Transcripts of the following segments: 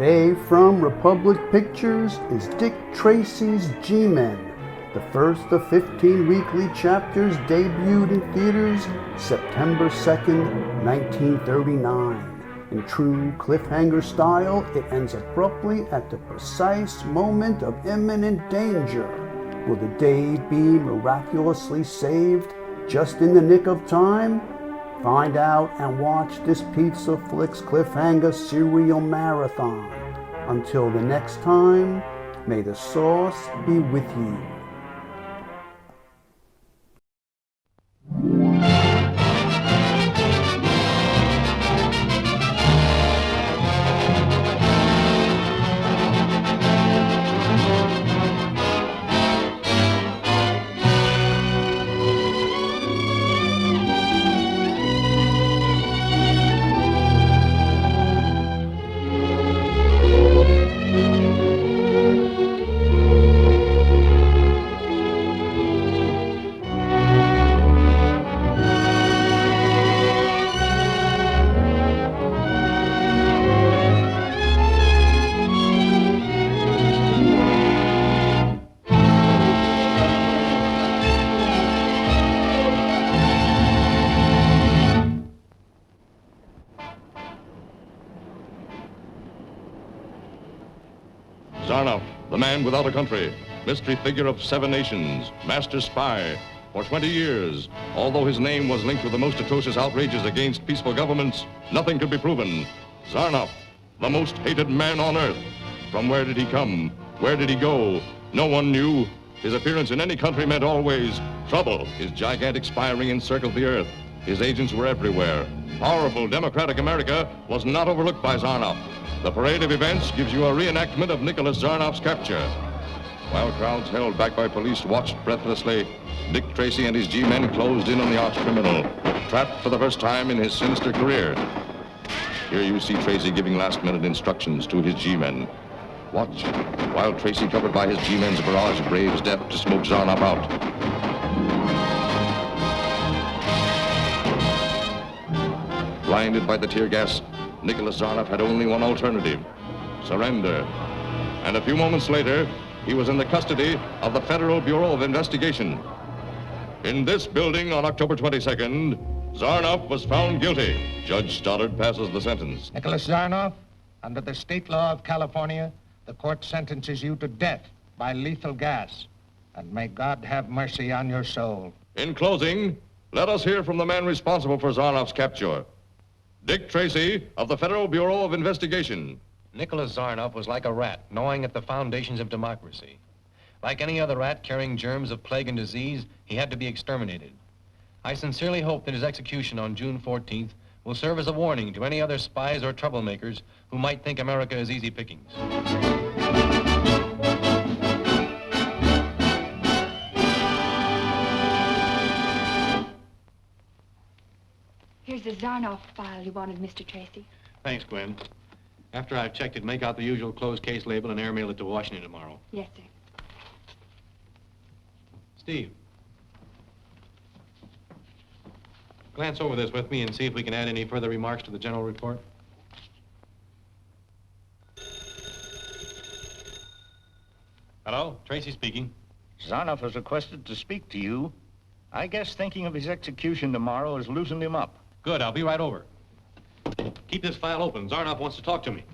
Today from Republic Pictures is Dick Tracy's G-Men. The first of 15 weekly chapters debuted in theaters September 2nd, 1939. In true cliffhanger style, it ends abruptly at the precise moment of imminent danger. Will the day be miraculously saved just in the nick of time? Find out and watch this PizzaFLIX Cliffhanger serial marathon. Until the next time, may the sauce be with you. Zarnoff, the man without a country, mystery figure of 7 nations, master spy. For 20 years, although his name was linked with the most atrocious outrages against peaceful governments, nothing could be proven. Zarnoff, the most hated man on earth. From where did he come? Where did he go? No one knew. His appearance in any country meant always trouble. His gigantic spy ring encircled the earth. His agents were everywhere. Powerful, democratic America was not overlooked by Zarnoff. The parade of events gives you a reenactment of Nicholas Zarnoff's capture. While crowds held back by police watched breathlessly, Dick Tracy and his G-men closed in on the arch-criminal, trapped for the first time in his sinister career. Here you see Tracy giving last-minute instructions to his G-men. Watch, while Tracy, covered by his G-men's barrage, braves death to smoke Zarnoff out. Blinded by the tear gas, Nicholas Zarnoff had only one alternative: surrender. And a few moments later, he was in the custody of the Federal Bureau of Investigation. In this building on October 22nd, Zarnoff was found guilty. Judge Stoddard passes the sentence. Nicholas Zarnoff, under the state law of California, the court sentences you to death by lethal gas. And may God have mercy on your soul. In closing, let us hear from the man responsible for Zarnoff's capture. Dick Tracy of the Federal Bureau of Investigation. Nicholas Zarnoff was like a rat, gnawing at the foundations of democracy. Like any other rat carrying germs of plague and disease, he had to be exterminated. I sincerely hope that his execution on June 14th will serve as a warning to any other spies or troublemakers who might think America is easy pickings. Here's the Zarnoff file you wanted, Mr. Tracy. Thanks, Gwen. After I've checked it, make out the usual closed case label and airmail it to Washington tomorrow. Yes, sir. Steve, glance over this with me and see if we can add any further remarks to the general report. Hello, Tracy speaking. Zarnoff has requested to speak to you. I guess thinking of his execution tomorrow has loosened him up. Good, I'll be right over. Keep this file open. Zarnoff wants to talk to me.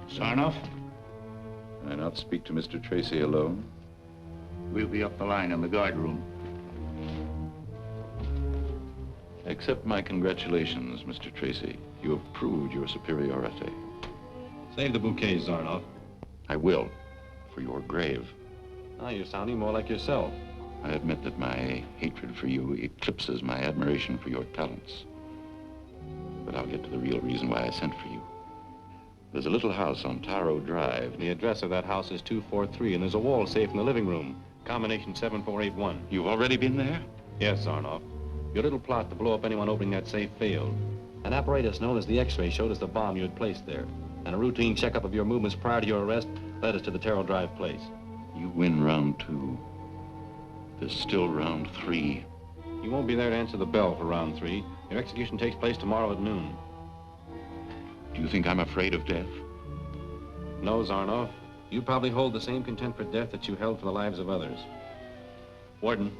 Zarnoff, Can I not speak to Mr. Tracy alone? we'll be up the line in the guard room. Accept my congratulations, Mr. Tracy. You have proved your superiority. Save the bouquets, Zarnoff. I will, for your grave. Now you're sounding more like yourself. I admit that my hatred for you eclipses my admiration for your talents. But I'll get to the real reason why I sent for you. There's a little house on Taro Drive. The address of that house is 243, and there's a wall safe in the living room. Combination 7481. You've already been there? Yes, Zarnoff. Your little plot to blow up anyone opening that safe failed. An apparatus known as the X-ray showed us the bomb you had placed there. And a routine checkup of your movements prior to your arrest led us to the Taro Drive place. You win round 2. There's still round 3. You won't be there to answer the bell for round 3. Your execution takes place tomorrow at noon. Do you think I'm afraid of death? No, Zarnoff. You probably hold the same contempt for death that you held for the lives of others. Warden.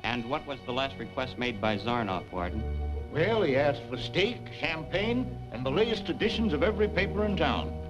And what was the last request made by Zarnoff, Warden? Well, he asked for steak, champagne, and the latest editions of every paper in town.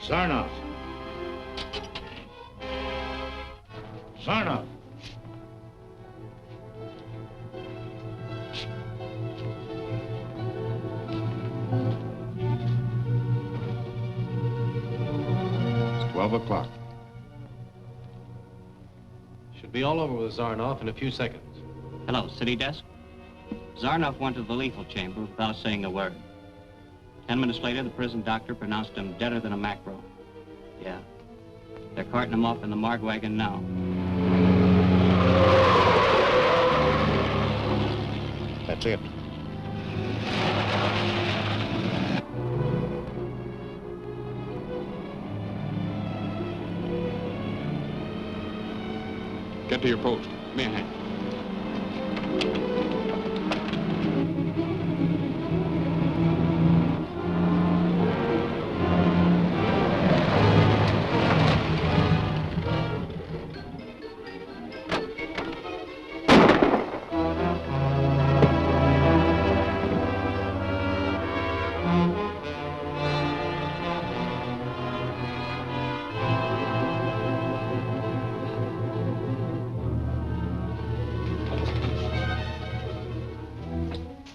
Zarnoff. Zarnoff. It's 12 o'clock. Should be all over with Zarnoff in a few seconds. Hello, city desk. Zarnoff went to the lethal chamber without saying a word. 10 minutes later, the prison doctor pronounced him deader than a mackerel. Yeah. They're carting him off in the morgue wagon now. That's it. Get to your post. Give me a hand.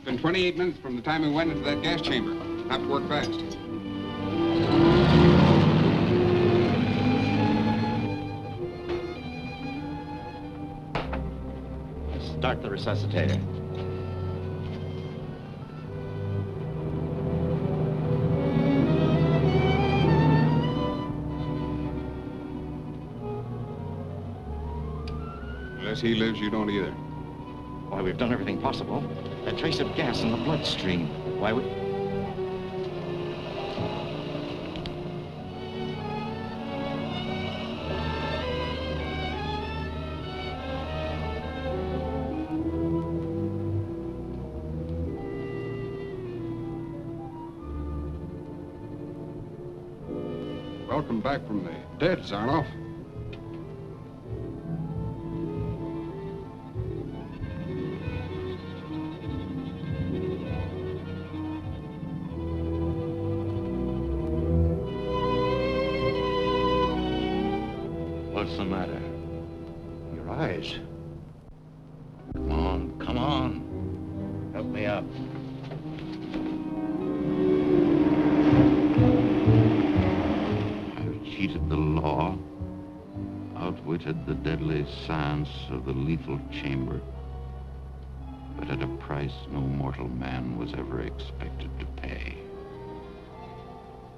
Been 28 minutes from the time we went into that gas chamber. Have to work fast. Start the resuscitator. Unless he lives, you don't either. Why, we've done everything possible. A trace of gas in the bloodstream. Why, we... Welcome back from the dead, Zarnoff. What's the matter? Your eyes. Come on, come on. Help me up. I've cheated the law, outwitted the deadly science of the lethal chamber, but at a price no mortal man was ever expected to pay.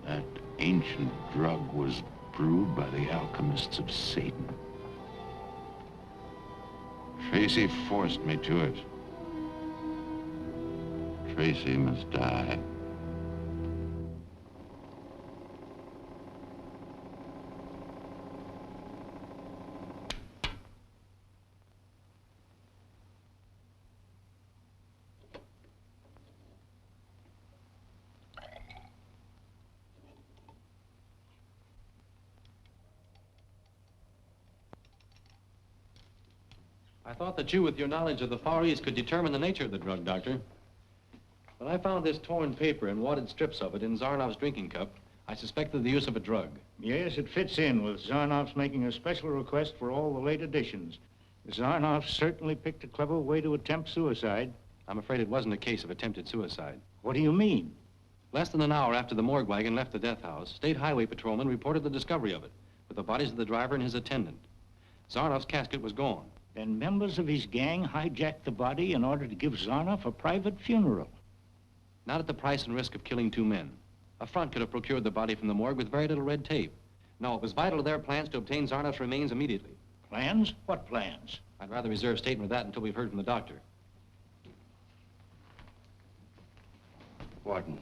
That ancient drug was brewed by the alchemists of Satan. Tracy forced me to it. Tracy must die. I thought that you, with your knowledge of the Far East, could determine the nature of the drug, Doctor. When I found this torn paper and wadded strips of it in Zarnoff's drinking cup, I suspected the use of a drug. Yes, it fits in with Zarnoff's making a special request for all the late editions. Zarnoff certainly picked a clever way to attempt suicide. I'm afraid it wasn't a case of attempted suicide. What do you mean? Less than an hour after the morgue wagon left the death house, state highway patrolmen reported the discovery of it, with the bodies of the driver and his attendant. Zarnoff's casket was gone. Then members of his gang hijacked the body in order to give Zarnoff a private funeral. Not at the price and risk of killing two men. A front could have procured the body from the morgue with very little red tape. No, it was vital to their plans to obtain Zarnoff's remains immediately. Plans? What plans? I'd rather reserve statement of that until we've heard from the doctor. Warden,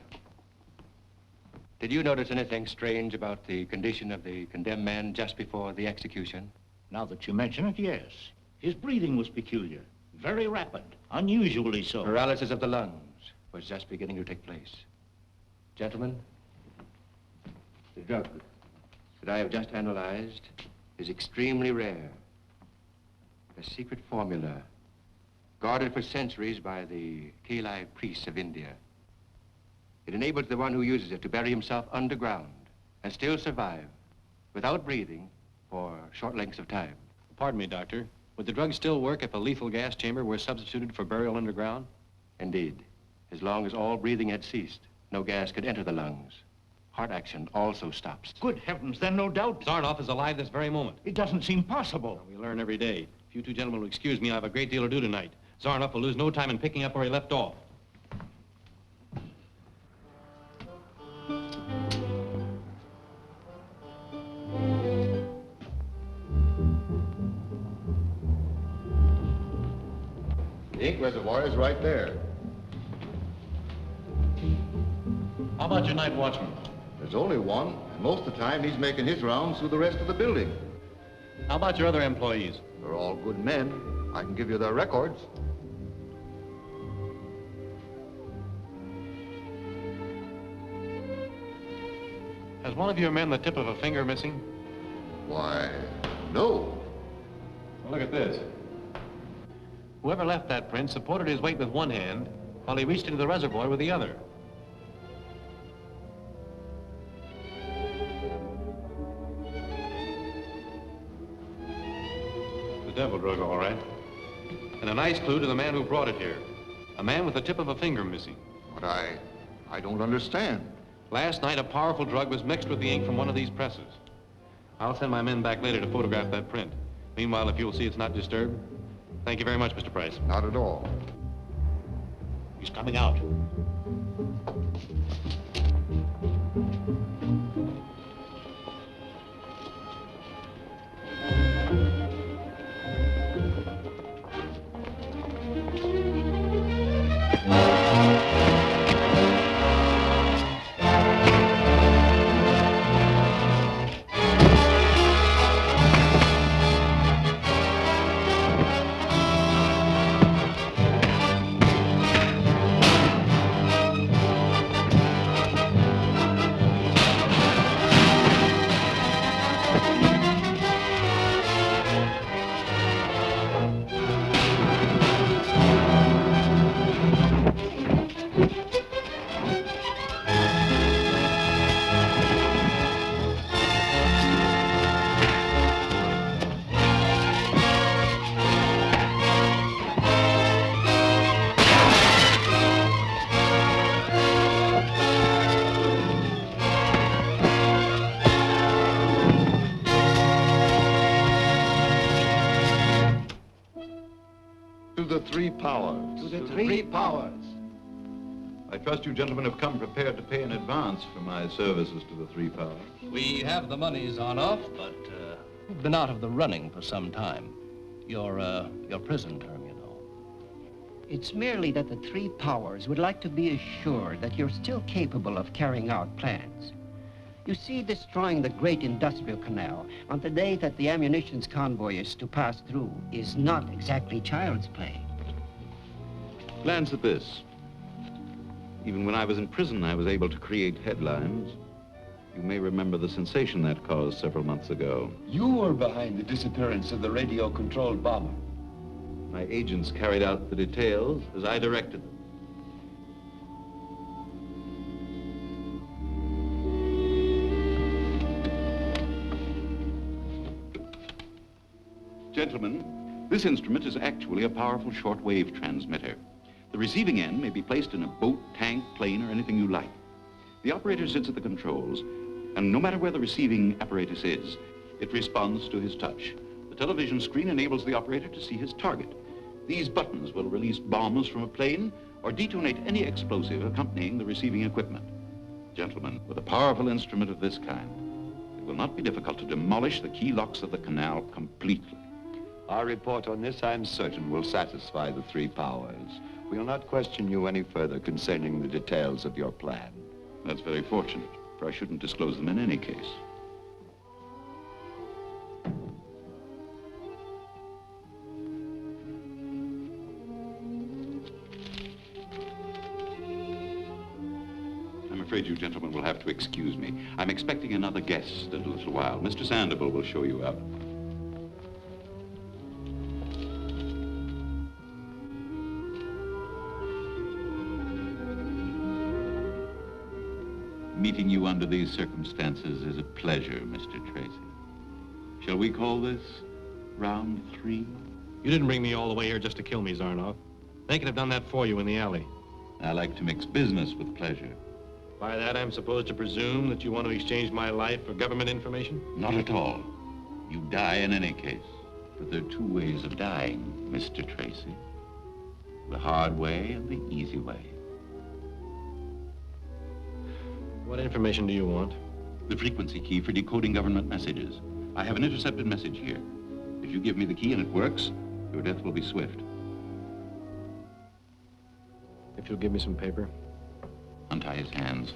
did you notice anything strange about the condition of the condemned man just before the execution? Now that you mention it, yes. His breathing was peculiar, very rapid, unusually so. Paralysis of the lungs was just beginning to take place. Gentlemen, the drug that I have just analyzed is extremely rare. A secret formula guarded for centuries by the Kali priests of India. It enables the one who uses it to bury himself underground and still survive without breathing for short lengths of time. Pardon me, Doctor. Would the drug still work if a lethal gas chamber were substituted for burial underground? Indeed. As long as all breathing had ceased, no gas could enter the lungs. Heart action also stops. Good heavens, then no doubt. Zarnoff is alive this very moment. It doesn't seem possible. Well, we learn every day. If you two gentlemen will excuse me, I have a great deal to do tonight. Zarnoff will lose no time in picking up where he left off. The ink reservoir is right there. How about your night watchman? There's only one, and most of the time he's making his rounds through the rest of the building. How about your other employees? They're all good men. I can give you their records. Has one of your men the tip of a finger missing? Why, no. Well, look at this. Whoever left that print supported his weight with one hand while he reached into the reservoir with the other. The devil drug, all right. And a nice clue to the man who brought it here. A man with the tip of a finger missing. But I don't understand. Last night, a powerful drug was mixed with the ink from one of these presses. I'll send my men back later to photograph that print. Meanwhile, if you'll see it's not disturbed. Thank you very much, Mr. Price. Not at all. He's coming out. three powers. To the three powers. I trust you gentlemen have come prepared to pay in advance for my services to the three powers. We have the money, Zarnoff, but we've been out of the running for some time. Your prison term, you know. It's merely that the three powers would like to be assured that you're still capable of carrying out plans. You see, destroying the great industrial canal on the day that the ammunitions convoy is to pass through is not exactly child's play. Glance at this. Even when I was in prison, I was able to create headlines. You may remember the sensation that caused several months ago. You were behind the disappearance of the radio-controlled bomber. My agents carried out the details as I directed them. Gentlemen, this instrument is actually a powerful shortwave transmitter. The receiving end may be placed in a boat, tank, plane, or anything you like. The operator sits at the controls, and no matter where the receiving apparatus is, it responds to his touch. The television screen enables the operator to see his target. These buttons will release bombs from a plane or detonate any explosive accompanying the receiving equipment. Gentlemen, with a powerful instrument of this kind, it will not be difficult to demolish the key locks of the canal completely. Our report on this, I'm certain, will satisfy the three powers. We'll not question you any further concerning the details of your plan. That's very fortunate, for I shouldn't disclose them in any case. I'm afraid you gentlemen will have to excuse me. I'm expecting another guest in a little while. Mr. Sandoval will show you out. Meeting you under these circumstances is a pleasure, Mr. Tracy. Shall we call this round 3? You didn't bring me all the way here just to kill me, Zarnoff. They could have done that for you in the alley. I like to mix business with pleasure. By that, I'm supposed to presume that you want to exchange my life for government information? Not at all. You die in any case. But there are 2 ways of dying, Mr. Tracy. The hard way and the easy way. What information do you want? The frequency key for decoding government messages. I have an intercepted message here. If you give me the key and it works, your death will be swift. If you'll give me some paper. Untie his hands.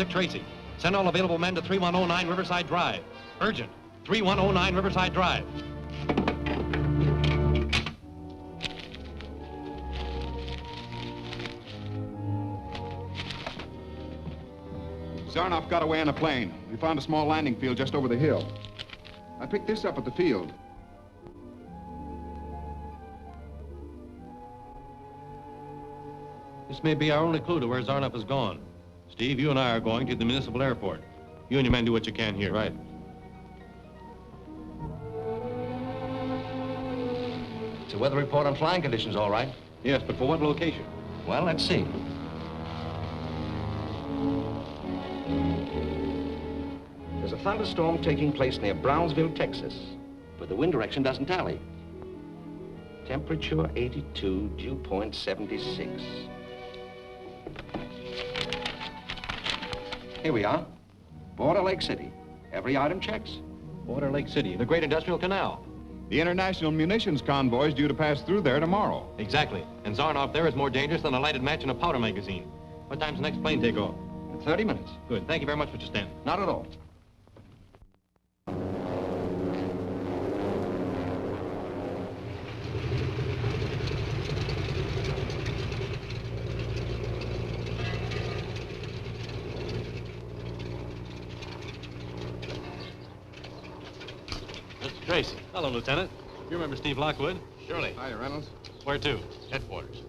Tracy, send all available men to 3109 Riverside Drive. Urgent. 3109 Riverside Drive. Zarnoff got away in a plane. We found a small landing field just over the hill. I picked this up at the field. This may be our only clue to where Zarnoff has gone. Steve, you and I are going to the municipal airport. You and your men do what you can here. Right. It's a weather report on flying conditions, all right. Yes, but for what location? Well, let's see. There's a thunderstorm taking place near Brownsville, Texas, but the wind direction doesn't tally. Temperature 82, dew point 76. Here we are. Border Lake City. Every item checks. Border Lake City, the great industrial canal. The international munitions convoy is due to pass through there tomorrow. Exactly. And Zarnoff there is more dangerous than a lighted match in a powder magazine. What time's the next plane take off? At 30 minutes. Good. Thank you very much, Mr. Stanton. Not at all. Mr. Tracy. Hello, Lieutenant. You remember Steve Lockwood? Surely. Hiya, Reynolds. Where to? Headquarters.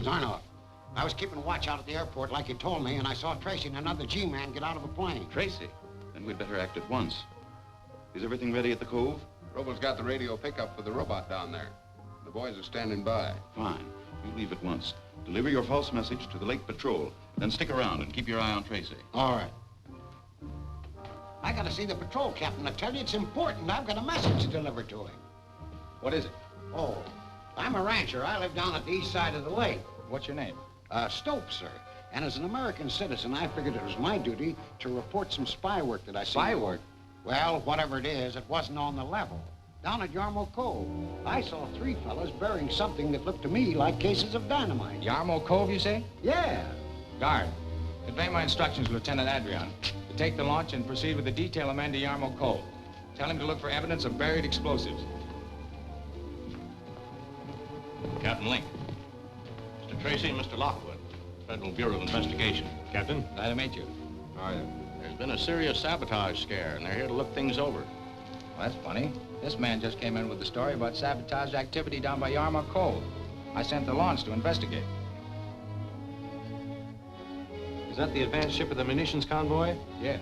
Zarnoff, I was keeping watch out at the airport like you told me, and I saw Tracy and another G-man get out of a plane. Tracy? Then we'd better act at once. Is everything ready at the Cove? Robo's got the radio pickup for the robot down there. The boys are standing by. Fine. You leave at once. Deliver your false message to the Lake Patrol. Then stick around and keep your eye on Tracy. All right. I gotta see the patrol captain. I tell you, it's important. I've got a message to deliver to him. What is it? Oh, I'm a rancher. I live down at the east side of the lake. What's your name? Stokes, sir. And as an American citizen, I figured it was my duty to report some spy work that I see. Spy work? Well, whatever it is, it wasn't on the level. Down at Yarmo Cove, I saw 3 fellas bearing something that looked to me like cases of dynamite. Yarmo Cove, you say? Yeah. Guard, convey my instructions, Lieutenant Adrian, to take the launch and proceed with the detail of man to Yarmo Cove. Tell him to look for evidence of buried explosives. Captain Link. Mr. Tracy and Mr. Lockwood, Federal Bureau of Investigation. Captain? Glad to meet you. How are you? There's been a serious sabotage scare, and they're here to look things over. Well, that's funny. This man just came in with the story about sabotage activity down by Yarmo Cove. I sent the launch to investigate. Is that the advanced ship of the munitions convoy? Yeah.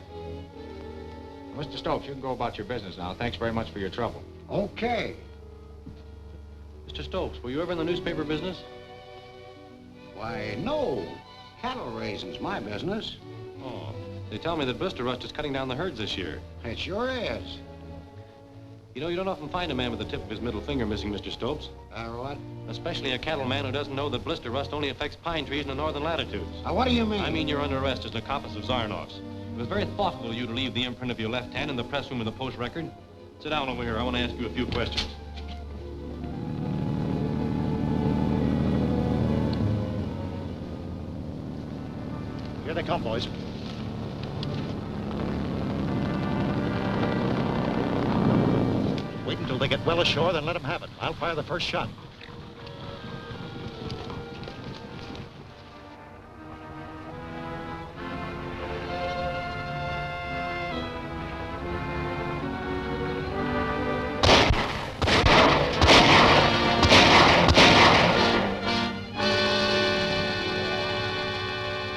Mr. Stokes, you can go about your business now. Thanks very much for your trouble. Okay. Mr. Stokes, were you ever in the newspaper business? Why, no. Cattle raising's my business. Oh. They tell me that blister rust is cutting down the herds this year. It sure is. You know, you don't often find a man with the tip of his middle finger missing, Mr. Stokes. What? Especially a cattleman who doesn't know that blister rust only affects pine trees in the northern latitudes. What do you mean? I mean you're under arrest as an accomplice of Zarnoff's. It was very thoughtful of you to leave the imprint of your left hand in the press room of the Post Record. Sit down over here. I want to ask you a few questions. Here they come, boys. Wait until they get well ashore, then let them have it. I'll fire the first shot.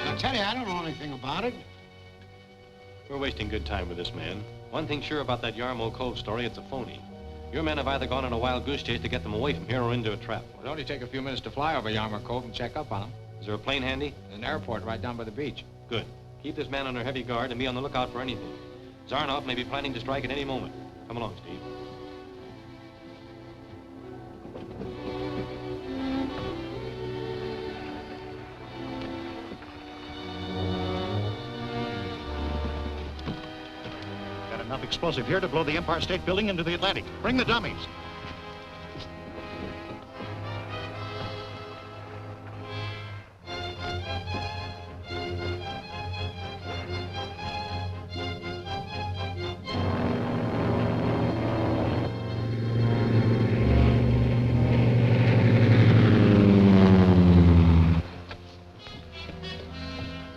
I tell you, I don't know anything about it. We're wasting good time with this man. One thing's sure about that Yarmo Cove story, it's a phony. Your men have either gone on a wild goose chase to get them away from here or into a trap. It'll only take a few minutes to fly over Yarmo Cove and check up on them. Is there a plane handy? There's an airport right down by the beach. Good. Keep this man under heavy guard and be on the lookout for anything. Zarnoff may be planning to strike at any moment. Come along, Steve. Got enough explosive here to blow the Empire State Building into the Atlantic. Bring the dummies.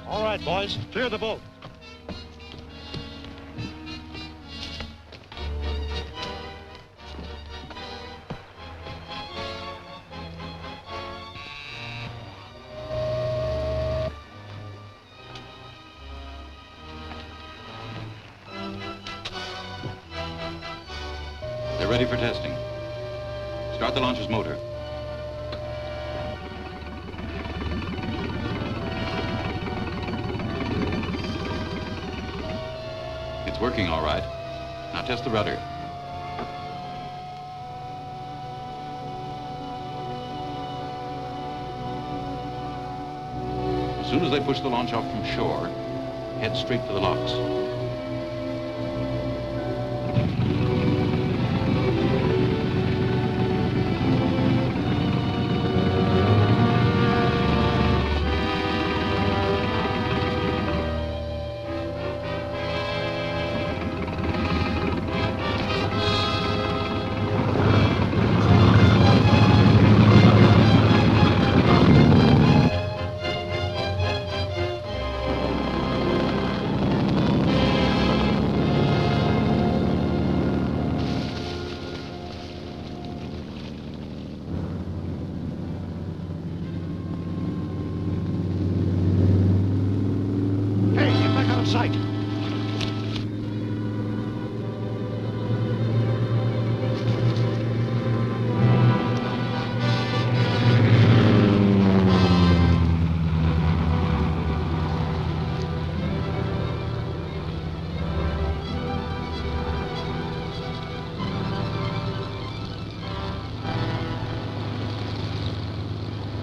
All right, boys, clear the boat. They're ready for testing. Start the launcher's motor. It's working all right. Now test the rudder. As soon as they push the launch off from shore, head straight for the locks. Sight.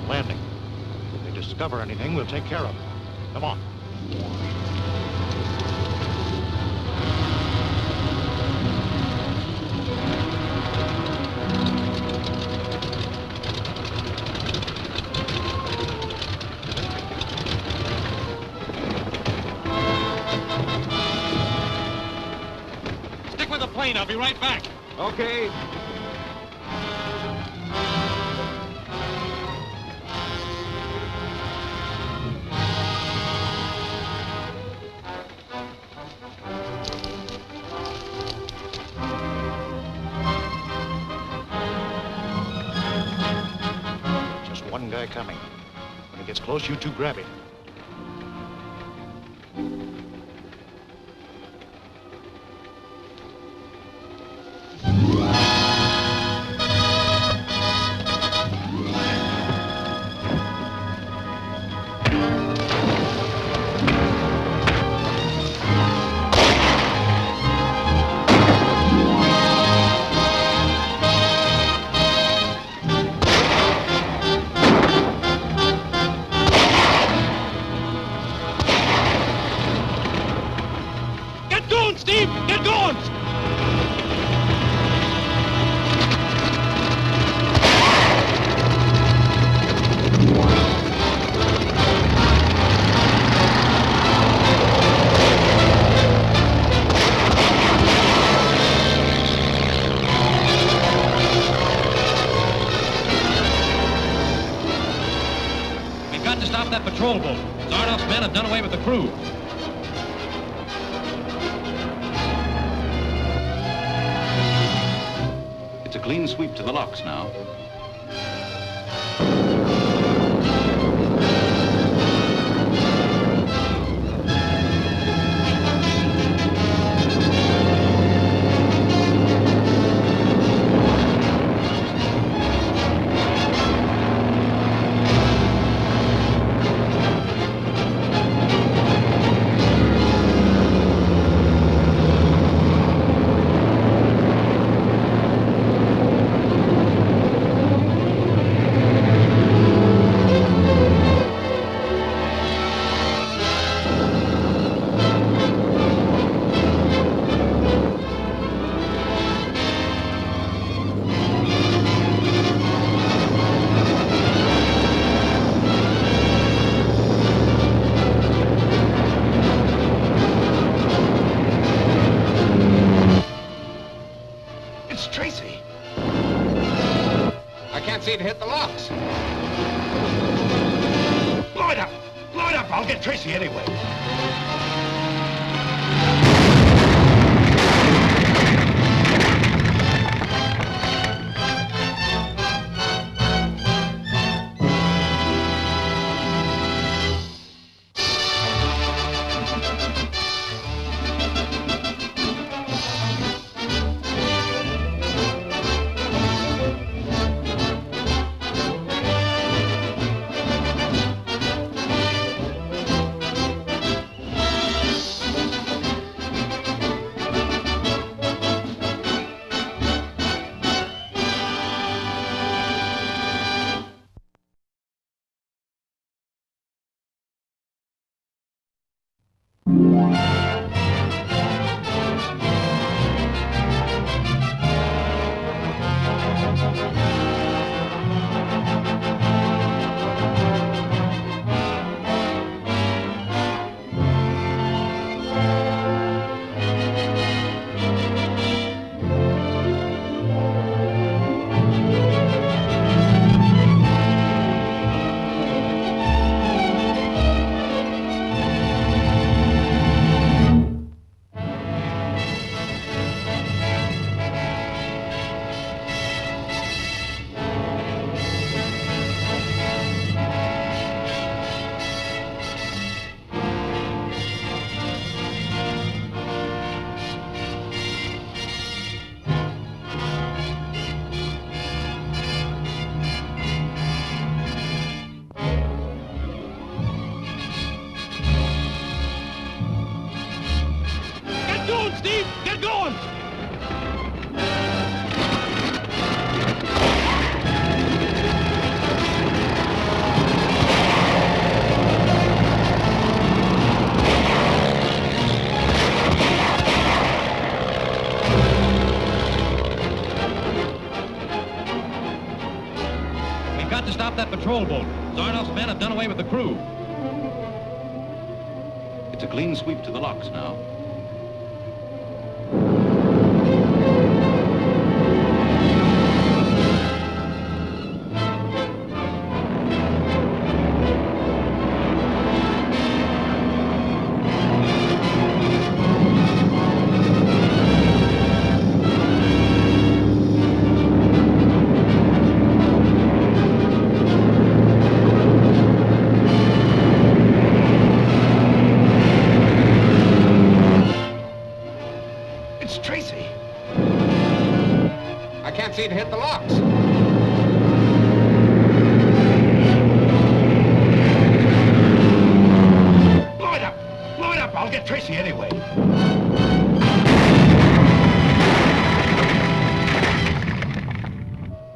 Landing. If they discover anything, we'll take care of it. Come on. I'll be right back. Okay. Just one guy coming. When he gets close, you two grab him. Patrol boat. Zarnoff's men have done away with the crew. It's a clean sweep to the locks now. Tracy! I can't see it hit the locks. Blow it up! Blow it up! I'll get Tracy anyway. Patrol boat. Zarnoff's men have done away with the crew. It's a clean sweep to the locks now. To hit the locks. Blow it up! Blow it up! I'll get Tracy anyway.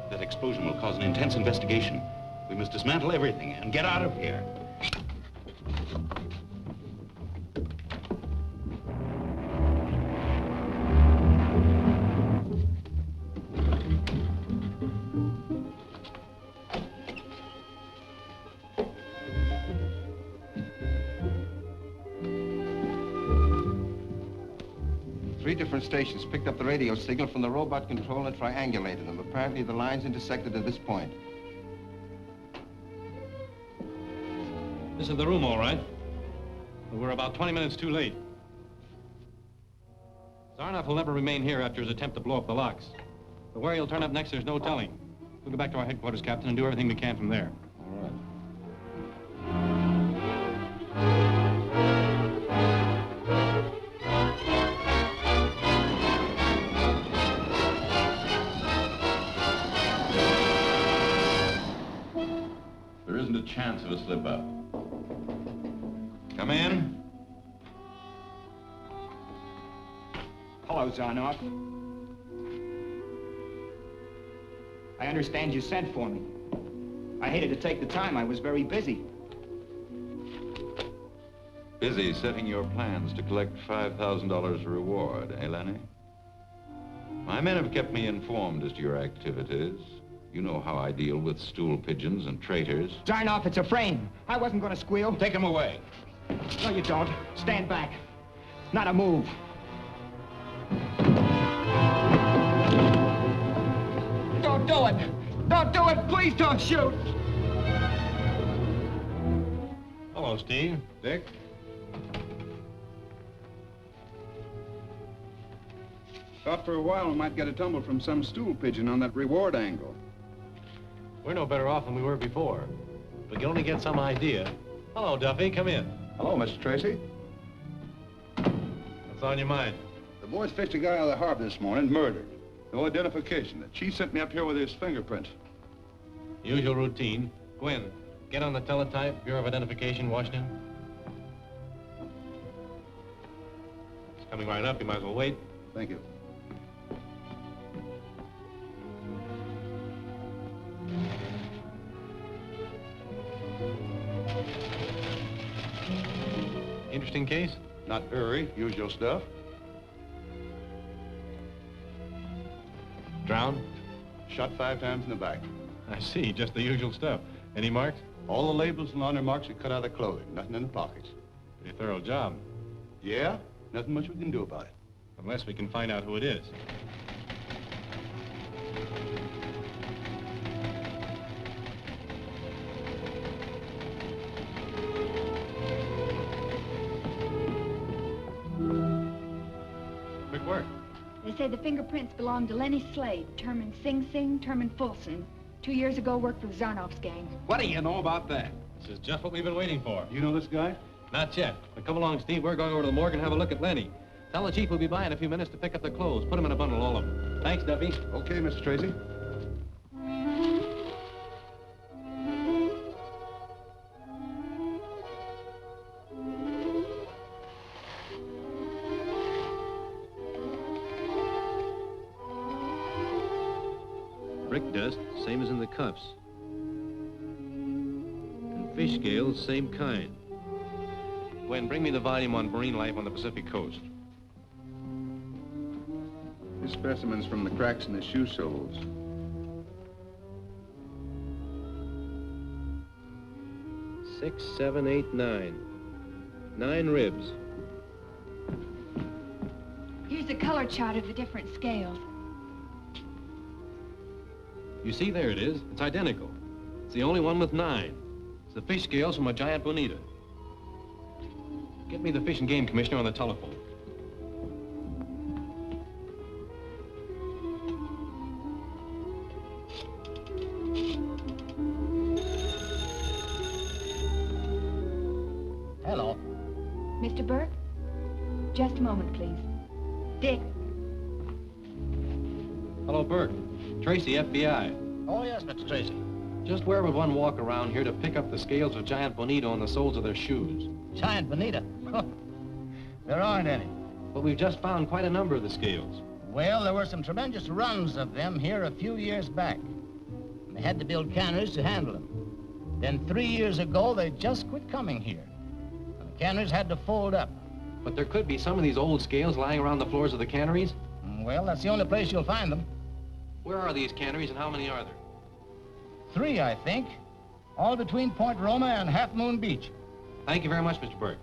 That explosion will cause an intense investigation. We must dismantle everything and get out of here. Three different stations picked up the radio signal from the robot control and triangulated them. Apparently, the lines intersected at this point. This is the room, all right. But we're about 20 minutes too late. Zarnoff will never remain here after his attempt to blow up the locks. But where he'll turn up next, there's no telling. We'll go back to our headquarters, Captain, and do everything we can from there. All right. There isn't a chance of a slip-up. Come in. Hello, Zarnoff. I understand you sent for me. I hated to take the time. I was very busy. Busy setting your plans to collect $5,000 reward, eh, Lenny? My men have kept me informed as to your activities. You know how I deal with stool pigeons and traitors. Zarnoff, it's a frame. I wasn't going to squeal. Take him away. No, you don't. Stand back. Not a move. Don't do it. Don't do it. Please don't shoot. Hello, Steve. Dick? Thought for a while we might get a tumble from some stool pigeon on that reward angle. We're no better off than we were before. We can only get some idea. Hello, Duffy. Come in. Hello, Mr. Tracy. What's on your mind? The boys fished a guy out of the harbor this morning, murdered. No identification. The chief sent me up here with his fingerprints. Usual routine. Gwen, get on the teletype, Bureau of Identification, Washington. It's coming right up. You might as well wait. Thank you. Interesting case? Not very. Usual stuff. Drowned? Shot 5 times in the back. I see, just the usual stuff. Any marks? All the labels and honor marks are cut out of the clothing. Nothing in the pockets. Pretty thorough job. Yeah? Nothing much we can do about it. Unless we can find out who it is. Quick work. They say the fingerprints belong to Lenny Slade, Terman Sing Sing, Terman Fulson. 2 years ago, worked with Zarnoff's gang. What do you know about that? This is just what we've been waiting for. You know this guy? Not yet. But come along, Steve. We're going over to the morgue and have a look at Lenny. Tell the chief we'll be by in a few minutes to pick up the clothes. Put them in a bundle, all of them. Thanks, Duffy. Okay, Mr. Tracy. Brick dust, same as in the cuffs. And fish scales, same kind. Gwen, bring me the volume on marine life on the Pacific coast. This specimen's from the cracks in the shoe soles. Six, 7, 8, 9. 9 ribs. Here's a color chart of the different scales. You see, there it is. It's identical. It's the only one with 9. It's the fish scales from a giant bonita. Get me the Fish and Game Commissioner on the telephone. Hello. Mr. Burke? Just a moment, please. Dick. Hello, Burke. Tracy, FBI. Oh, yes, Mr. Tracy. Just where would one walk around here to pick up the scales of giant bonito on the soles of their shoes? Giant bonita? There aren't any. But we've just found quite a number of the scales. Well, there were some tremendous runs of them here a few years back. They had to build canneries to handle them. Then 3 years ago, they just quit coming here. And the canneries had to fold up. But there could be some of these old scales lying around the floors of the canneries? Well, that's the only place you'll find them. Where are these canneries and how many are there? 3, I think. All between Point Roma and Half Moon Beach. Thank you very much, Mr. Burke.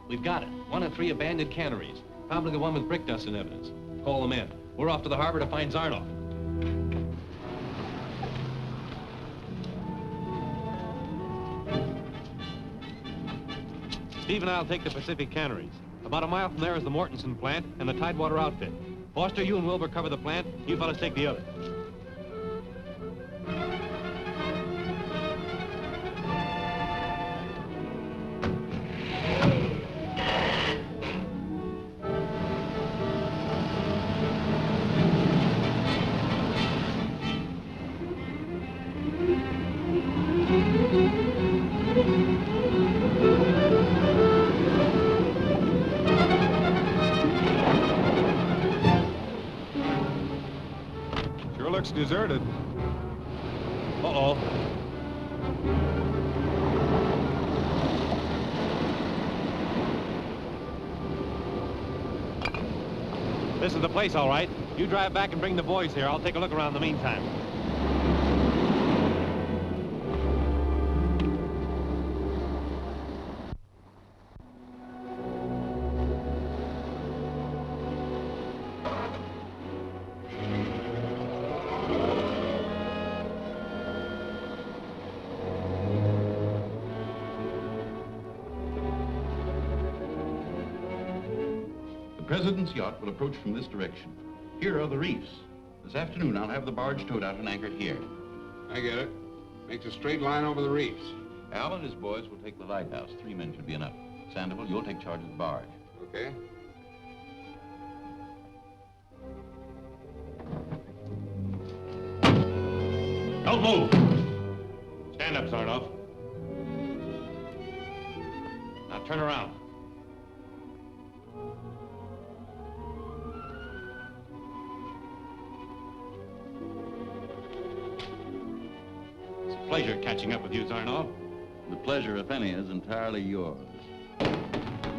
We've got it. 1 of 3 abandoned canneries. Probably the one with brick dust in evidence. Call them in. We're off to the harbor to find Zarnoff. Steve and I'll take the Pacific canneries. About a mile from there is the Mortensen plant and the Tidewater outfit. Foster, you and Wilbur cover the plant. You fellas take the other. Looks deserted. Uh-oh. This is the place, all right. You drive back and bring the boys here. I'll take a look around in the meantime. The President's yacht will approach from this direction. Here are the reefs. This afternoon, I'll have the barge towed out and anchored here. I get it. Makes a straight line over the reefs. Al and his boys will take the lighthouse. 3 men should be enough. Sandoval, you'll take charge of the barge. Okay. Don't move. Stand up, Zarnoff. Now turn around. It's a pleasure catching up with you, Zarnoff. The pleasure, if any, is entirely yours.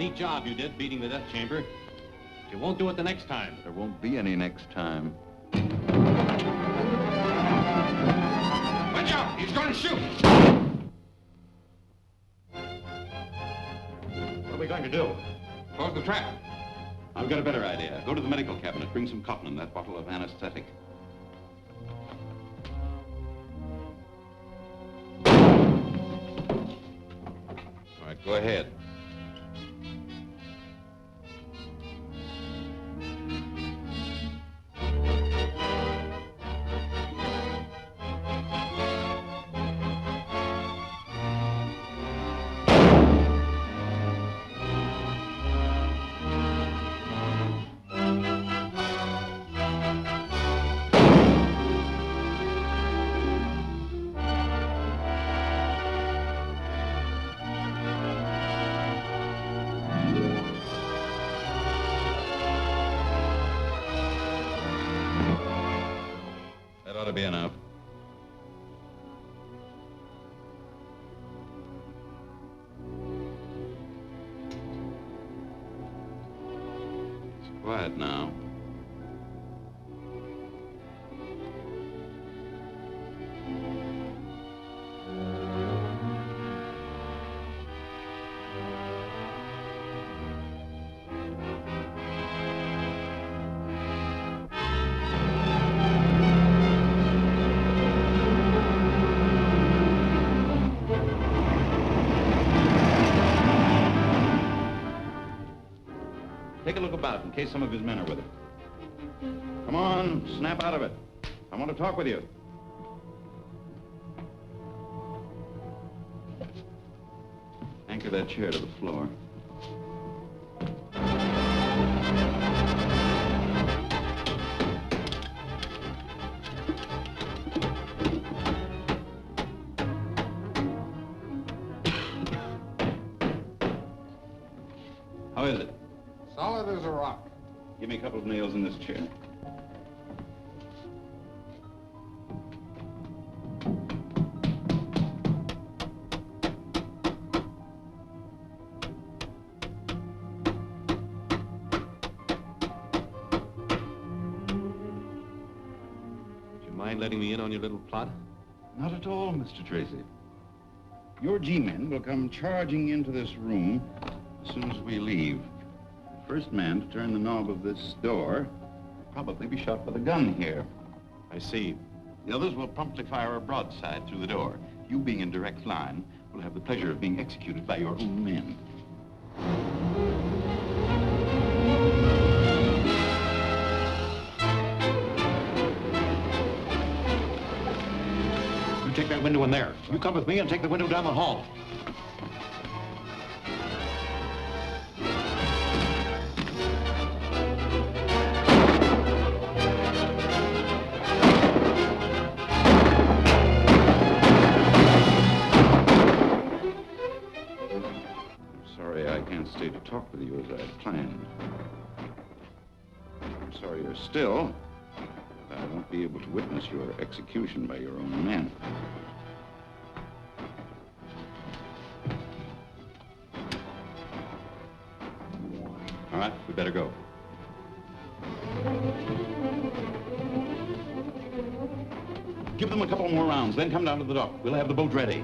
Neat job you did beating the death chamber. You won't do it the next time. There won't be any next time. Watch out! He's going to shoot! What are we going to do? Close the trap. I've got a better idea. Go to the medical cabinet. Bring some cotton and that bottle of anesthetic. All right, go ahead. Ought to be enough. It's quiet now. Take a look about in case some of his men are with him. Come on, snap out of it. I want to talk with you. Anchor that chair to the floor. How is it? Solid as a rock. Give me a couple of nails in this chair. Do you mind letting me in on your little plot? Not at all, Mr. Tracy. Your G-men will come charging into this room as soon as we leave. The first man to turn the knob of this door will probably be shot with a gun here. I see. The others will promptly fire a broadside through the door. You, being in direct line, will have the pleasure of being executed by your own men. You take that window in there. You come with me and take the window down the hall. Stay to talk with you as I had planned. I'm sorrier still that I won't be able to witness your execution by your own men. All right, we better go. Give them a couple more rounds, then come down to the dock. We'll have the boat ready.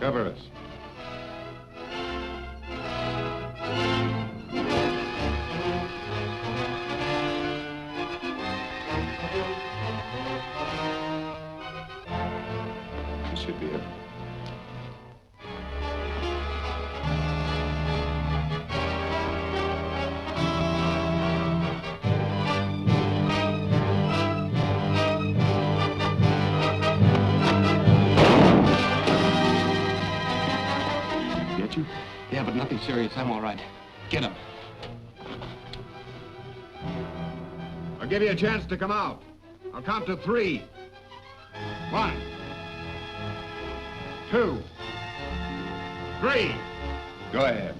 Cover us. This should be it. Yeah, but nothing serious. I'm all right. Get him. I'll give you a chance to come out. I'll count to 3. 1, 2, 3. Go ahead.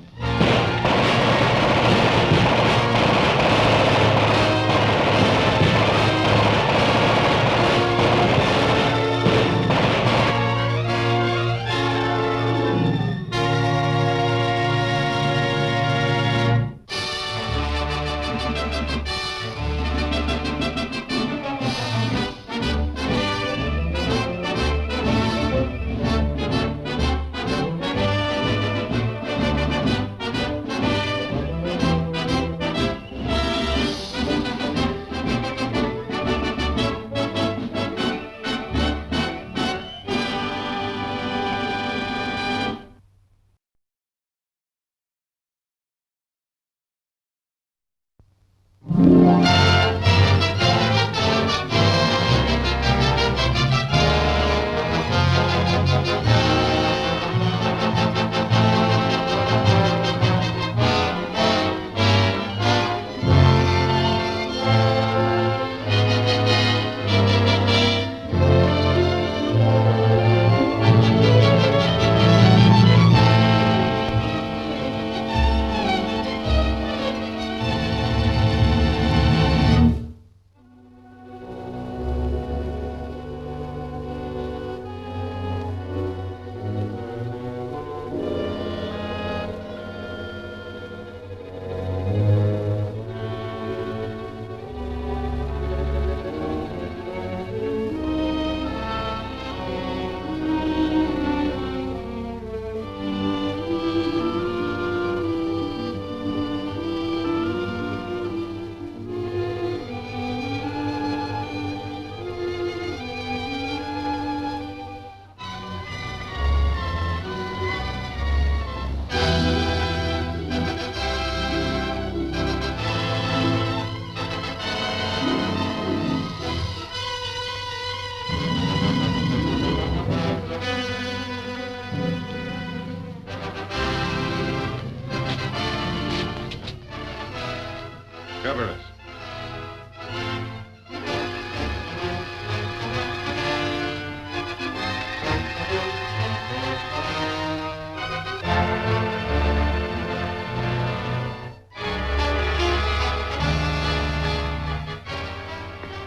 Cover us.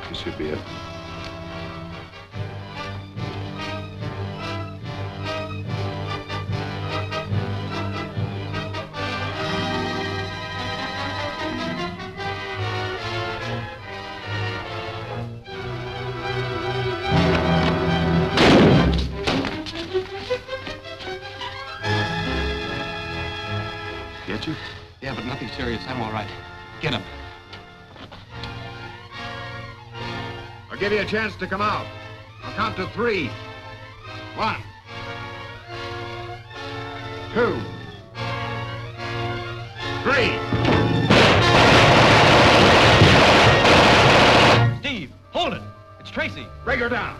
This should be it. Get you? Yeah, but nothing serious. I'm all right. Get him. I'll give you a chance to come out. I'll count to 3. 1, 2, 3. Steve, hold it. It's Tracy. Break her down.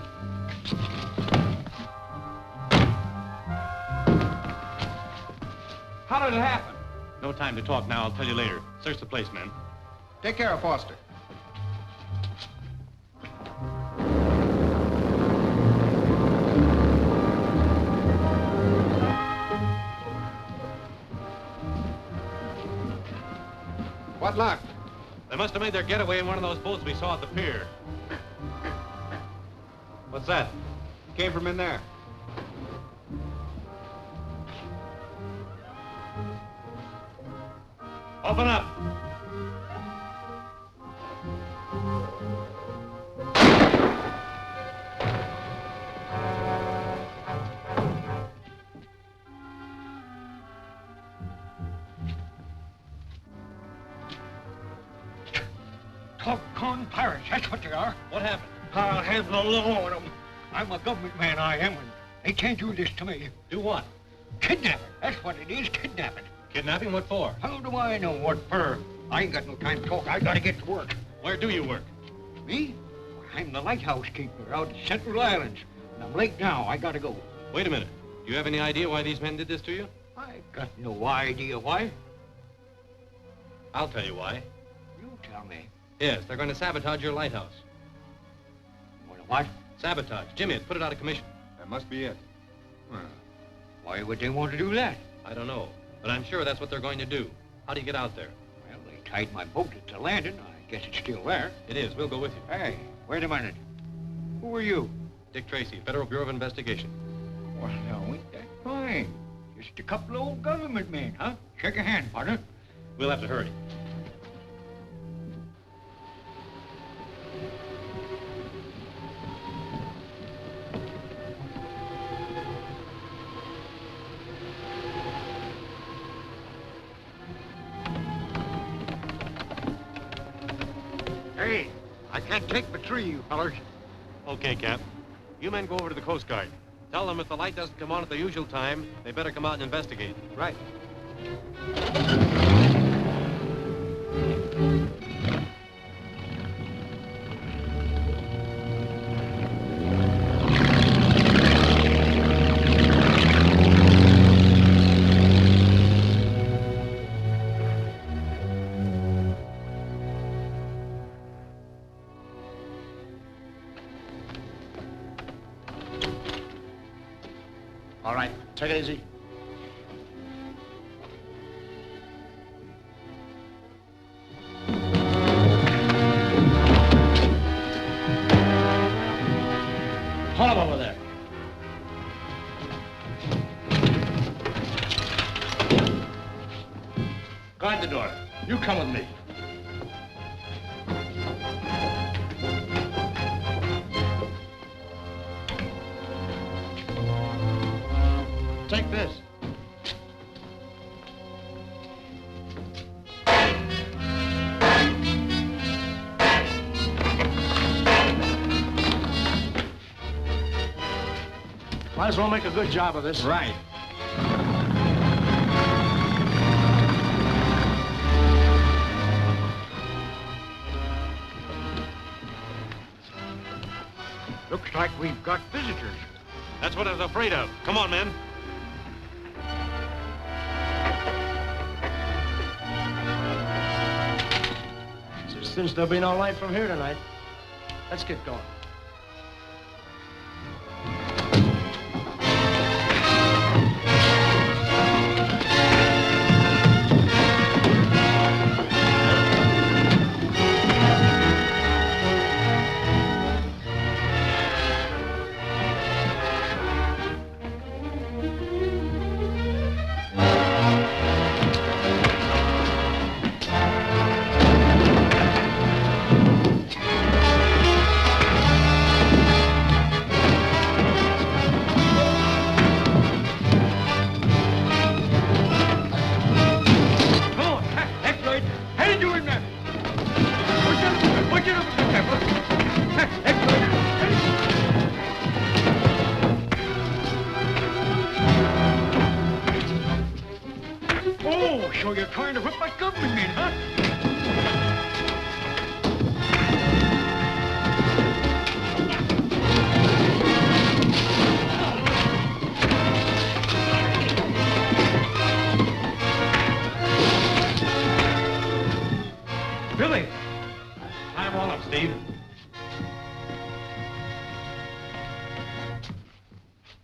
How did it happen? No time to talk now. I'll tell you later. Search the place, men. Take care of Foster. What luck? They must have made their getaway in one of those boats we saw at the pier. What's that? Came from in there. Open up. con pirates, that's what they are. What happened? I'll have the law on them. I'm a government man, I am, and they can't do this to me. Do what? Kidnapping, that's what it is, kidnapping. Kidnapping? What for? How do I know what for? I ain't got no time to talk. I gotta get to work. Where do you work? Me? I'm the lighthouse keeper out at Central Islands. And I'm late now. I gotta go. Wait a minute. Do you have any idea why these men did this to you? I got no idea why. I'll tell you why. You tell me. Yes, they're going to sabotage your lighthouse. What? Sabotage. Jimmy, put it out of commission. That must be it. Well, why would they want to do that? I don't know, but I'm sure that's what they're going to do. How do you get out there? Well, they tied my boat at the landing. I guess it's still there. It is. We'll go with you. Hey, wait a minute. Who are you? Dick Tracy, Federal Bureau of Investigation. Well, now, ain't that fine? Just a couple of old government men, huh? Shake a hand, partner. We'll have to hurry. Hey, I can't take the tree, you fellers. Okay, Cap. You men go over to the Coast Guard. Tell them if the light doesn't come on at the usual time, they better come out and investigate. Right. All right, take it easy. Hold him over there. Guard the door. You come with me. Take this. Might as well make a good job of this. Right. Looks like we've got visitors. That's what I was afraid of. Come on, men. Since there'll be no light from here tonight, let's get going. So you're trying to whip my government men, huh? Billy! Time on up, Steve.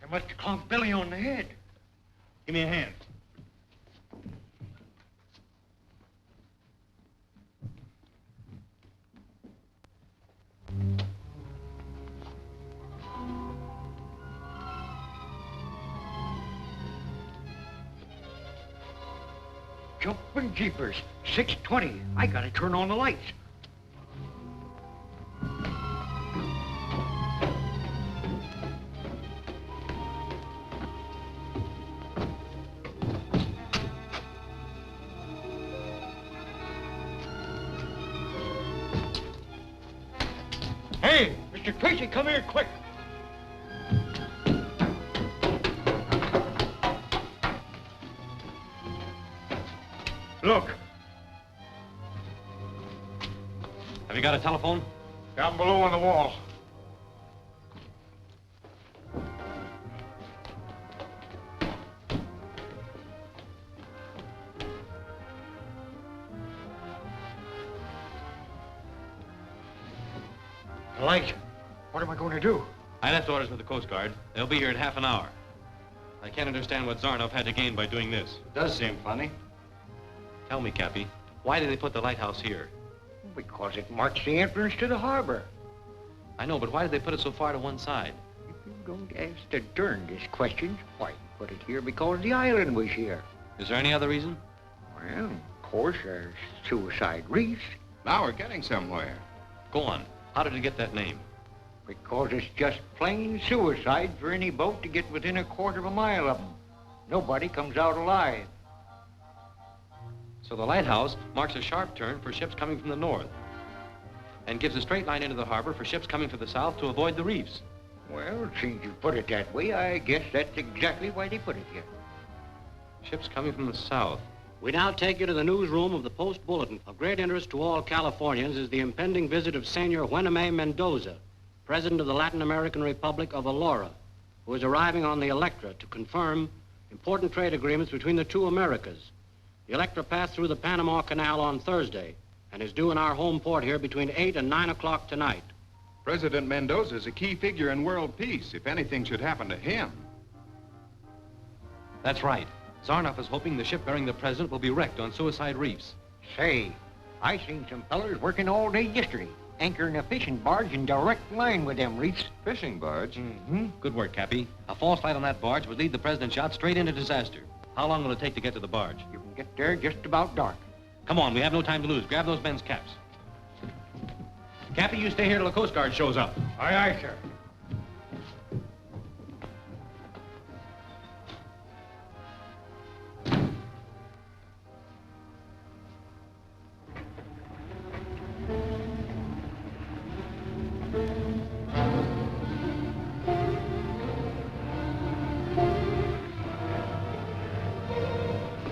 They must have clonked Billy on the head. Give me a hand. Jumping jeepers, 6:20. I gotta turn on the lights. Hey, Mr. Tracy, come here quick. Look. Have you got a telephone? Down below on the wall. The light. What am I going to do? I left orders with the Coast Guard. They'll be here in half an hour. I can't understand what Zarnoff had to gain by doing this. It does seem funny. Tell me, Cappy, why did they put the lighthouse here? Because it marks the entrance to the harbor. I know, but why did they put it so far to one side? If you're going to ask the darndest questions, why put it here because the island was here. Is there any other reason? Well, of course, there's suicide reefs. Now we're getting somewhere. Go on. How did it get that name? Because it's just plain suicide for any boat to get within a quarter of a mile of them. Nobody comes out alive. So the lighthouse marks a sharp turn for ships coming from the north and gives a straight line into the harbor for ships coming from the south to avoid the reefs. Well, since you put it that way, I guess that's exactly why they put it here. Ships coming from the south. We now take you to the newsroom of the Post Bulletin. Of great interest to all Californians is the impending visit of Senor Witney Mendoza, President of the Latin American Republic of Elora, who is arriving on the Electra to confirm important trade agreements between the two Americas. The Electra passed through the Panama Canal on Thursday and is due in our home port here between 8 and 9 o'clock tonight. President Mendoza is a key figure in world peace if anything should happen to him. That's right. Zarnoff is hoping the ship bearing the president will be wrecked on Suicide Reefs. Say, I seen some fellers working all day yesterday, anchoring a fishing barge in direct line with them reefs. Fishing barge? Mm-hmm. Good work, Cappy. A false light on that barge would lead the president's yacht straight into disaster. How long will it take to get to the barge? You can get there just about dark. Come on, we have no time to lose. Grab those men's caps. Cappy, you stay here till the Coast Guard shows up. Aye, aye, sir.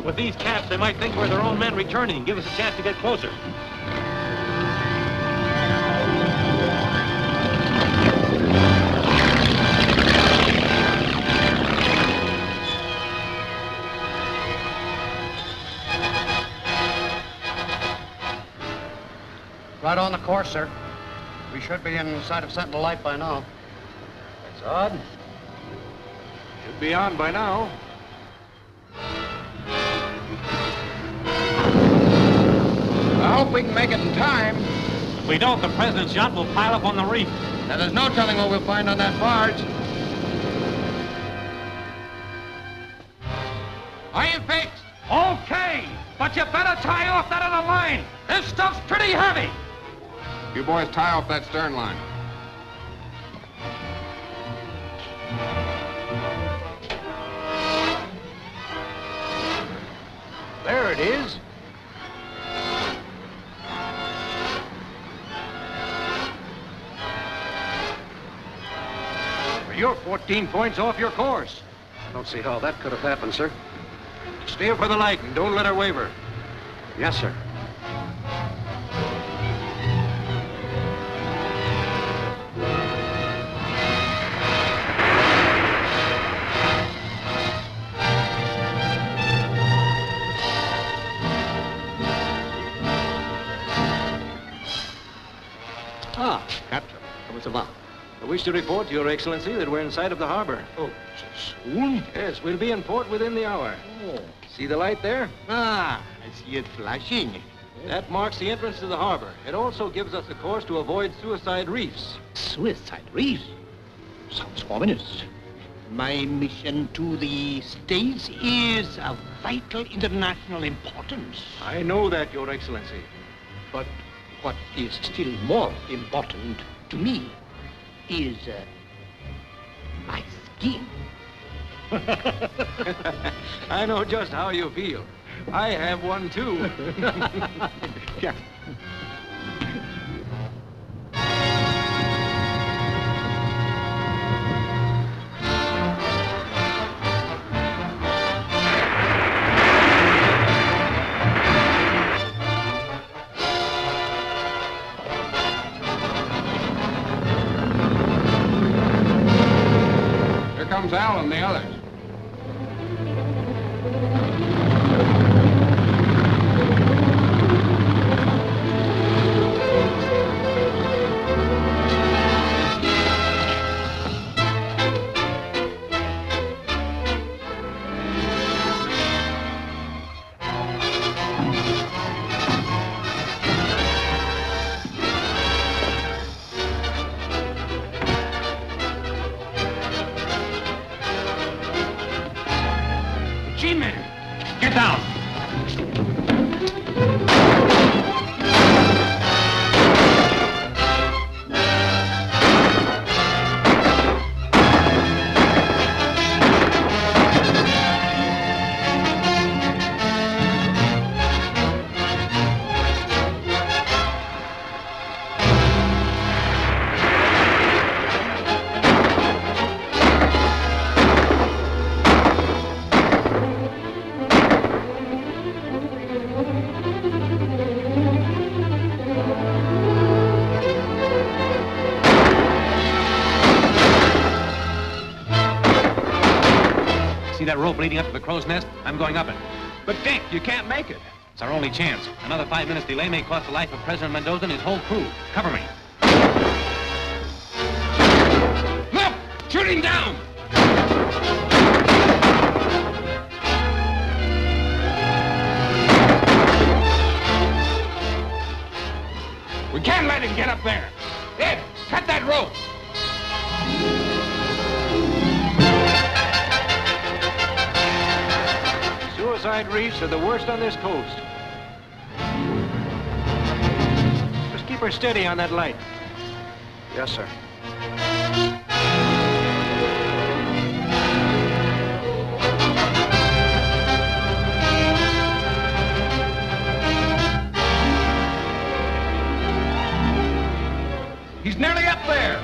With these caps, they might think we're their own men returning and give us a chance to get closer. Right on the course, sir. We should be in sight of Sentinel Light by now. That's odd. Should be on by now. I hope we can make it in time. If we don't, the president's yacht will pile up on the reef. Now, there's no telling what we'll find on that barge. Are you fixed? Okay, but you better tie off that other line. This stuff's pretty heavy. You boys tie off that stern line. There it is. You're 14 points off your course. I don't see how that could have happened, sir. Steer for the light and don't let her waver. Yes, sir. Ah, Captain. Comment ça va? I wish to report to Your Excellency that we're in sight of the harbor. Oh, so soon? Yes, we'll be in port within the hour. Oh. See the light there? Ah, I see it flashing. That marks the entrance to the harbor. It also gives us a course to avoid Suicide Reefs. Suicide Reefs? Sounds ominous. My mission to the States is of vital international importance. I know that, Your Excellency. But what is still more important to me is my skin. I know just how you feel. I have one, too. Yeah. comes Al and the others. G-men, get down. See that rope leading up to the crow's nest? I'm going up it. But Dick, you can't make it. It's our only chance. Another 5 minutes delay may cost the life of President Mendoza and his whole crew. Cover me. Look! Shooting down! We can't let him get up there. Ed, cut that rope. Suicide reefs are the worst on this coast. Just keep her steady on that light. Yes, sir. He's nearly up there.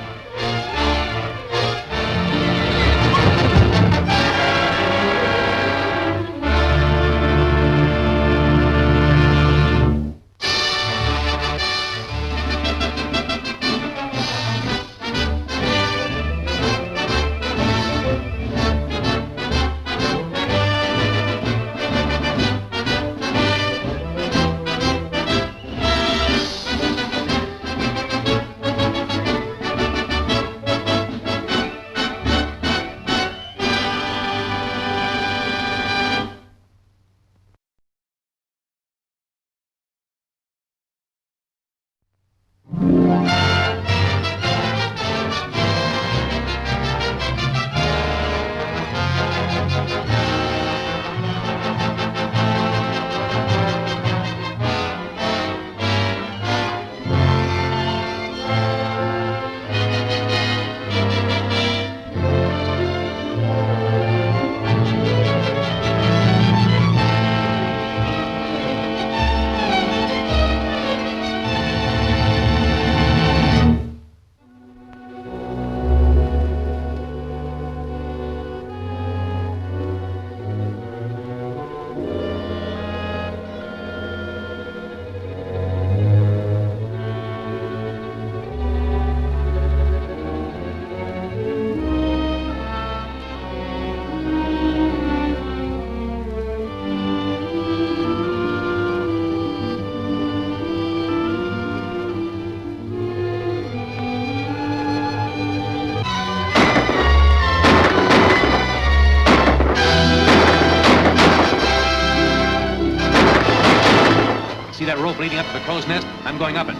See that rope leading up to the crow's nest? I'm going up it.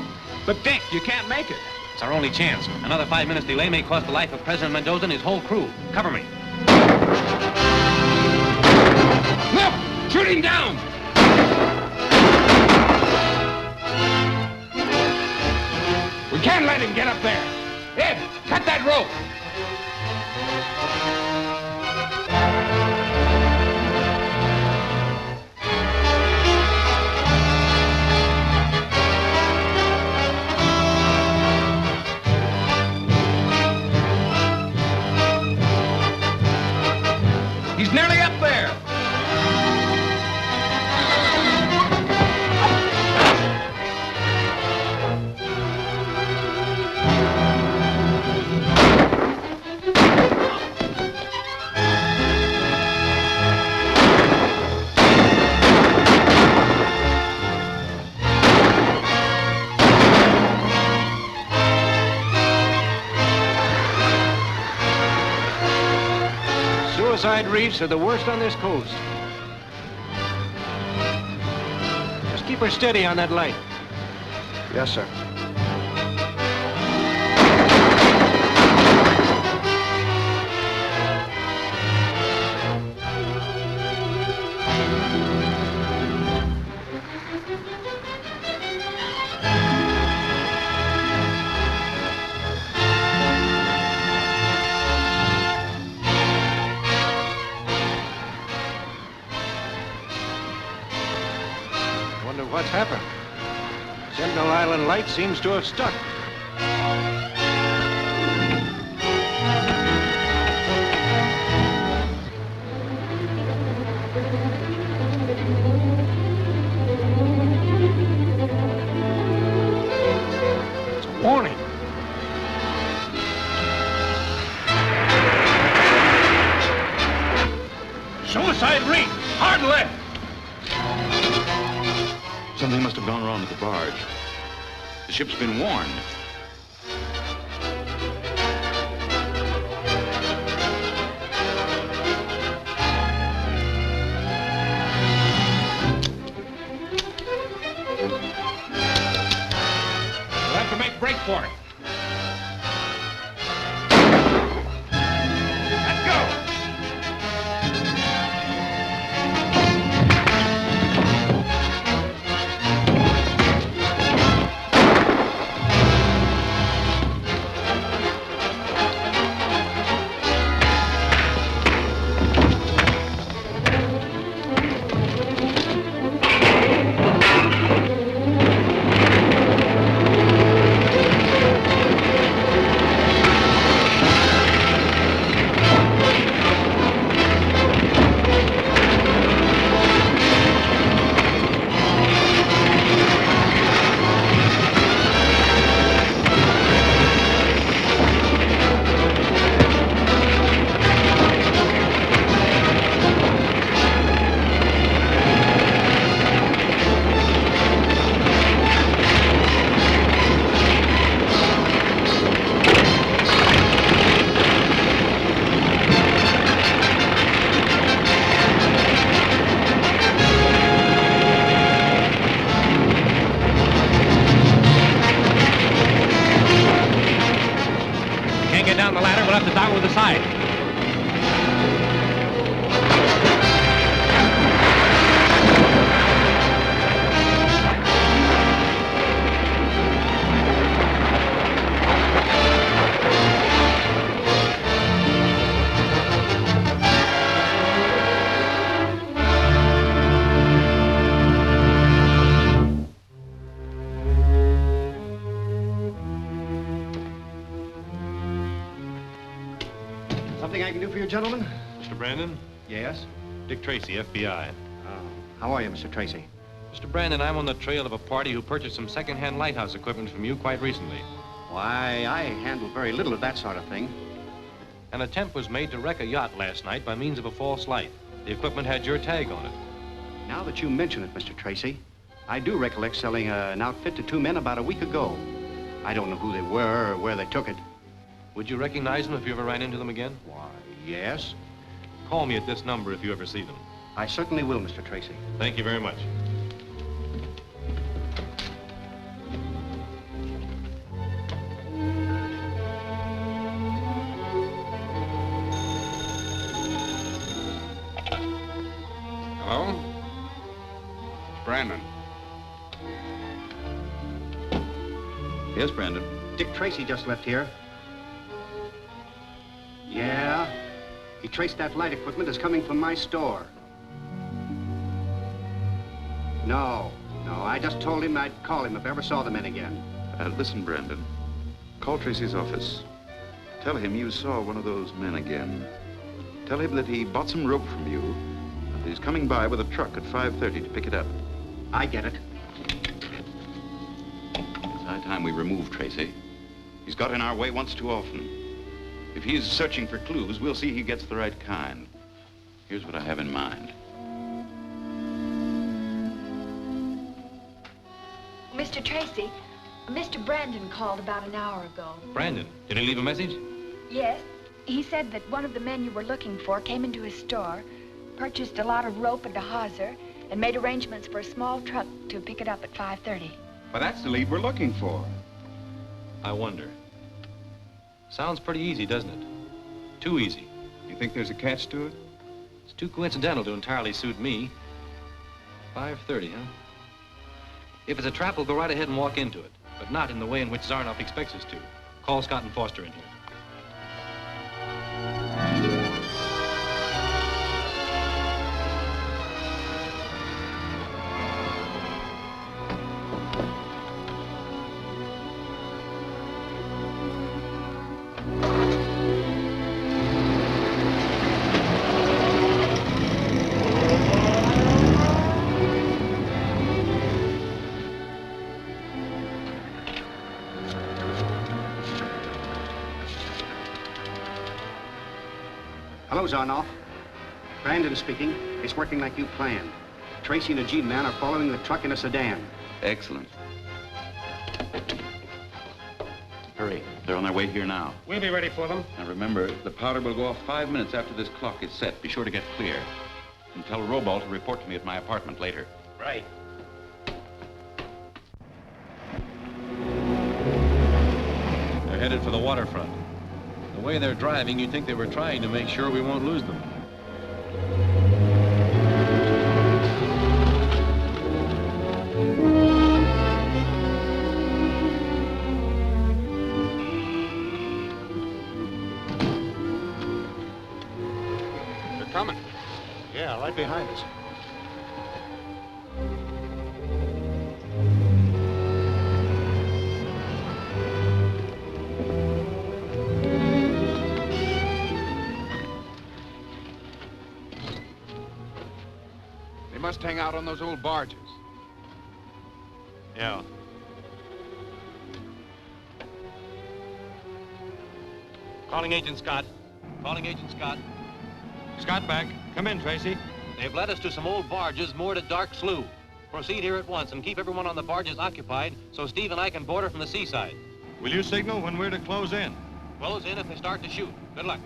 But Dick, you can't make it. It's our only chance. Another 5 minutes delay may cost the life of President Mendoza and his whole crew. Cover me. Look! Shooting down! We can't let him get up there. Ed, cut that rope. He's nearly up there. Suicide reefs are the worst on this coast. Just keep her steady on that light. Yes, sir. What's happened? Sentinel Island light seems to have stuck. It's a warning. Suicide reef! Hard left! Something must have gone wrong with the barge. The ship's been warned. We'll have to make break for it. Let's go! Down the ladder, we'll have to dock with the side. Something I can do for you, gentlemen? Mr. Brandon? Yes? Dick Tracy, FBI. How are you, Mr. Tracy? Mr. Brandon, I'm on the trail of a party who purchased some second-hand lighthouse equipment from you quite recently. Why, I handle very little of that sort of thing. An attempt was made to wreck a yacht last night by means of a false light. The equipment had your tag on it. Now that you mention it, Mr. Tracy, I do recollect selling an outfit to two men about a week ago. I don't know who they were or where they took it. Would you recognize them if you ever ran into them again? Why, yes. Call me at this number if you ever see them. I certainly will, Mr. Tracy. Thank you very much. Hello? It's Brandon. Yes, Brandon. Dick Tracy just left here. Yeah? He traced that light equipment as coming from my store. No, I just told him I'd call him if I ever saw the men again. Listen, Brandon. Call Tracy's office. Tell him you saw one of those men again. Tell him that he bought some rope from you, and he's coming by with a truck at 5:30 to pick it up. I get it. It's high time we remove Tracy. He's got in our way once too often. If he's searching for clues, we'll see he gets the right kind. Here's what I have in mind. Mr. Tracy, Mr. Brandon called about an hour ago. Brandon, did he leave a message? Yes. He said that one of the men you were looking for came into his store, purchased a lot of rope and a hawser, and made arrangements for a small truck to pick it up at 5:30. Well, that's the lead we're looking for. I wonder. Sounds pretty easy, doesn't it? Too easy. You think there's a catch to it? It's too coincidental to entirely suit me. 5:30, huh? If it's a trap, we'll go right ahead and walk into it, but not in the way in which Zarnoff expects us to. Call Scott and Foster in here. Hello, Zarnoff. Brandon speaking. It's working like you planned. Tracy and a G-man are following the truck in a sedan. Excellent. Hurry. They're on their way here now. We'll be ready for them. Now remember, the powder will go off 5 minutes after this clock is set. Be sure to get clear. And tell Robal to report to me at my apartment later. Right. They're headed for the waterfront. The way they're driving, you'd think they were trying to make sure we won't lose them. They're coming. Yeah, right behind us. They must hang out on those old barges. Yeah. Calling Agent Scott. Calling Agent Scott. Scott back. Come in, Tracy. They've led us to some old barges moored at Dark Slough. Proceed here at once and keep everyone on the barges occupied so Steve and I can board her from the seaside. Will you signal when we're to close in? Close in if they start to shoot. Good luck.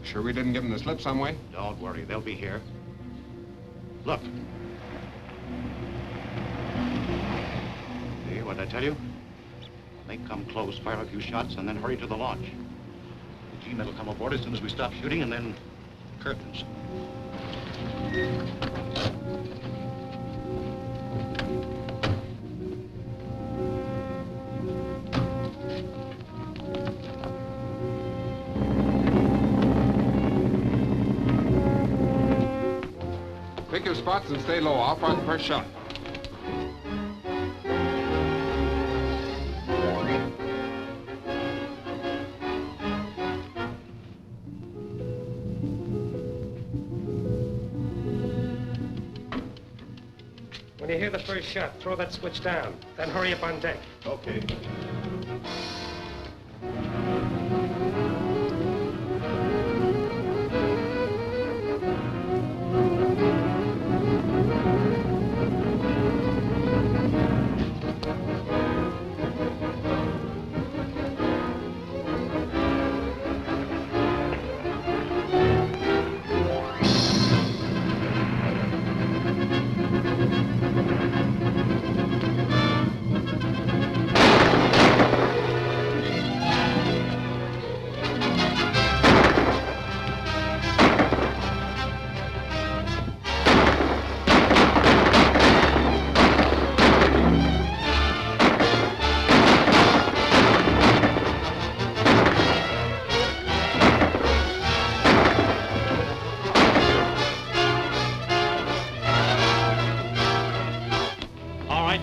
Sure we didn't give them the slip some way? Don't worry, they'll be here. Look. See what I tell you? When they come close, fire a few shots, and then hurry to the launch. The G-men will come aboard as soon as we stop shooting, and then curtains. Pick your spots and stay low. I'll fire the first shot. When you hear the first shot, throw that switch down. Then hurry up on deck. Okay.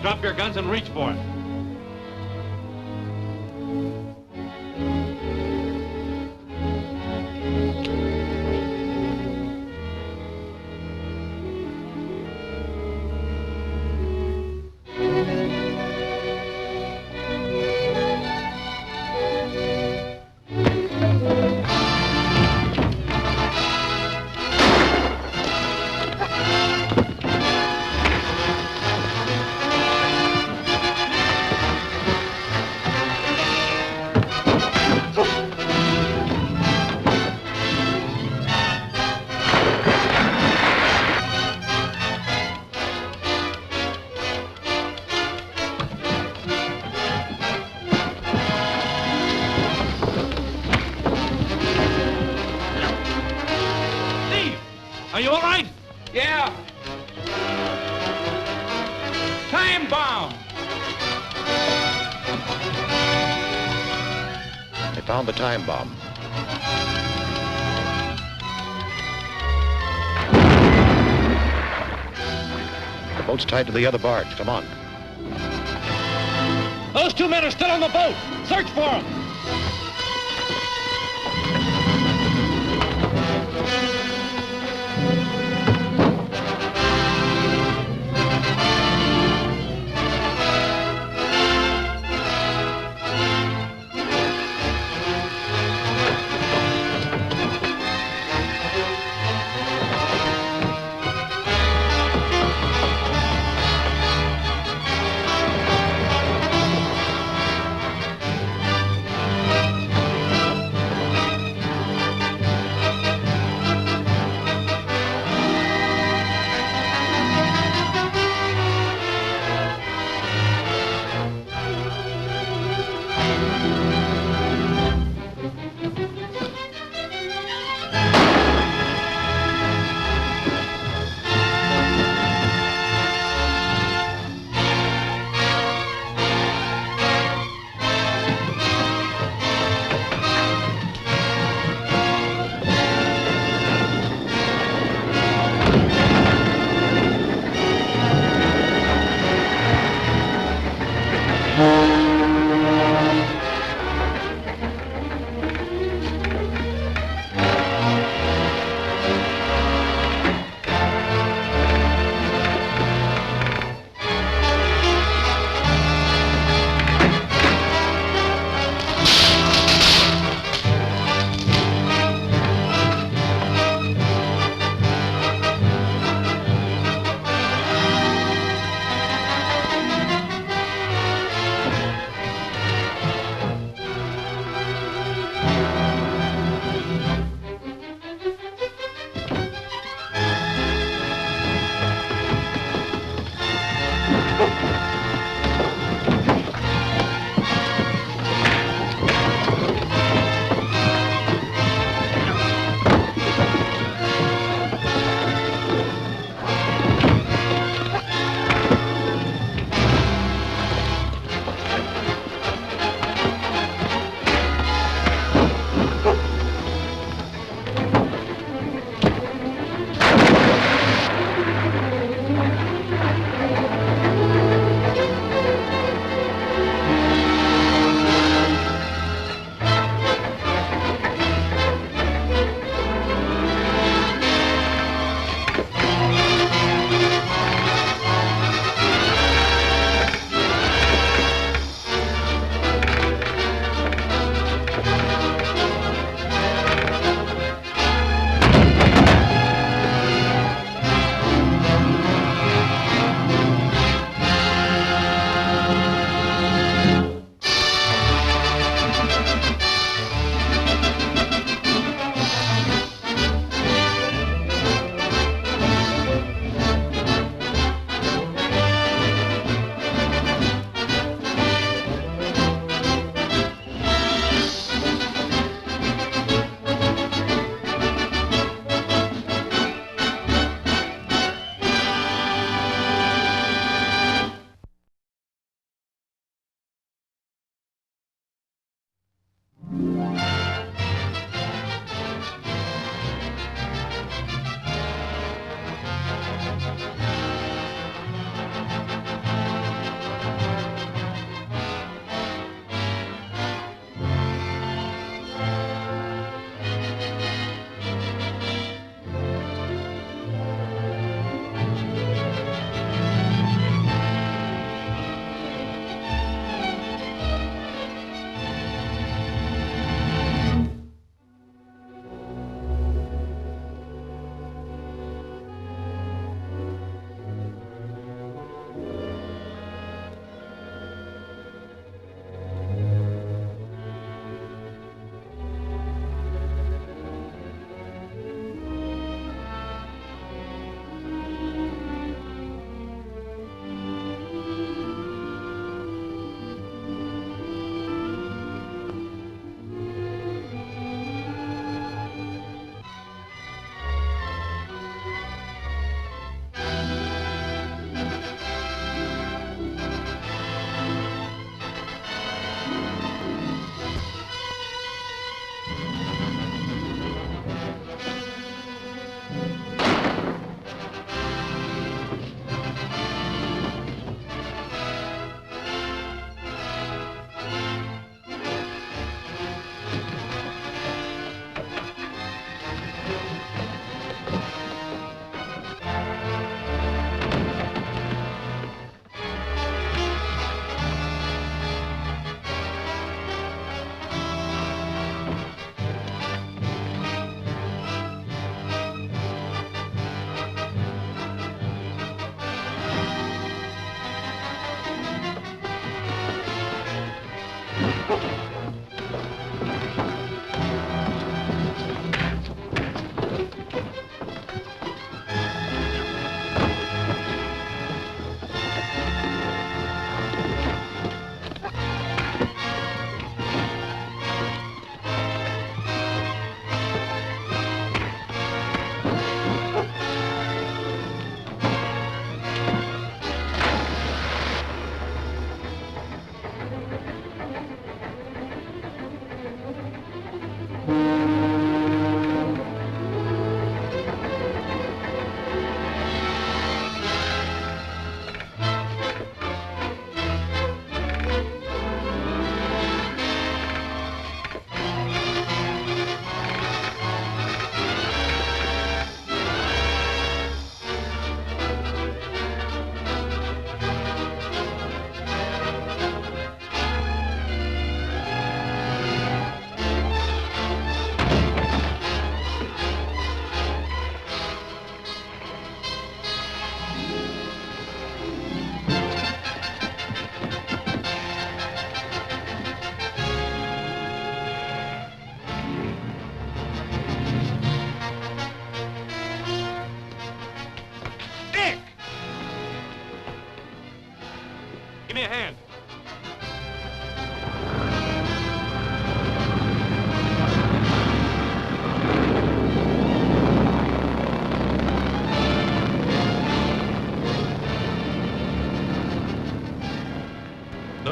Drop your guns and reach for it. Are you all right? Yeah. Time bomb. They found the time bomb. The boat's tied to the other barge. Come on. Those 2 men are still on the boat. Search for them.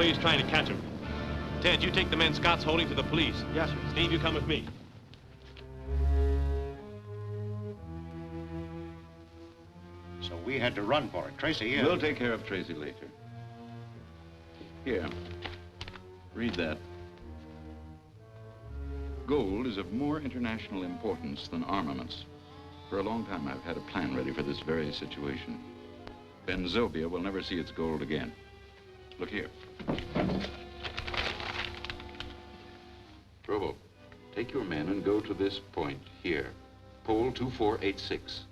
he's trying to catch him. Ted, you take the men Scott's holding to the police. Yes, sir. Steve, you come with me. So we had to run for it. Tracy, We'll take care of Tracy later. Here. Read that. Gold is of more international importance than armaments. For a long time, I've had a plan ready for this very situation. Benzobia will never see its gold again. Look here. Provo, take your men and go to this point here. Pole 2486.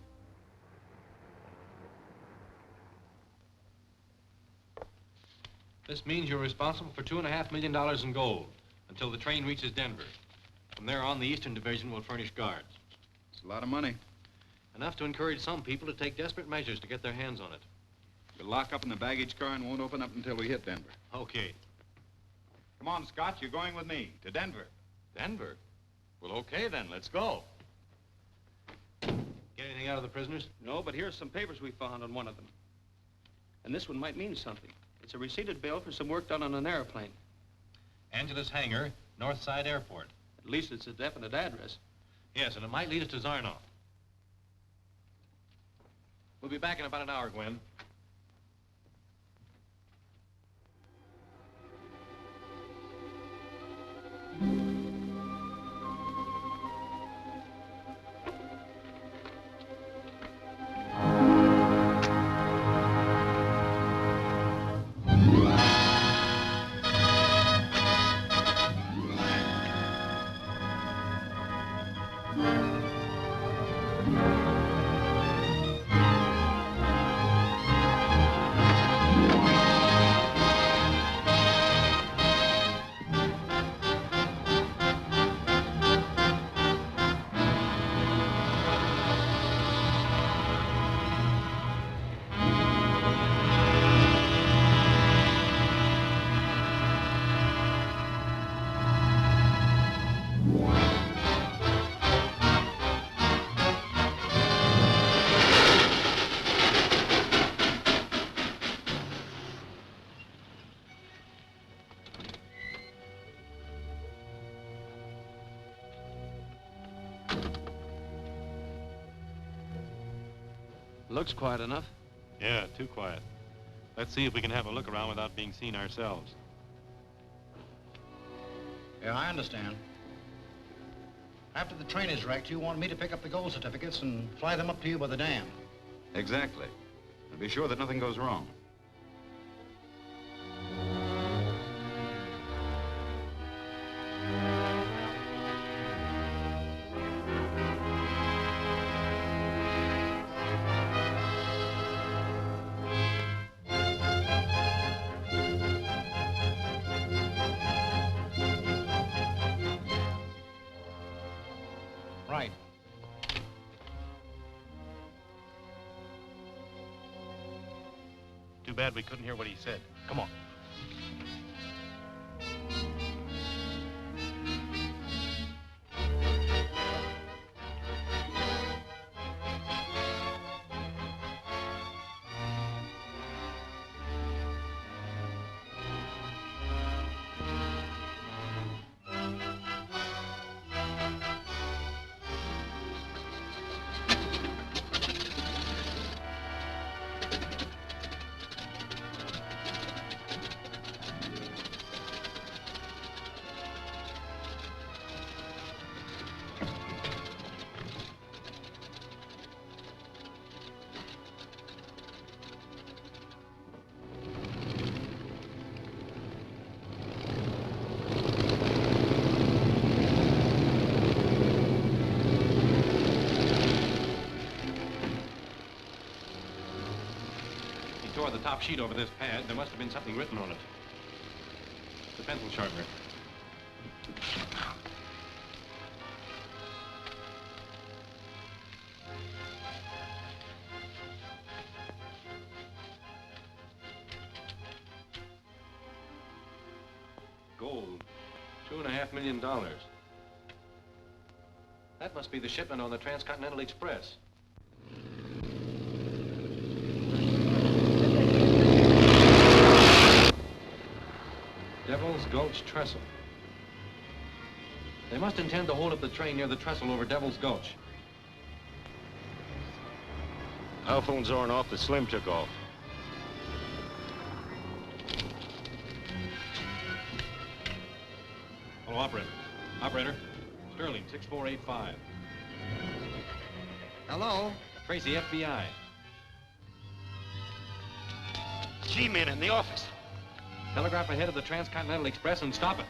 This means you're responsible for $2.5 million in gold until the train reaches Denver. From there on, the Eastern Division will furnish guards. It's a lot of money. Enough to encourage some people to take desperate measures to get their hands on it. We'll lock up in the baggage car and won't open up until we hit Denver. Okay. Come on, Scott, you're going with me to Denver. Denver? Well, okay then, let's go. Get anything out of the prisoners? No, but here's some papers we found on one of them. And this one might mean something. It's a receipted bill for some work done on an airplane. Angeles Hangar, Northside Airport. At least it's a definite address. Yes, and it might lead us to Zarnoff. We'll be back in about an hour, Gwen. Looks quiet enough. Yeah, too quiet. Let's see if we can have a look around without being seen ourselves. Yeah, I understand. After the train is wrecked, you want me to pick up the gold certificates and fly them up to you by the dam. Exactly. And be sure that nothing goes wrong. Right. Too bad we couldn't hear what he said. Come on. Tore the top sheet over this pad. There must have been something written on it. The pencil sharpener. Gold. $2.5 million. That must be the shipment on the Transcontinental Express. Devil's Gulch Trestle. They must intend to hold up the train near the trestle over Devil's Gulch. I'll phone Zarnoff that Slim took off. Hello, operator. Operator, Sterling, 6485. Hello? Tracy, FBI. G-men in the office. Telegraph ahead of the Transcontinental Express and stop it.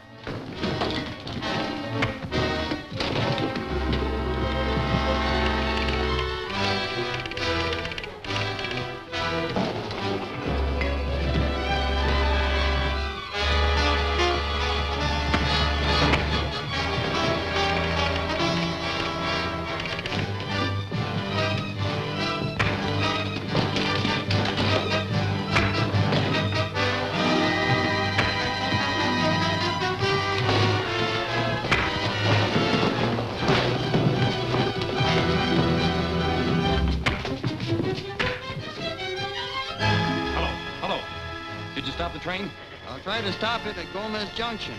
Train? I'll try to stop it at Gomez Junction.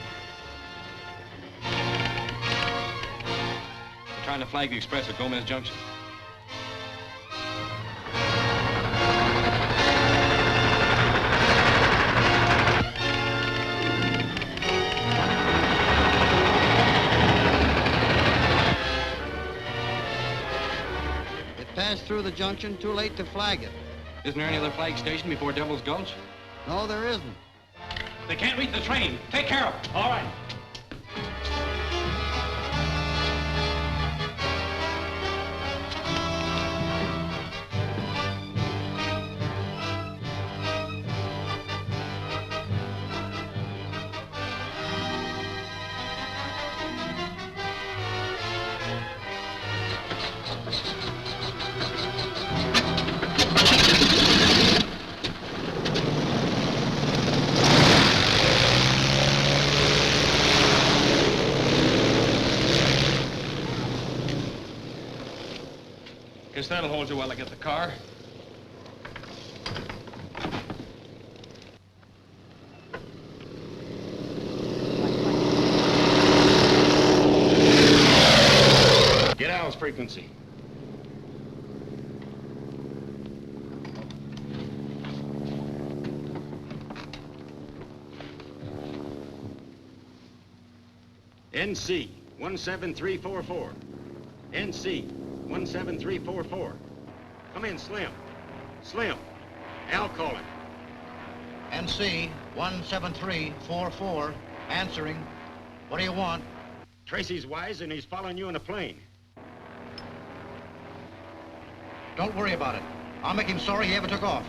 We're trying to flag the express at Gomez Junction. It passed through the junction, too late to flag it. Isn't there any other flag station before Devil's Gulch? No, there isn't. They can't reach the train. Take care of it. All right. Guess that'll hold you while I get the car. Get Al's frequency. NC 17344. NC 17344. Come in, Slim. Slim. Al calling. NC 17344. Answering. What do you want? Tracy's wise and he's following you in a plane. Don't worry about it. I'll make him sorry he ever took off.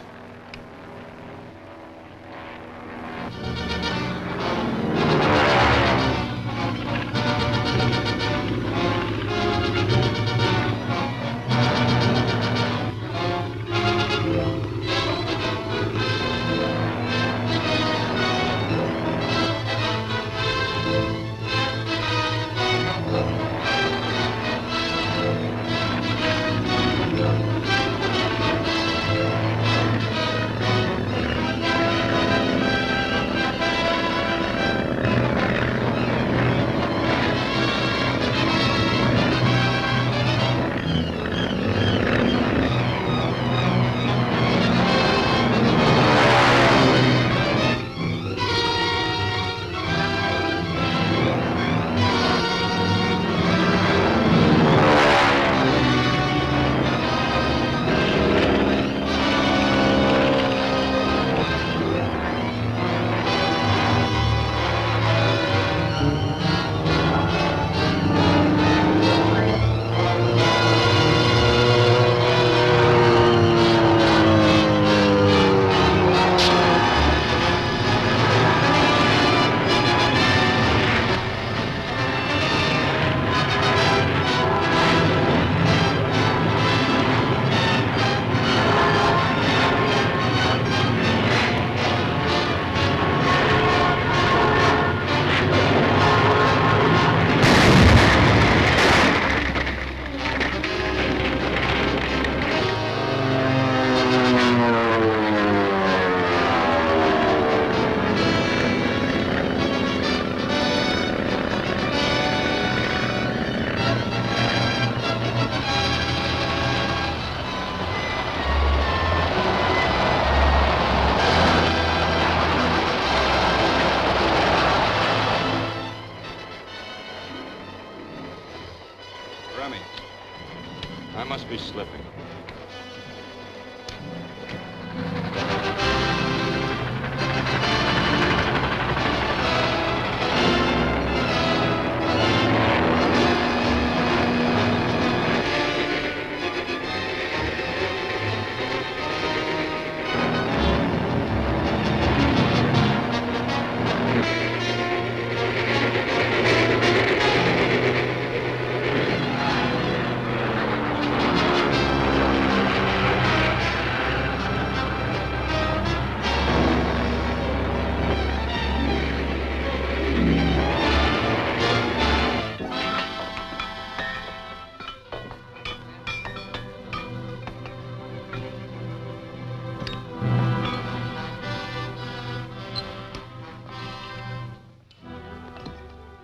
I must be slipping.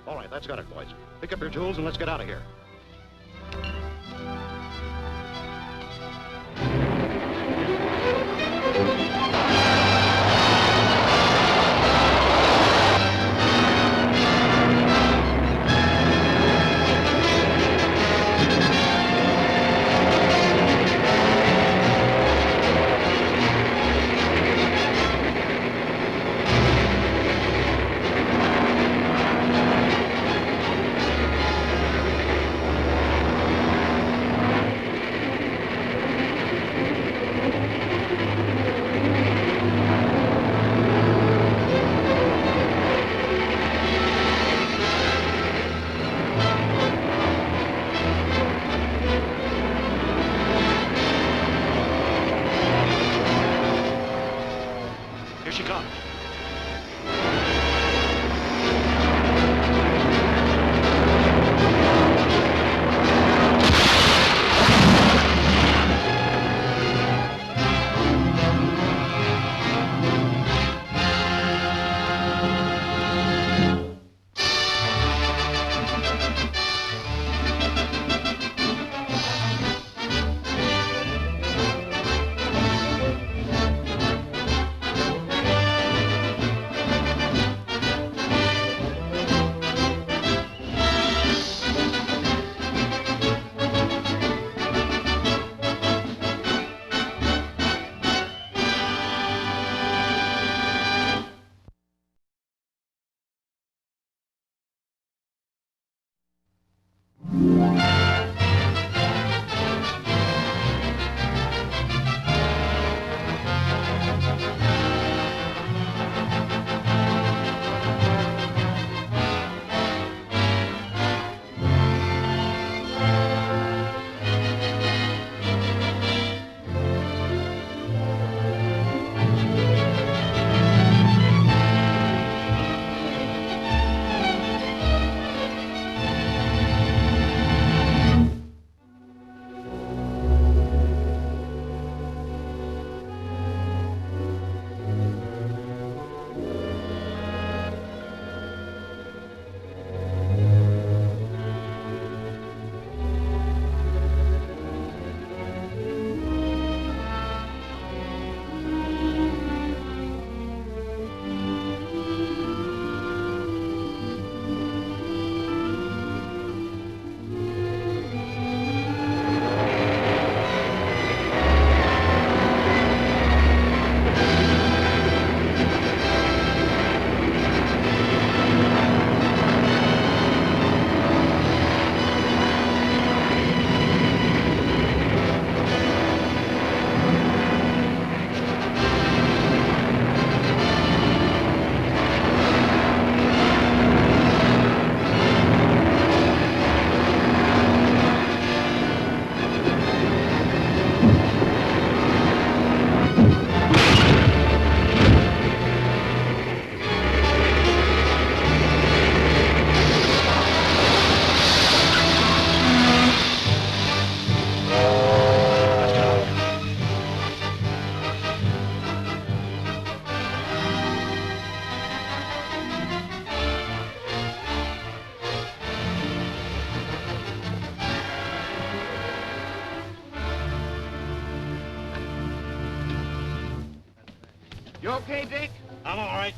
All right, that's got it, boys. Pick up your tools and let's get out of here. Here she comes. You okay, Dick? I'm all right.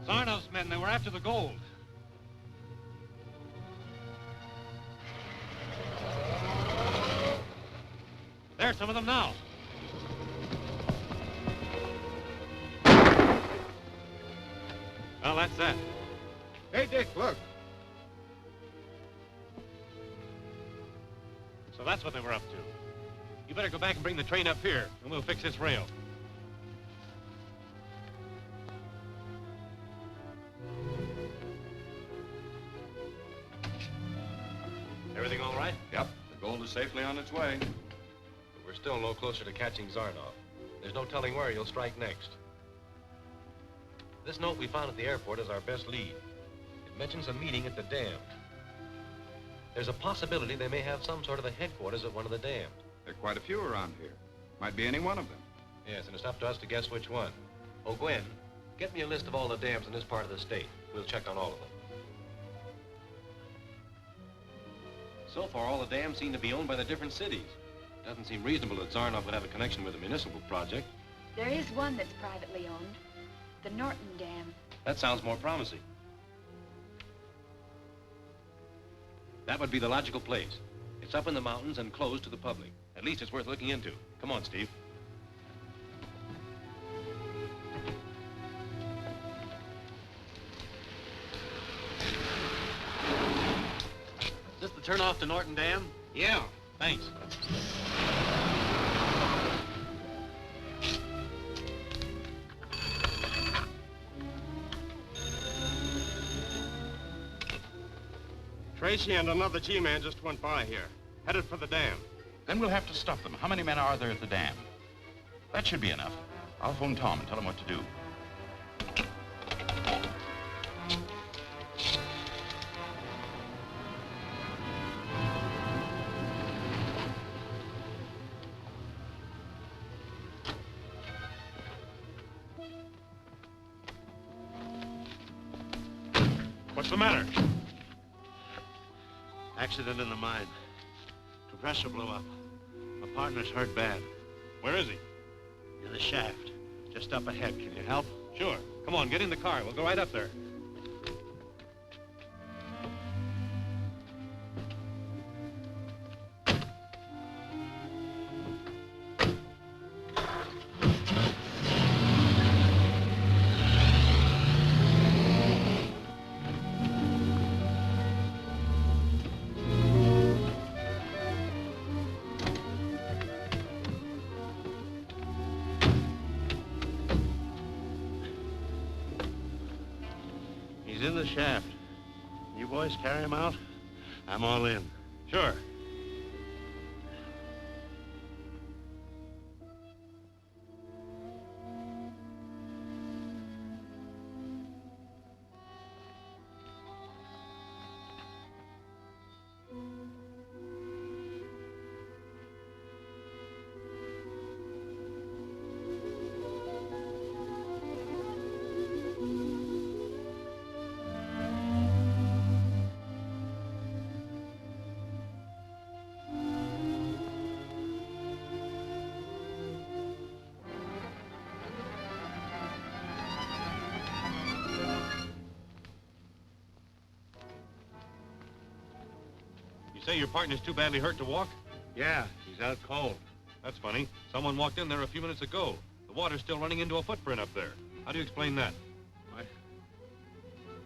Zarnoff's men, they were after the gold. some of them now. Well, that's that. Hey, Dick, look. So that's what they were up to. You better go back and bring the train up here, and we'll fix this rail. Everything all right? Yep, the gold is safely on its way. But we're still no closer to catching Zarnoff. There's no telling where he'll strike next. This note we found at the airport is our best lead. It mentions a meeting at the dam. There's a possibility they may have some sort of a headquarters at one of the dams. There are quite a few around here. Might be any one of them. Yes, and it's up to us to guess which one. Oh, Gwen, get me a list of all the dams in this part of the state. We'll check on all of them. So far, all the dams seem to be owned by the different cities. It doesn't seem reasonable that Zarnoff would have a connection with a municipal project. There is one that's privately owned, the Norton Dam. That sounds more promising. That would be the logical place. It's up in the mountains and closed to the public. At least it's worth looking into. Come on, Steve. Is this the turnoff to Norton Dam? Yeah. Thanks. Tracy and another G-man just went by here, headed for the dam. Then we'll have to stop them. How many men are there at the dam? That should be enough. I'll phone Tom and tell him what to do. What's the matter? Accident in the mine. Compressor blew up. My partner's hurt bad. Where is he? In the shaft. Just up ahead. Can you help? Sure. Come on, get in the car. We'll go right up there. He's in the shaft. You boys carry him out? I'm all in. Sure. You say your partner's too badly hurt to walk? Yeah, he's out cold. That's funny. Someone walked in there a few minutes ago. The water's still running into a footprint up there. How do you explain that?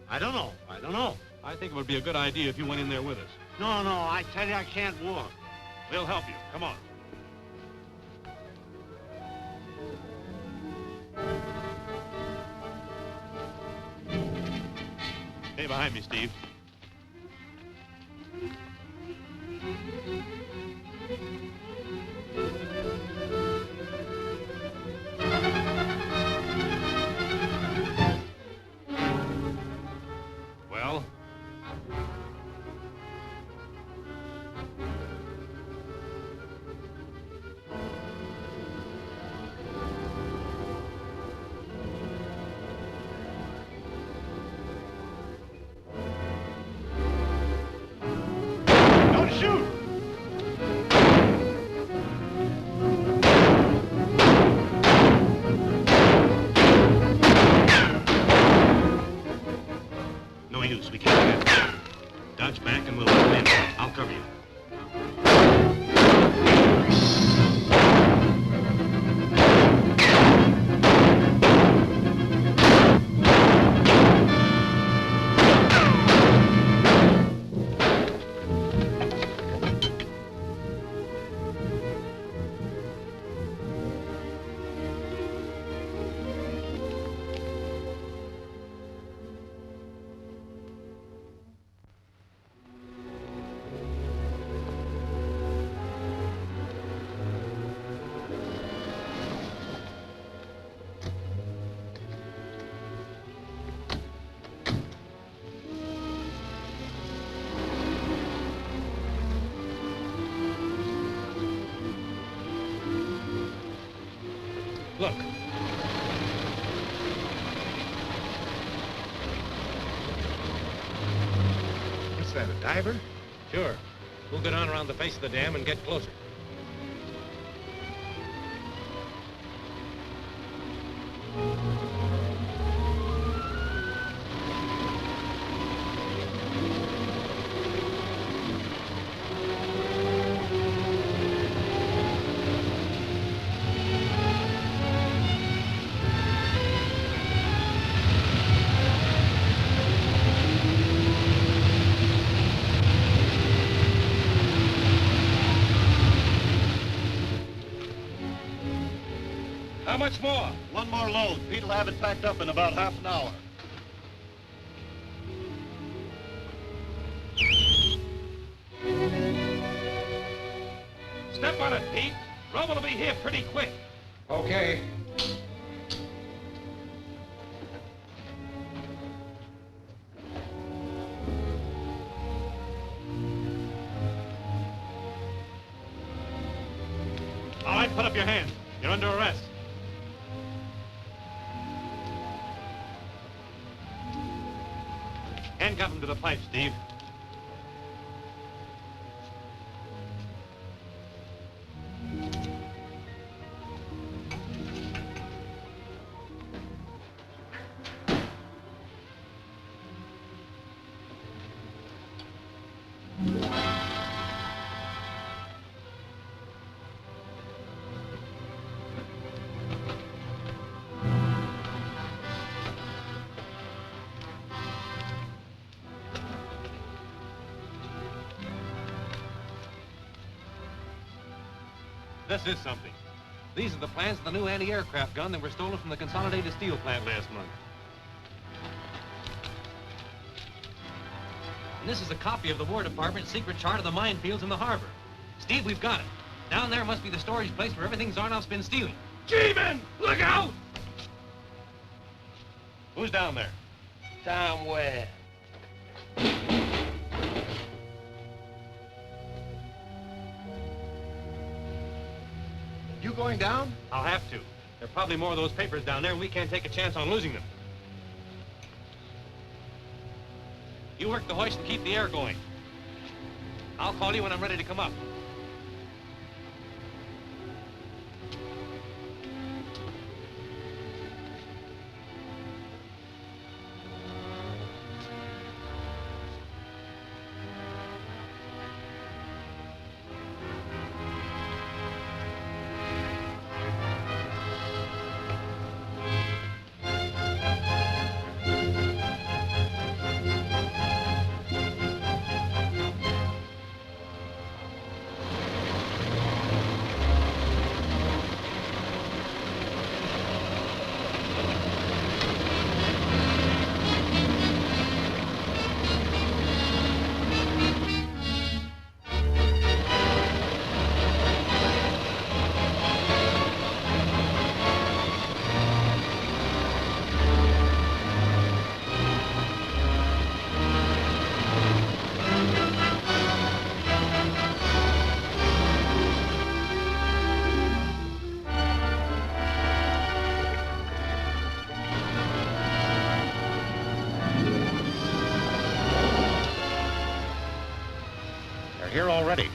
I don't know. I don't know. I think it would be a good idea if you went in there with us. No, I tell you I can't walk. We'll help you. Come on. Stay behind me, Steve. Well? Don't shoot! No use, we can't get it. Dodge back and we'll let him in. I'll cover you. Look. What's that, a diver? Sure. We'll go down around the face of the dam and get closer. How much more? One more load. Pete'll have it packed up in about half an hour. Step on it, Pete. Rubble will be here pretty quick. Okay. All right, put up your hands. You're under arrest. Handcuff him to the pipe, Steve. This is something. These are the plans of the new anti-aircraft gun that were stolen from the Consolidated Steel plant last month. And this is a copy of the War Department's secret chart of the minefields in the harbor. Steve, we've got it. Down there must be the storage place for everything Zarnoff's been stealing. G-men, look out! Who's down there? Down where? You going down? I'll have to. There are probably more of those papers down there, and we can't take a chance on losing them. You work the hoist and keep the air going. I'll call you when I'm ready to come up. Here already.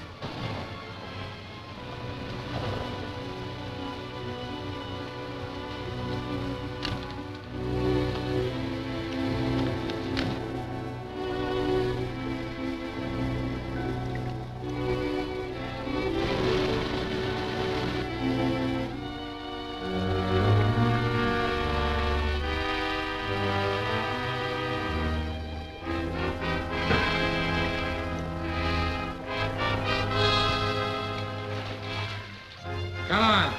Come on.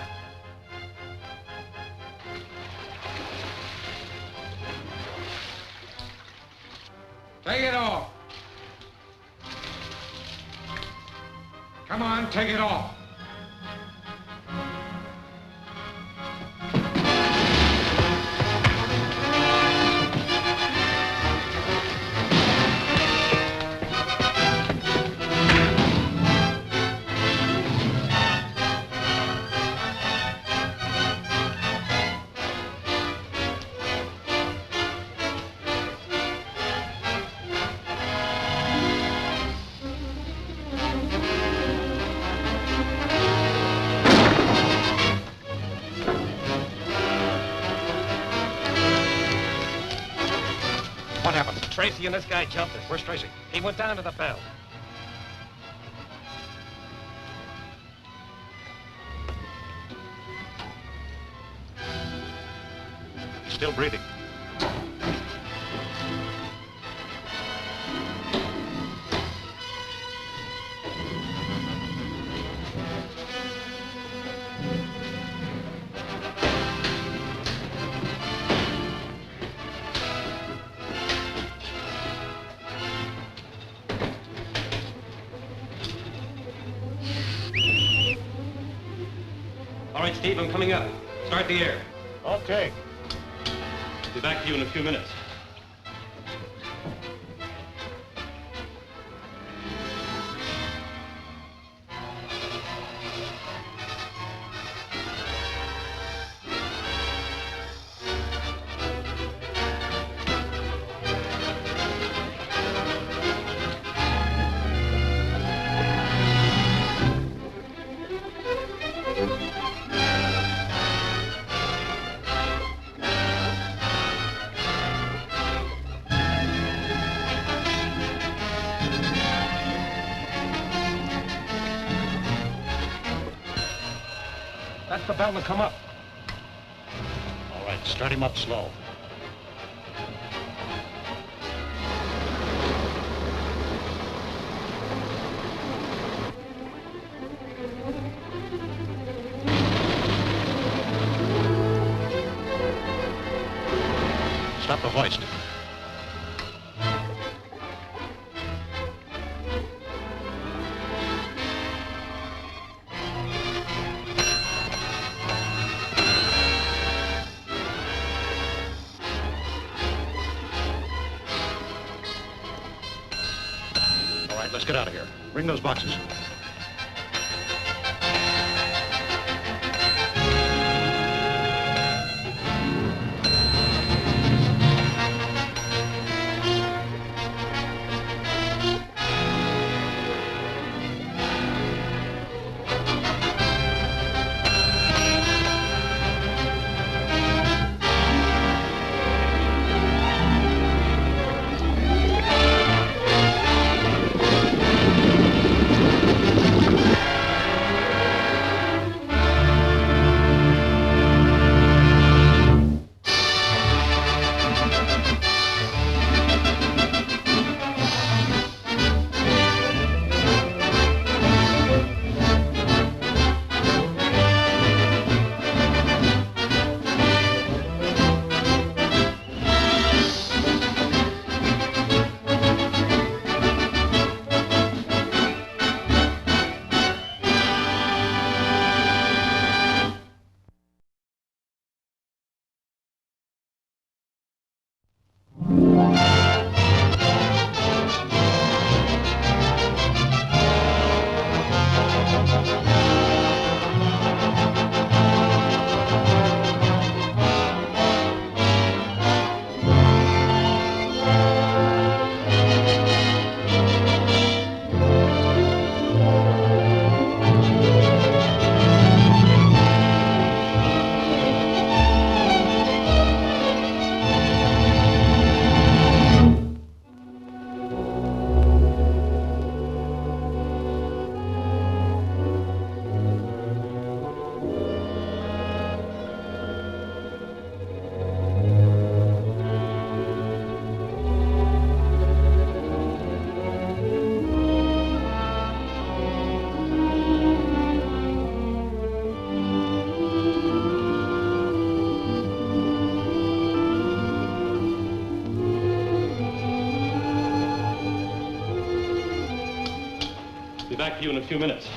Take it off. Come on, take it off. Tracy and this guy jumped us. Where's Tracy? He went down to the bell. He's still breathing. All right, Steve, I'm coming up. Start the air. Okay. Be back to you in a few minutes. That's the bell to come up. All right, start him up slow. Stop the hoist. Let's get out of here. Bring those boxes. Be back to you in a few minutes.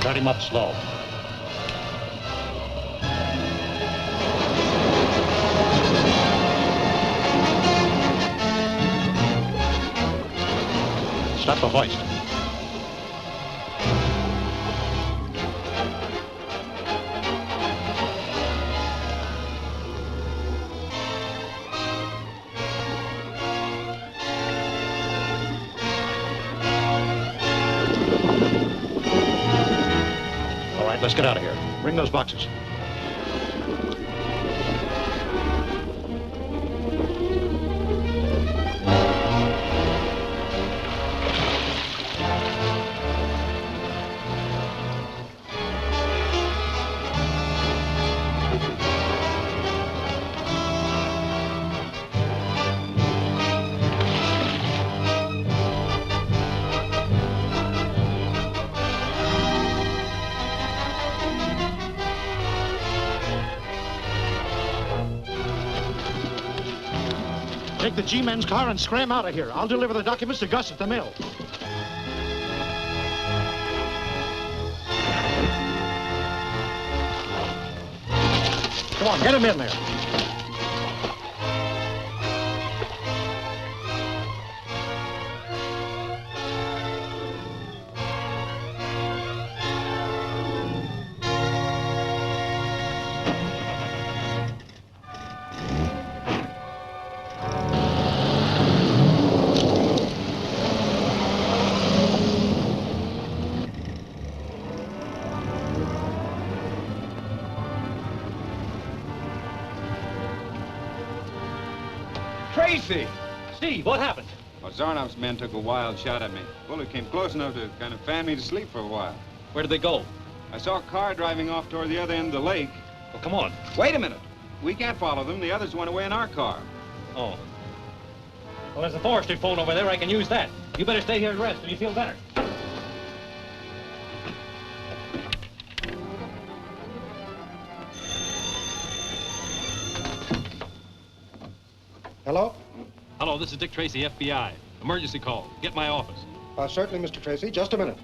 Start him up slow. Stop the hoist. All right, let's get out of here. Bring those boxes. Take the G-men's car and scram out of here. I'll deliver the documents to Gus at the mill. Come on, get him in there. Tracy! Steve, what happened? Well, Zarnoff's men took a wild shot at me. Bullet came close enough to kind of fan me to sleep for a while. Where did they go? I saw a car driving off toward the other end of the lake. Well, come on. Wait a minute. We can't follow them. The others went away in our car. Oh. Well, there's a forestry phone over there. I can use that. You better stay here and rest till you feel better. Hello? Hello, this is Dick Tracy, FBI. Emergency call. Get my office. Certainly, Mr. Tracy. Just a minute.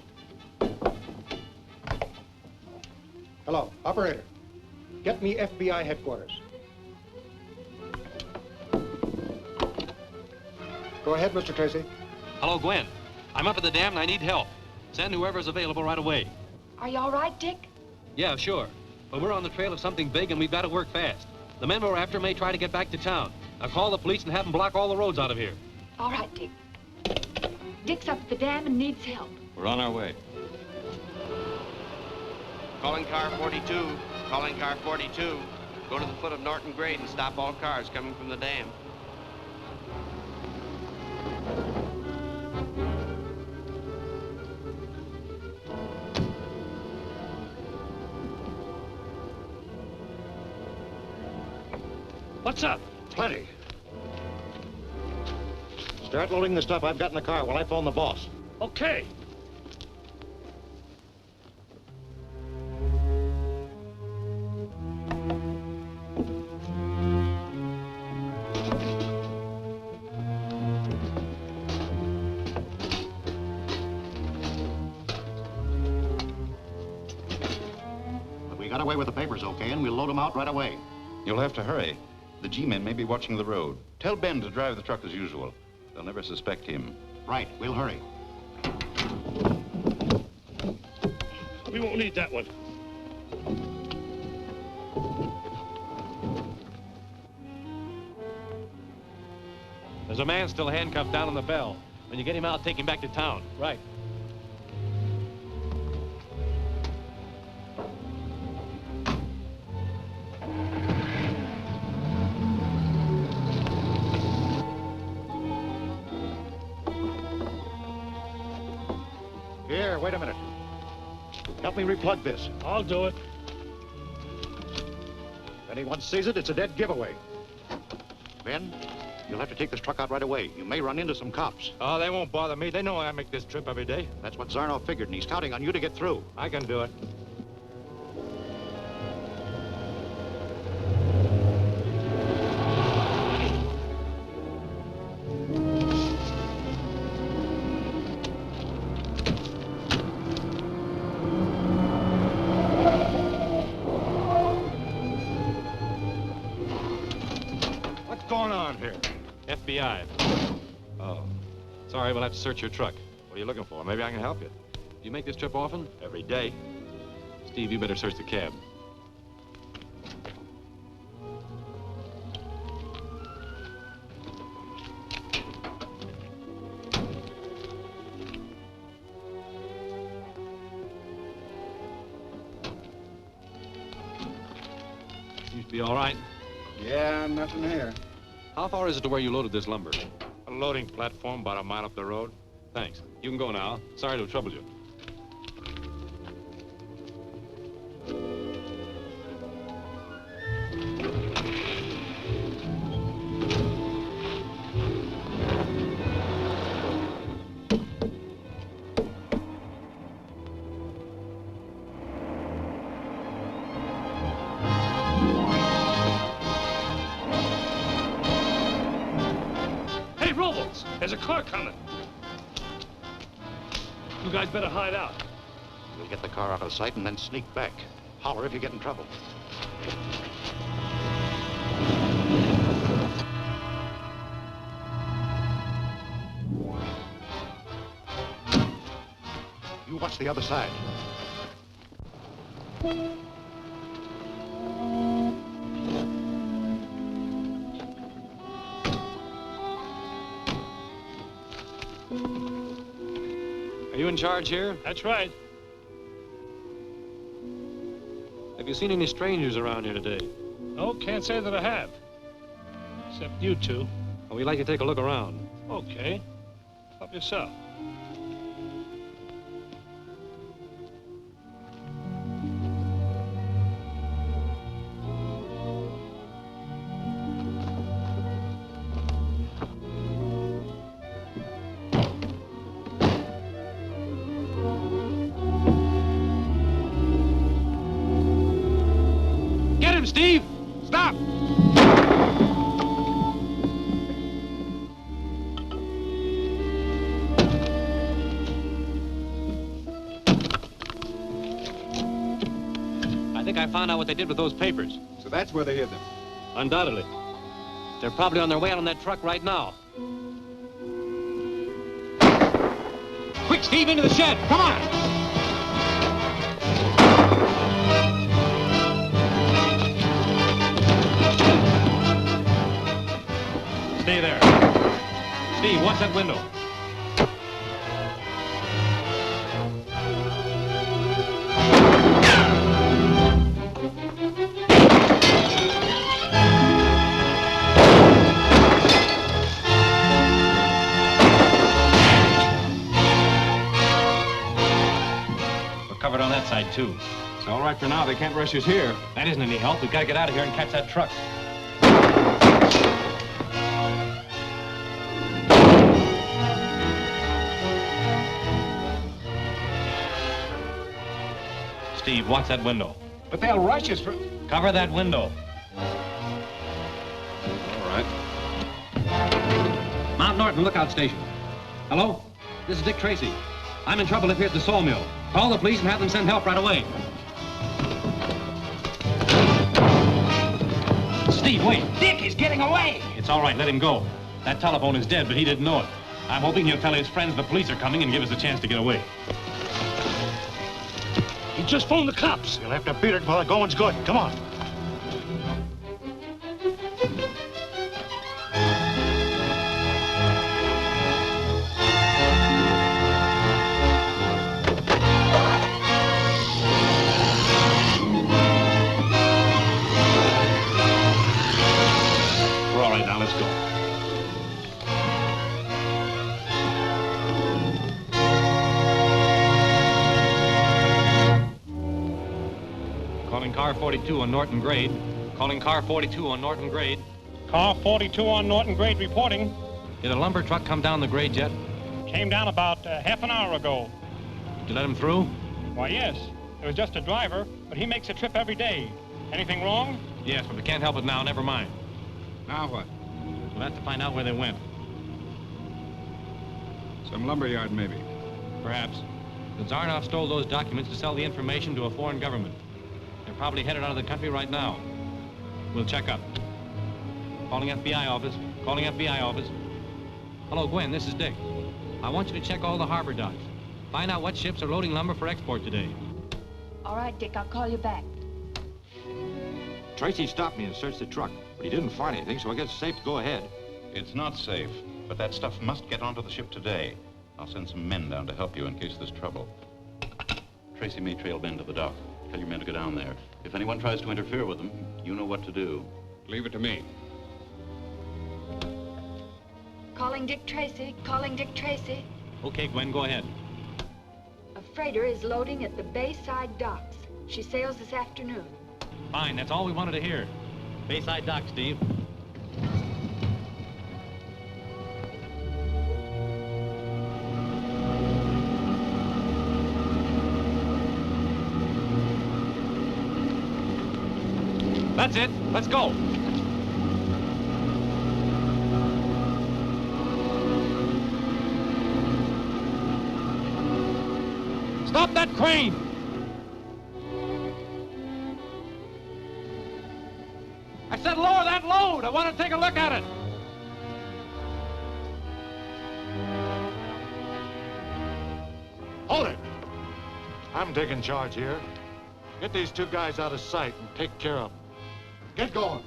Hello, operator. Get me FBI headquarters. Go ahead, Mr. Tracy. Hello, Gwen. I'm up at the dam and I need help. Send whoever's available right away. Are you all right, Dick? Yeah, sure. But we're on the trail of something big and we've got to work fast. The men we're after may try to get back to town. Now call the police and have them block all the roads out of here. All right, Dick. Dick's up at the dam and needs help. We're on our way. Calling car 42. Calling car 42. Go to the foot of Norton Grade and stop all cars coming from the dam. What's up? Plenty. Start loading the stuff I've got in the car while I phone the boss. Okay. But we got away with the papers, okay, and we'll load them out right away. You'll have to hurry. The G-men may be watching the road. Tell Ben to drive the truck as usual. They'll never suspect him. Right, we'll hurry. We won't need that one. There's a man still handcuffed down on the bell. When you get him out, take him back to town. Right. Here, wait a minute. Help me replug this. I'll do it. If anyone sees it, it's a dead giveaway. Ben, you'll have to take this truck out right away. You may run into some cops. Oh, they won't bother me. They know I make this trip every day. That's what Zarnoff figured, and he's counting on you to get through. I can do it. FBI. Oh. Sorry, we'll have to search your truck. What are you looking for? Maybe I can help you. You make this trip often? Every day. Steve, you better search the cab. Seems to be all right. Yeah, nothing here. How far is it to where you loaded this lumber? A loading platform about a mile up the road. Thanks. You can go now. Sorry to trouble you. There's a car coming. You guys better hide out. We'll get the car out of sight and then sneak back. Holler if you get in trouble. You watch the other side. Are you in charge here? That's right. Have you seen any strangers around here today? No, can't say that I have. Except you two. Well, we'd like to take a look around. Okay. Help yourself. Steve! Stop! I think I found out what they did with those papers. So that's where they hid them? Undoubtedly. They're probably on their way out on that truck right now. Quick, Steve, into the shed! Come on! Stay there. Steve, watch that window. We're covered on that side, too. It's all right for now. They can't rush us here. That isn't any help. We've got to get out of here and catch that truck. Steve, watch that window. But they'll rush us for... Cover that window. All right. Mount Norton Lookout Station. Hello? This is Dick Tracy. I'm in trouble up here at the sawmill. Call the police and have them send help right away. Steve, wait. Dick is getting away. It's all right. Let him go. That telephone is dead, but he didn't know it. I'm hoping he'll tell his friends the police are coming and give us a chance to get away. He just phoned the cops. You'll have to beat it while the going's good. Come on. We're all right now. Let's go. Calling car 42 on Norton Grade. Calling car 42 on Norton Grade. Car 42 on Norton Grade reporting. Did a lumber truck come down the grade yet? Came down about half an hour ago. Did you let him through? Why, yes. There was just a driver, but he makes a trip every day. Anything wrong? Yes, but we can't help it now. Never mind. Now what? We'll have to find out where they went. Some lumberyard, maybe. Perhaps. The Zarnoff stole those documents to sell the information to a foreign government. They're probably headed out of the country right now. We'll check up. Calling FBI office. Calling FBI office. Hello, Gwen, this is Dick. I want you to check all the harbor docks. Find out what ships are loading lumber for export today. All right, Dick, I'll call you back. Tracy stopped me and searched the truck, but he didn't find anything, so I guess it's safe to go ahead. It's not safe, but that stuff must get onto the ship today. I'll send some men down to help you in case there's trouble. Tracy may trail Ben to the dock. Tell your men to go down there. If anyone tries to interfere with them, you know what to do. Leave it to me. Calling Dick Tracy. Calling Dick Tracy. Okay, Gwen, go ahead. A freighter is loading at the Bayside docks. She sails this afternoon. Fine, that's all we wanted to hear. Bayside Dock, Steve. That's it. Let's go. Stop that crane! I said lower that load. I want to take a look at it. Hold it! I'm taking charge here. Get these two guys out of sight and take care of them. Get going.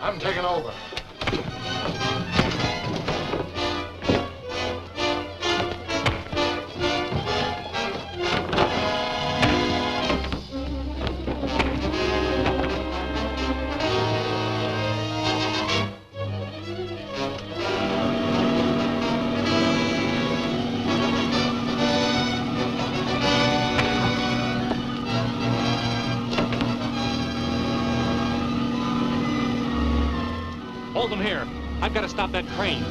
I'm taking over. Hold them here. I've got to stop that crane.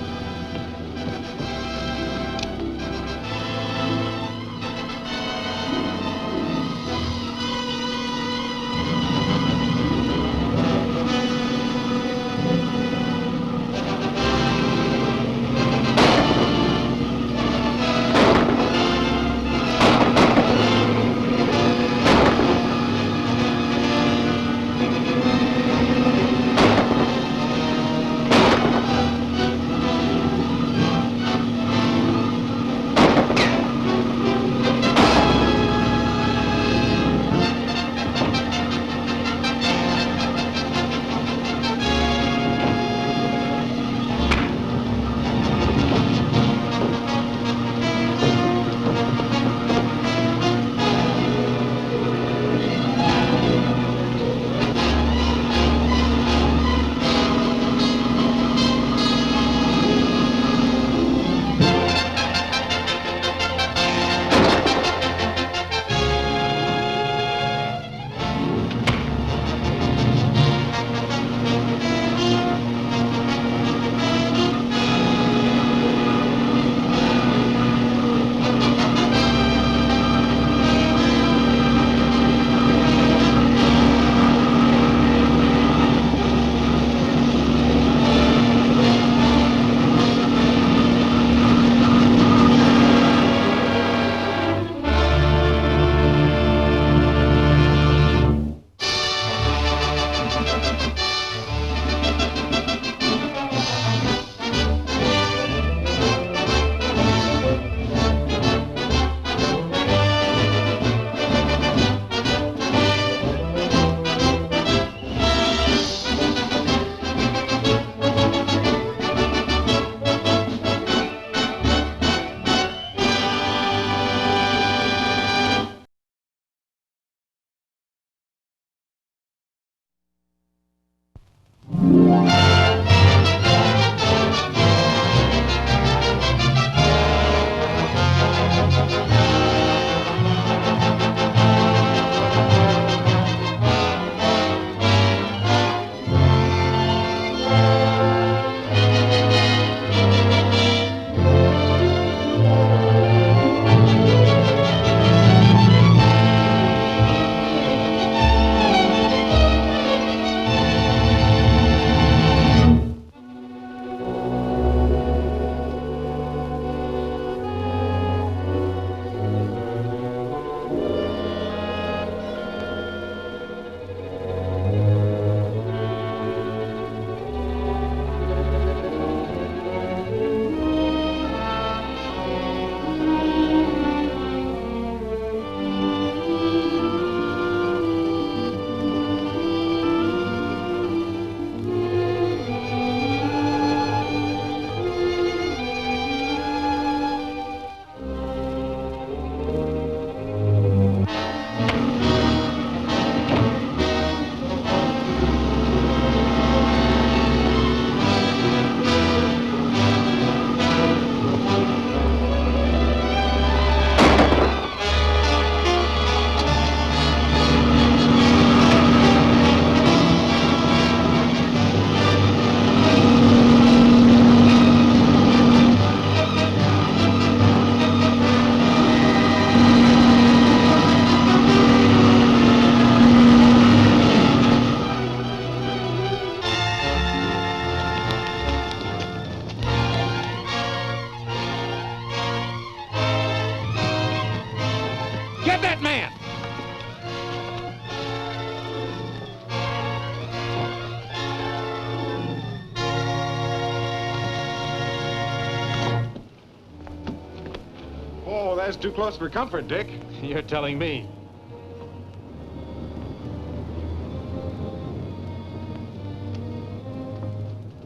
that's too close for comfort, Dick. You're telling me.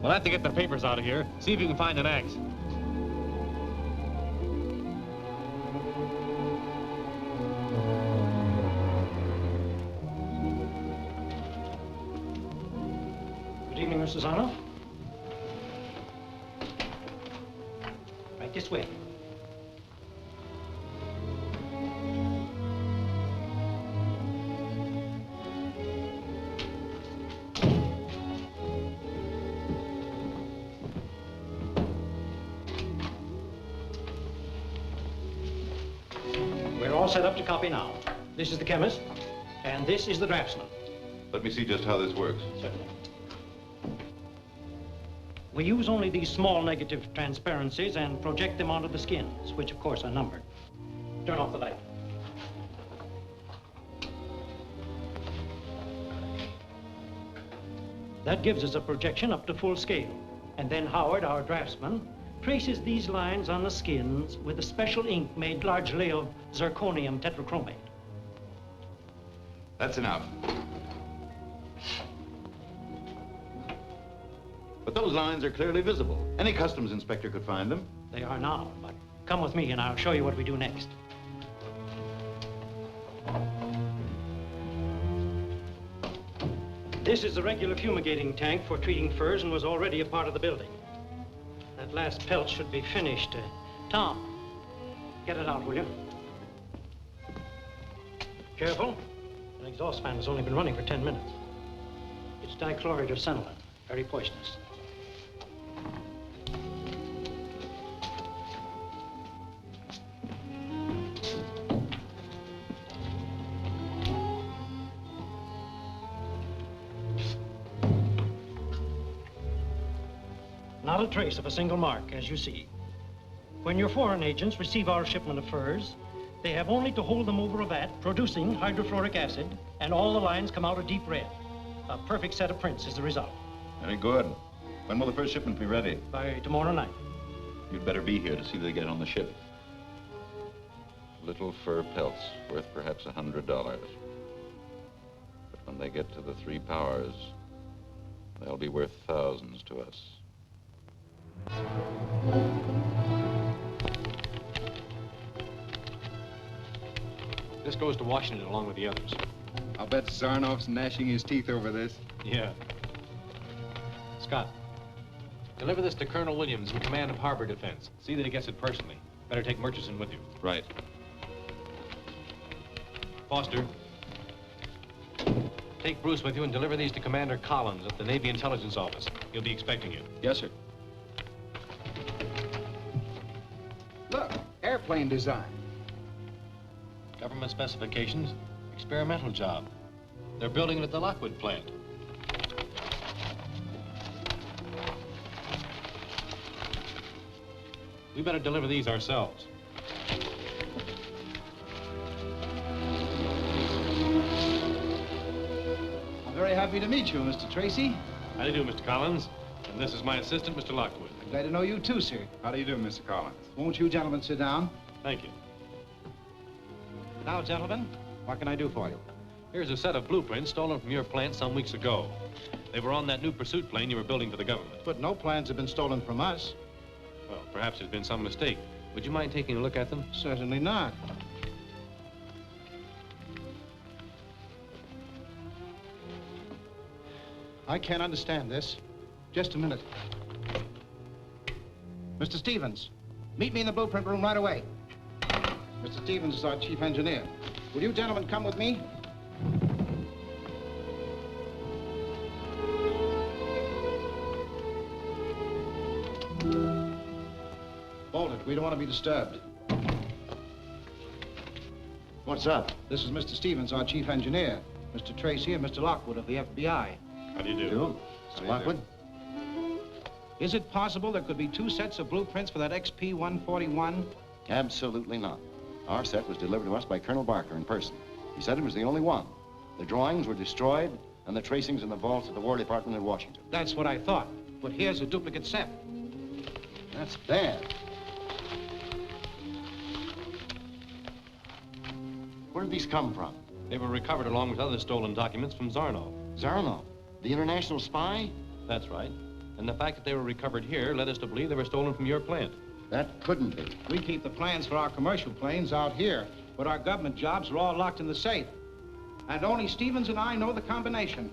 We'll have to get the papers out of here. See if you can find an axe. Good evening, Mr. Zarnoff. Right this way. We're all set up to copy now. This is the chemist, and this is the draftsman. Let me see just how this works. Certainly. We use only these small negative transparencies and project them onto the skins, which of course are numbered. Turn off the light. That gives us a projection up to full scale. And then Howard, our draftsman, traces these lines on the skins with a special ink made largely of zirconium tetrachromate. That's enough. But those lines are clearly visible. Any customs inspector could find them. They are now, but come with me and I'll show you what we do next. This is the regular fumigating tank for treating furs and was already a part of the building. That last pelt should be finished. Tom, get it out, will you? Careful. An exhaust fan has only been running for 10 minutes. It's dichloride of phenolin, very poisonous. Not a trace of a single mark, as you see. When your foreign agents receive our shipment of furs, they have only to hold them over a vat, producing hydrofluoric acid, and all the lines come out a deep red. A perfect set of prints is the result. Very good. When will the first shipment be ready? By tomorrow night. You'd better be here to see they get on the ship. Little fur pelts, worth perhaps $100. But when they get to the three powers, they'll be worth thousands to us. This goes to Washington along with the others. I'll bet Zarnoff's gnashing his teeth over this. Yeah. Scott, deliver this to Colonel Williams in command of Harbor Defense. See that he gets it personally. Better take Murchison with you. Right. Foster, take Bruce with you and deliver these to Commander Collins at the Navy Intelligence Office. He'll be expecting you. Yes, sir. Look, airplane design. Government specifications, experimental job. They're building it at the Lockwood plant. We better deliver these ourselves. I'm very happy to meet you, Mr. Tracy. How do you do, Mr. Collins? And this is my assistant, Mr. Lockwood. I'm glad to know you too, sir. How do you do, Mr. Collins? Won't you gentlemen sit down? Thank you. Now, gentlemen, what can I do for you? Here's a set of blueprints stolen from your plant some weeks ago. They were on that new pursuit plane you were building for the government. But no plans have been stolen from us. Well, perhaps there's been some mistake. Would you mind taking a look at them? Certainly not. I can't understand this. Just a minute. Mr. Stevens, meet me in the blueprint room right away. Mr. Stevens is our chief engineer. Will you gentlemen come with me? Hold it. We don't want to be disturbed. What's up? This is Mr. Stevens, our chief engineer. Mr. Tracy and Mr. Lockwood of the FBI. How do you do? Mr. Lockwood? Is it possible there could be two sets of blueprints for that XP-141? Absolutely not. Our set was delivered to us by Colonel Barker in person. He said it was the only one. The drawings were destroyed, and the tracings in the vaults at the War Department in Washington. That's what I thought. But here's a duplicate set. That's bad. did these come from? They were recovered along with other stolen documents from Zarnoff. Zarnoff? The international spy? That's right. And the fact that they were recovered here led us to believe they were stolen from your plant. That couldn't be. We keep the plans for our commercial planes out here, but our government jobs are all locked in the safe. And only Stevens and I know the combination.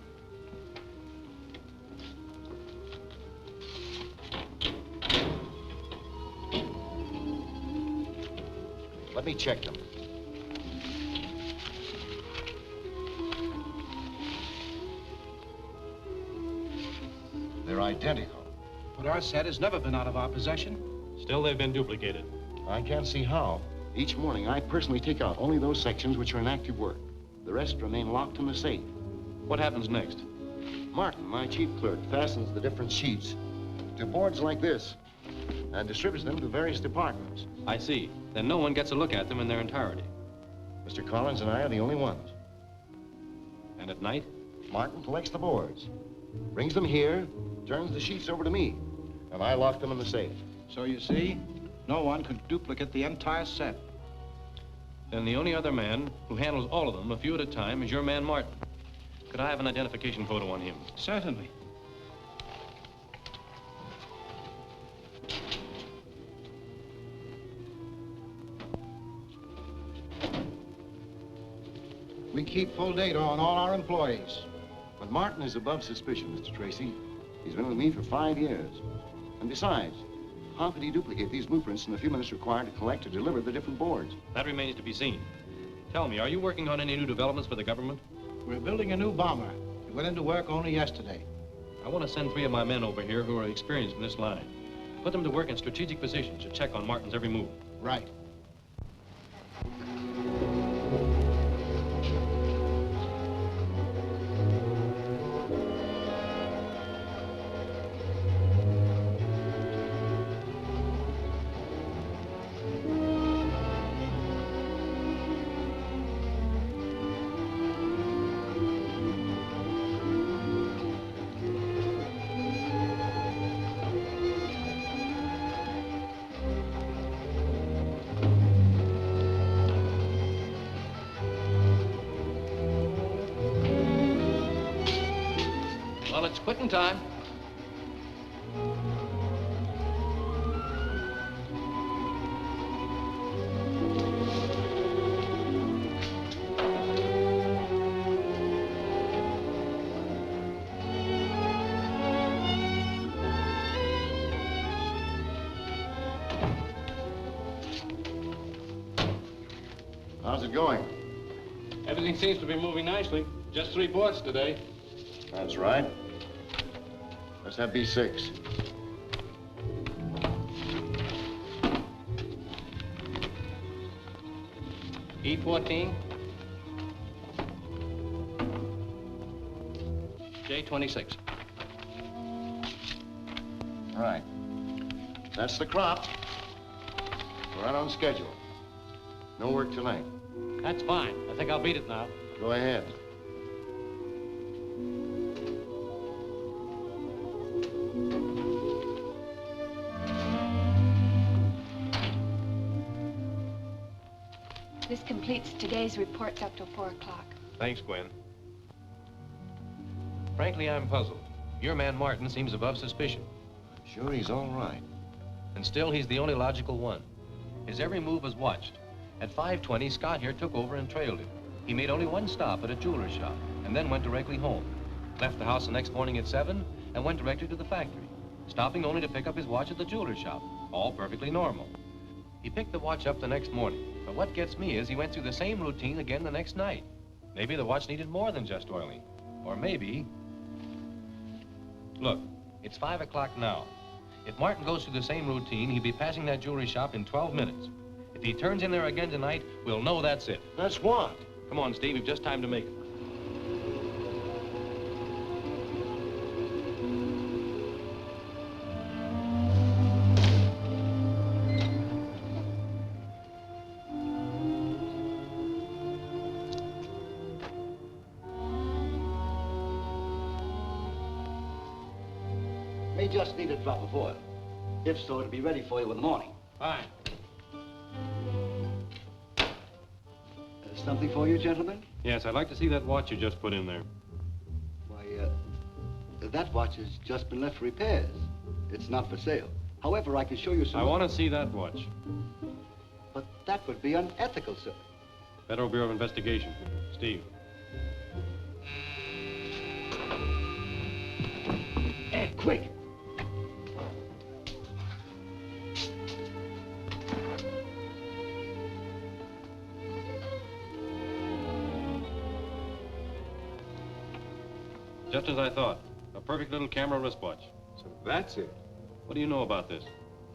Let me check them. They're identical. But our set has never been out of our possession. Still, they've been duplicated. I can't see how. Each morning, I personally take out only those sections which are in active work. The rest remain locked in the safe. What happens next? Martin, my chief clerk, fastens the different sheets to boards like this and distributes them to various departments. I see. Then no one gets a look at them in their entirety. Mr. Collins and I are the only ones. And at night? Martin collects the boards, brings them here, turns the sheets over to me, and I lock them in the safe. So you see, no one could duplicate the entire set. Then the only other man who handles all of them, a few at a time, is your man Martin. Could I have an identification photo on him? Certainly. We keep full data on all our employees. But Martin is above suspicion, Mr. Tracy. He's been with me for 5 years. And besides, how could he duplicate these blueprints in the few minutes required to collect or deliver the different boards? That remains to be seen. Tell me, are you working on any new developments for the government? We're building a new bomber. We went into work only yesterday. I want to send 3 of my men over here who are experienced in this line. Put them to work in strategic positions to check on Martin's every move. Right. Well, it's quitting time. How's it going? Everything seems to be moving nicely. Just 3 boards today. That's right. Let's have B6. E14. J26. Right. That's the crop. We're right on schedule. No work tonight. That's fine. I think I'll beat it now. Go ahead. This completes today's reports up till 4 o'clock. Thanks, Gwen. Frankly, I'm puzzled. Your man Martin seems above suspicion. Sure, he's all right. And still, he's the only logical one. His every move was watched. At 5:20, Scott here took over and trailed him. He made only one stop at a jeweler's shop and then went directly home. Left the house the next morning at 7 and went directly to the factory, stopping only to pick up his watch at the jeweler's shop. All perfectly normal. He picked the watch up the next morning, but what gets me is he went through the same routine again the next night. Maybe the watch needed more than just oiling. Or maybe... Look, it's 5 o'clock now. If Martin goes through the same routine, he'll be passing that jewelry shop in 12 minutes. If he turns in there again tonight, we'll know that's it. That's what? Come on, Steve, we've just time to make it. May just need a drop of oil. If so, it'll be ready for you in the morning. Fine. Something for you, gentlemen? Yes, I'd like to see that watch you just put in there. Why, that watch has just been left for repairs. It's not for sale. However, I can show you some... I want to see that watch. But that would be unethical, sir. Federal Bureau of Investigation. Steve. Hey, quick! Just as I thought. A perfect little camera wristwatch. So that's it. What do you know about this?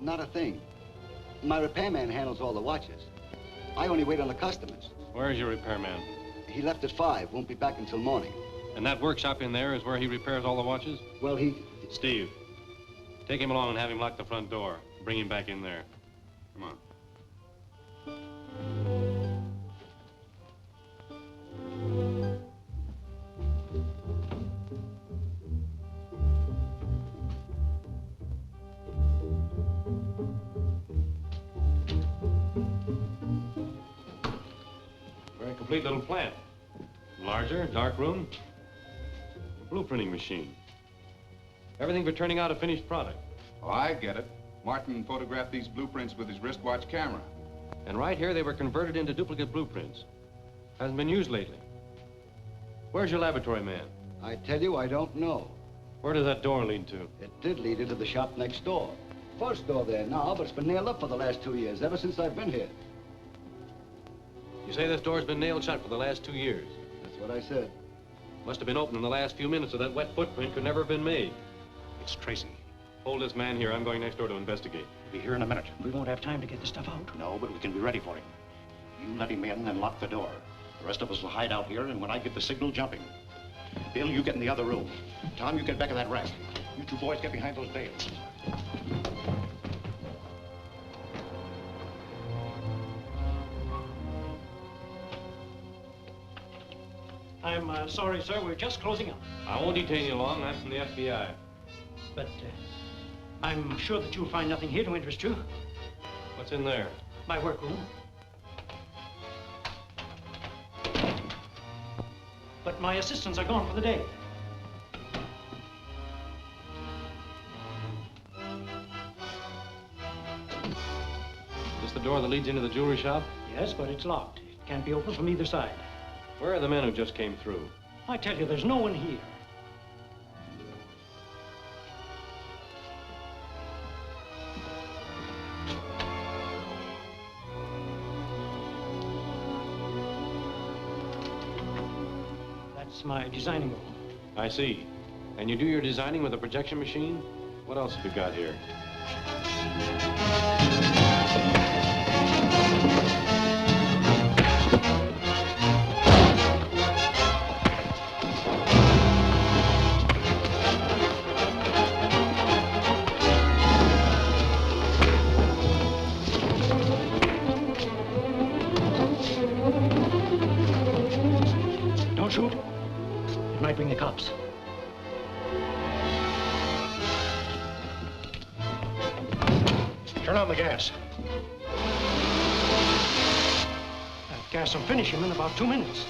Not a thing. My repairman handles all the watches. I only wait on the customers. Where is your repairman? He left at 5. Won't be back until morning. And that workshop in there is where he repairs all the watches? Well, Steve, take him along and have him lock the front door. Bring him back in there. Come on. Very complete little plant. Larger, dark room, a blueprinting machine. Everything for turning out a finished product. Oh, I get it. Martin photographed these blueprints with his wristwatch camera. And right here, they were converted into duplicate blueprints. Hasn't been used lately. Where's your laboratory man? I tell you, I don't know. Where does that door lead to? It did lead into the shop next door. First door there now, but it's been nailed up for the last 2 years, ever since I've been here. You say this door's been nailed shut for the last 2 years? That's what I said. Must have been open in the last few minutes, so that wet footprint could never have been made. It's Tracy. Hold this man here. I'm going next door to investigate. He'll be here in a minute. We won't have time to get the stuff out. No, but we can be ready for him. You let him in and lock the door. The rest of us will hide out here, and when I get the signal, jump him. Bill, you get in the other room. Tom, you get back of that rack. You two boys get behind those bales. I'm sorry, sir. We're just closing up. I won't detain you long. I'm from the FBI. But I'm sure that you'll find nothing here to interest you. What's in there? My workroom. But my assistants are gone for the day. Is this the door that leads into the jewelry shop? Yes, but it's locked. It can't be opened from either side. Where are the men who just came through? I tell you, there's no one here. That's my designing room. I see. And you do your designing with a projection machine? What else have you got here? Don't shoot. It might bring the cops. Turn on the gas. That gas will finish him in about 2 minutes.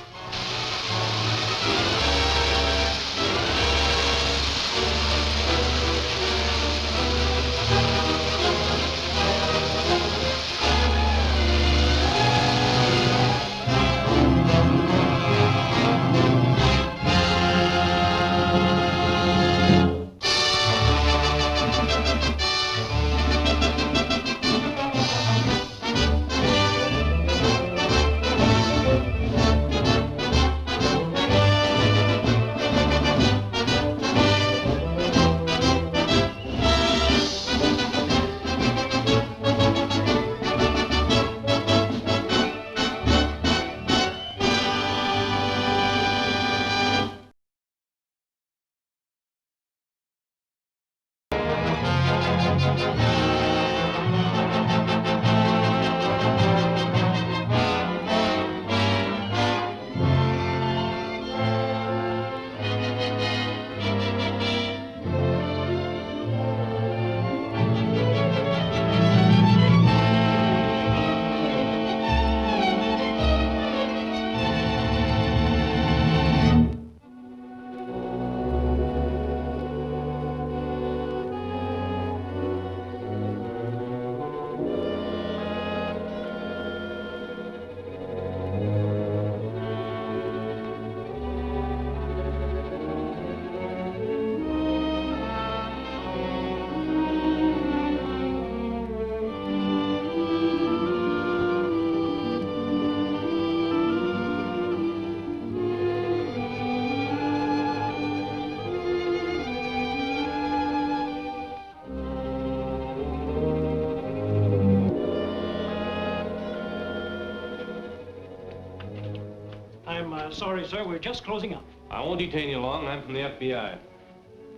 Sorry, sir, we're just closing up. I won't detain you long. I'm from the FBI.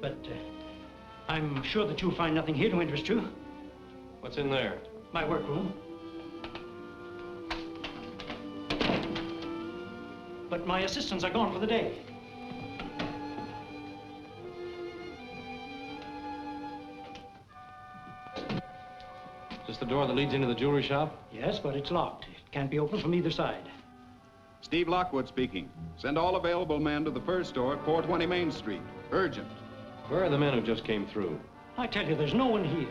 But I'm sure that you'll find nothing here to interest you. What's in there? My workroom. But my assistants are gone for the day. Is this the door that leads into the jewelry shop? Yes, but it's locked. It can't be opened from either side. Steve Lockwood speaking. Send all available men to the first store at 420 Main Street. Urgent. Where are the men who just came through? I tell you, there's no one here.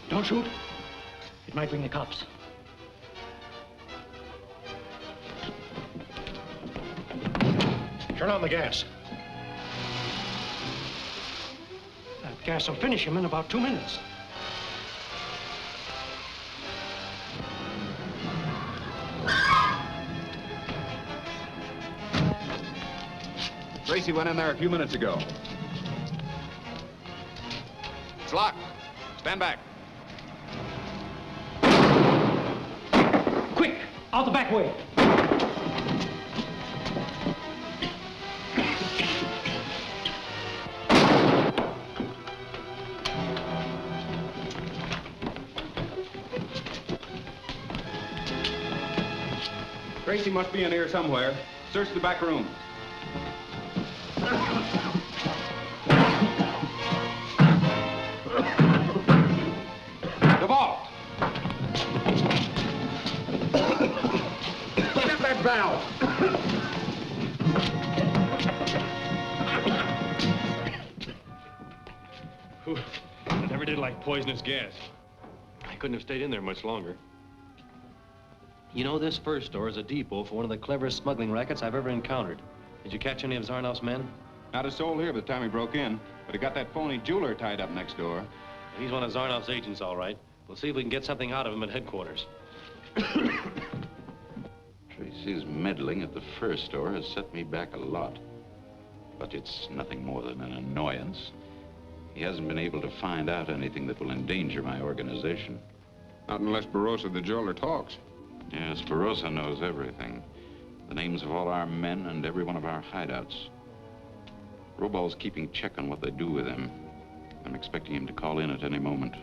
Don't shoot. It might bring the cops. Turn on the gas. That gas will finish him in about 2 minutes. Tracy went in there a few minutes ago. It's locked. Stand back. Quick! Out the back way. Tracy must be in here somewhere. Search the back room. The vault. Get that valve. I never did like poisonous gas. I couldn't have stayed in there much longer. You know, this first store is a depot for one of the cleverest smuggling rackets I've ever encountered. Did you catch any of Zarnoff's men? Not a soul here by the time he broke in, but he got that phony jeweler tied up next door. He's one of Zarnoff's agents, all right. We'll see if we can get something out of him at headquarters. Tracy's meddling at the first store has set me back a lot. But it's nothing more than an annoyance. He hasn't been able to find out anything that will endanger my organization. Not unless Barossa the jeweler talks. Yes, Barossa knows everything. The names of all our men and every one of our hideouts. Robal's keeping check on what they do with him. I'm expecting him to call in at any moment.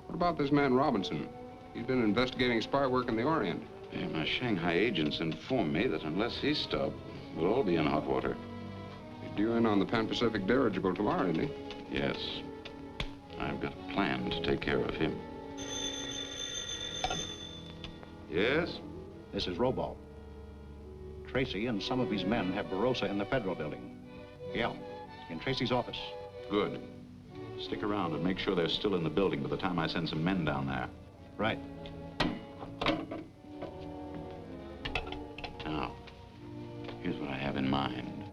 What about this man Robinson? He's been investigating spy work in the Orient. Yeah, my Shanghai agents informed me that unless he's stopped, we'll all be in hot water. He's due in on the Pan-Pacific dirigible tomorrow, isn't he? Yes. I've got a plan to take care of him. Yes? This is Robal. Tracy and some of his men have Barossa in the Federal Building. Yeah, in Tracy's office. Good. Stick around and make sure they're still in the building by the time I send some men down there. Right. Now, here's what I have in mind.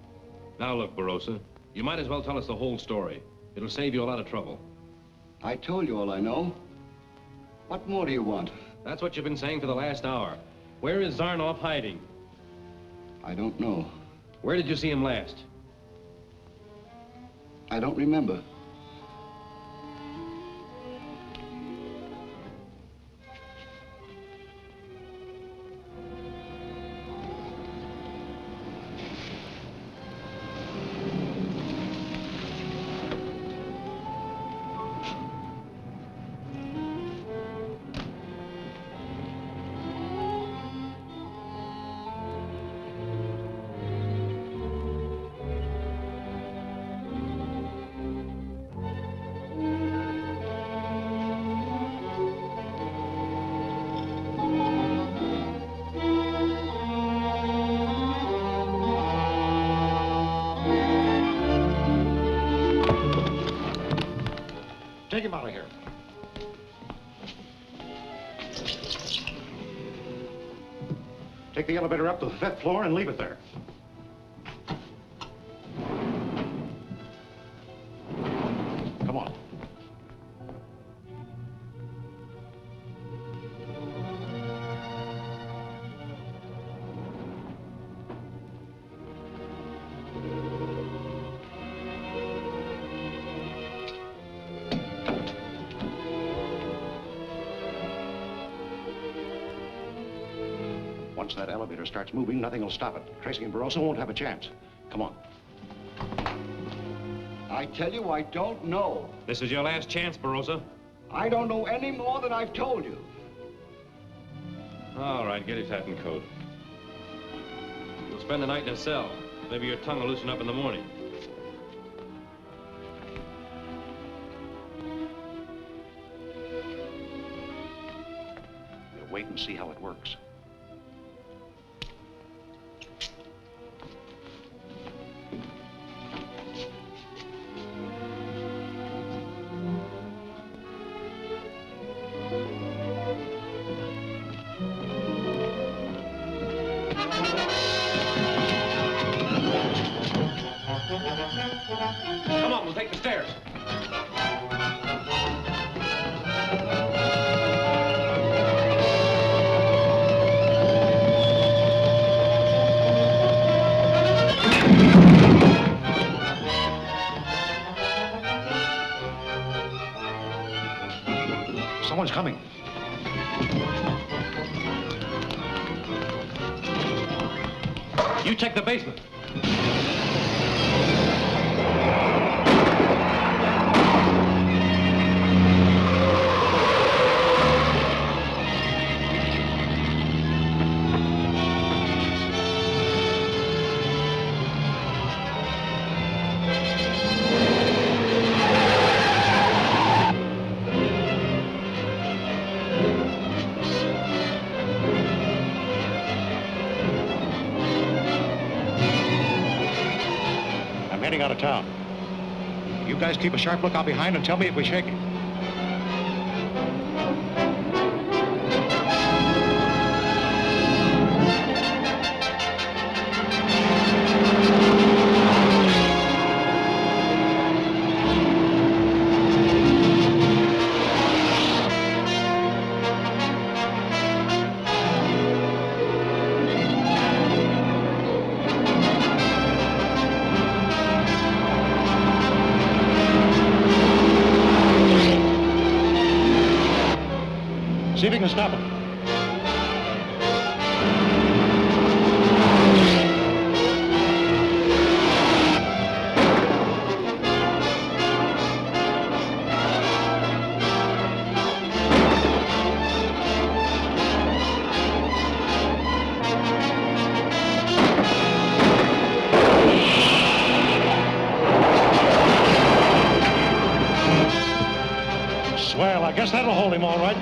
Now look, Barossa, you might as well tell us the whole story. It'll save you a lot of trouble. I told you all I know. What more do you want? That's what you've been saying for the last hour. Where is Zarnoff hiding? I don't know. Where did you see him last? I don't remember. Take him out of here. Take the elevator up to the 5th floor and leave it there. Come on. Once that elevator starts moving, nothing will stop it. Tracy and Barroso won't have a chance. Come on. I tell you, I don't know. This is your last chance, Barroso. I don't know any more than I've told you. All right, get his hat and coat. You'll spend the night in a cell. Maybe your tongue will loosen up in the morning. We'll wait and see how it works. Come on, we'll take the stairs. Someone's coming. You check the basement. Out of town. You guys keep a sharp lookout behind and tell me if we shake it. See if you can stop him. Swell, I guess that'll hold him all right.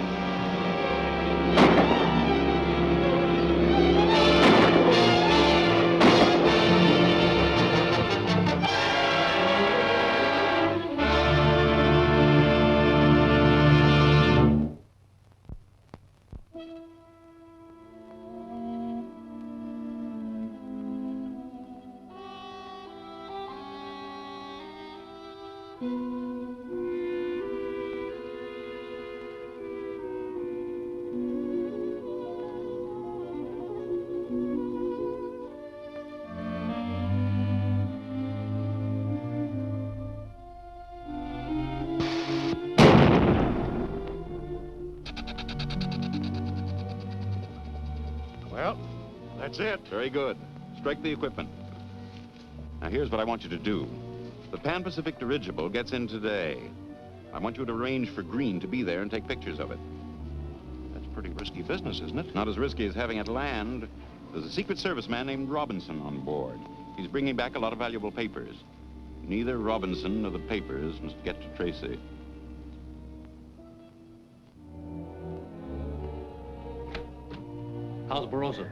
Well, that's it. Very good. Strike the equipment. Now, here's what I want you to do. The Pan-Pacific dirigible gets in today. I want you to arrange for Green to be there and take pictures of it. That's pretty risky business, isn't it? Not as risky as having it land. There's a Secret Service man named Robinson on board. He's bringing back a lot of valuable papers. Neither Robinson nor the papers must get to Tracy. How's Barroso?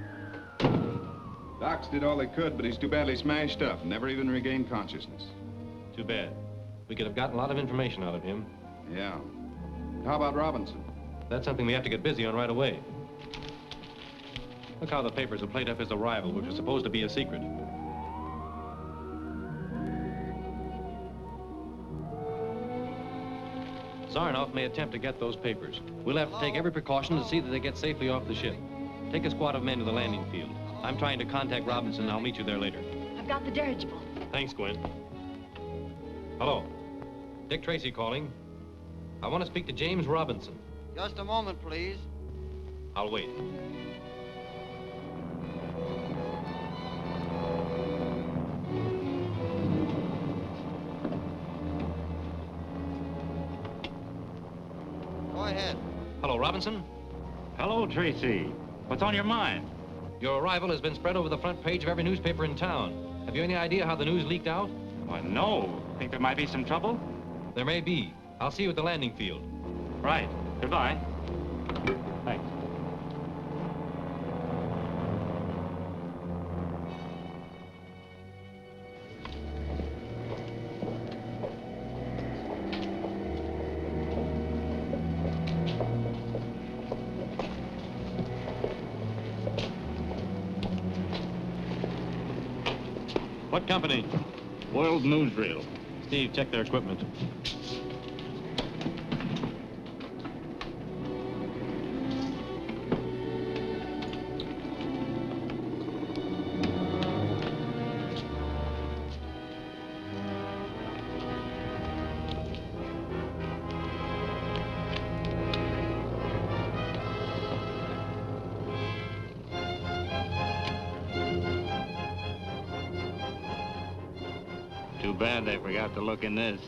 Docs did all they could, but he's too badly smashed up. Never even regained consciousness. Too bad. We could have gotten a lot of information out of him. Yeah. How about Robinson? That's something we have to get busy on right away. Look how the papers have played up his arrival, which was supposed to be a secret. Zarnoff may attempt to get those papers. We'll have to take every precaution to see that they get safely off the ship. Take a squad of men to the landing field. I'm trying to contact Robinson. I'll meet you there later. I've got the dirigible. Thanks, Gwen. Hello. Dick Tracy calling. I want to speak to James Robinson. Just a moment, please. I'll wait. Go ahead. Hello, Robinson. Hello, Tracy. What's on your mind? Your arrival has been spread over the front page of every newspaper in town. Have you any idea how the news leaked out? Why, no. Think there might be some trouble? There may be. I'll see you at the landing field. Right. Goodbye. Thanks. What company? World Newsreel. Steve, check their equipment. Too bad they forgot to look in this.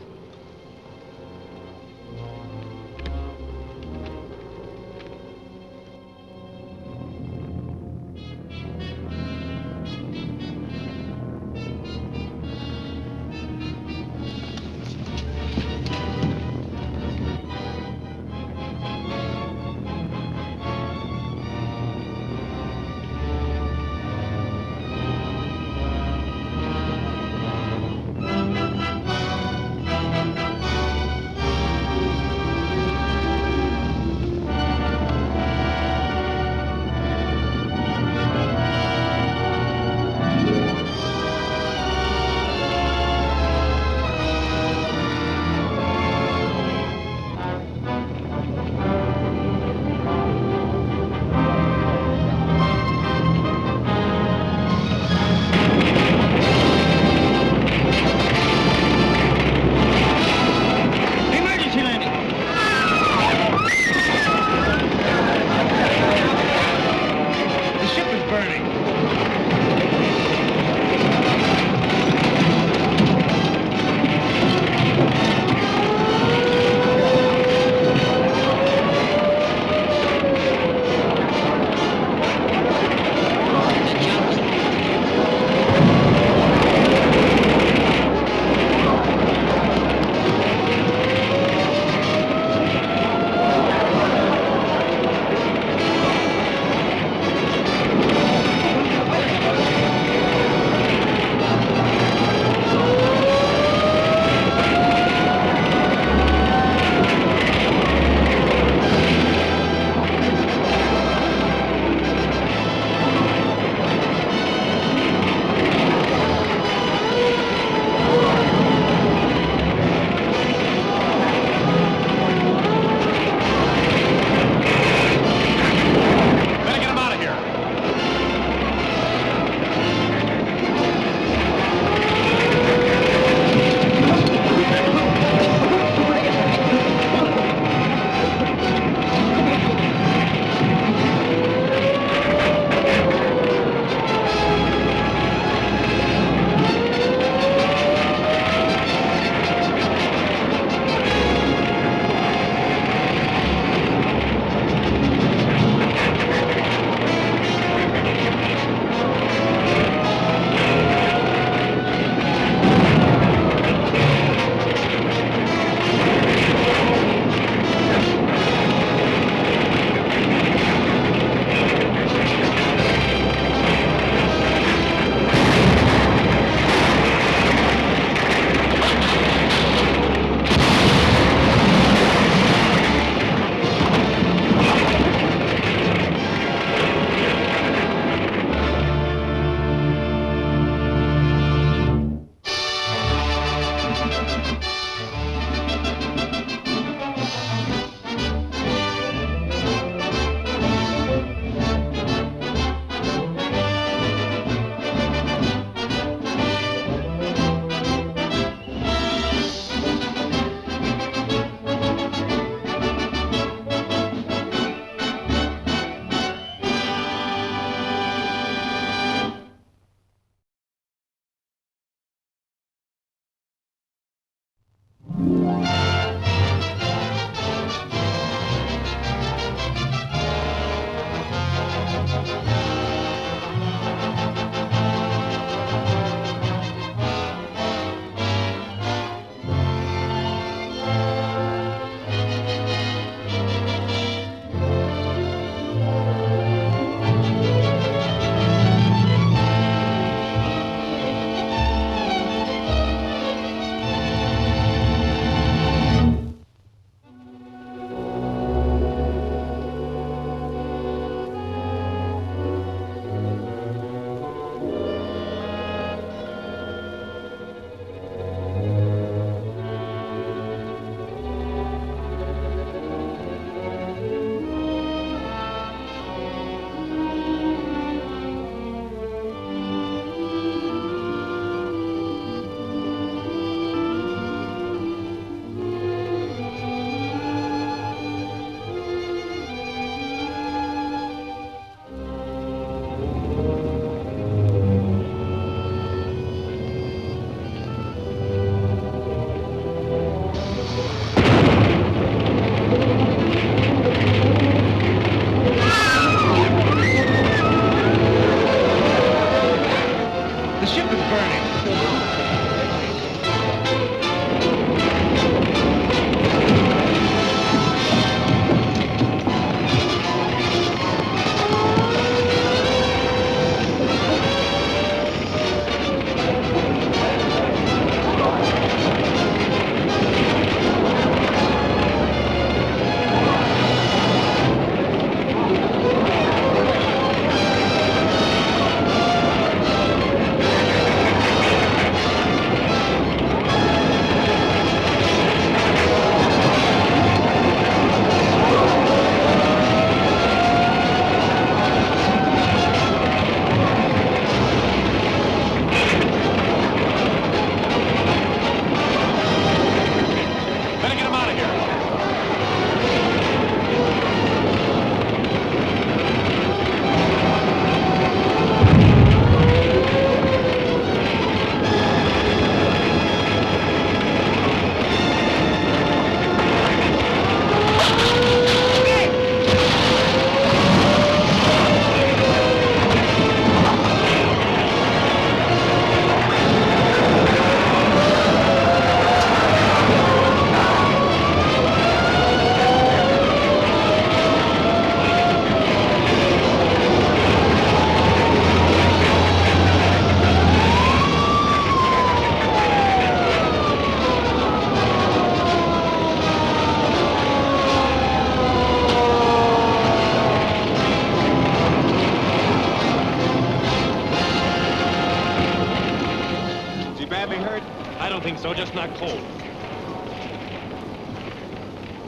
just not cold.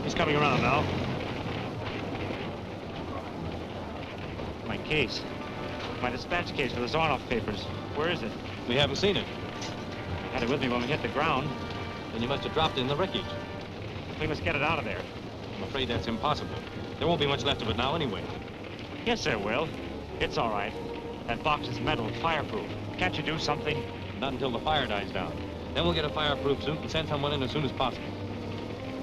He's coming around now. My case. My dispatch case for the Zarnoff papers. Where is it? We haven't seen it. I had it with me when we hit the ground. Then you must have dropped it in the wreckage. We must get it out of there. I'm afraid that's impossible. There won't be much left of it now anyway. Yes, there will. It's all right. That box is metal, fireproof. Can't you do something? Not until the fire dies down. Then we'll get a fireproof suit and send someone in as soon as possible.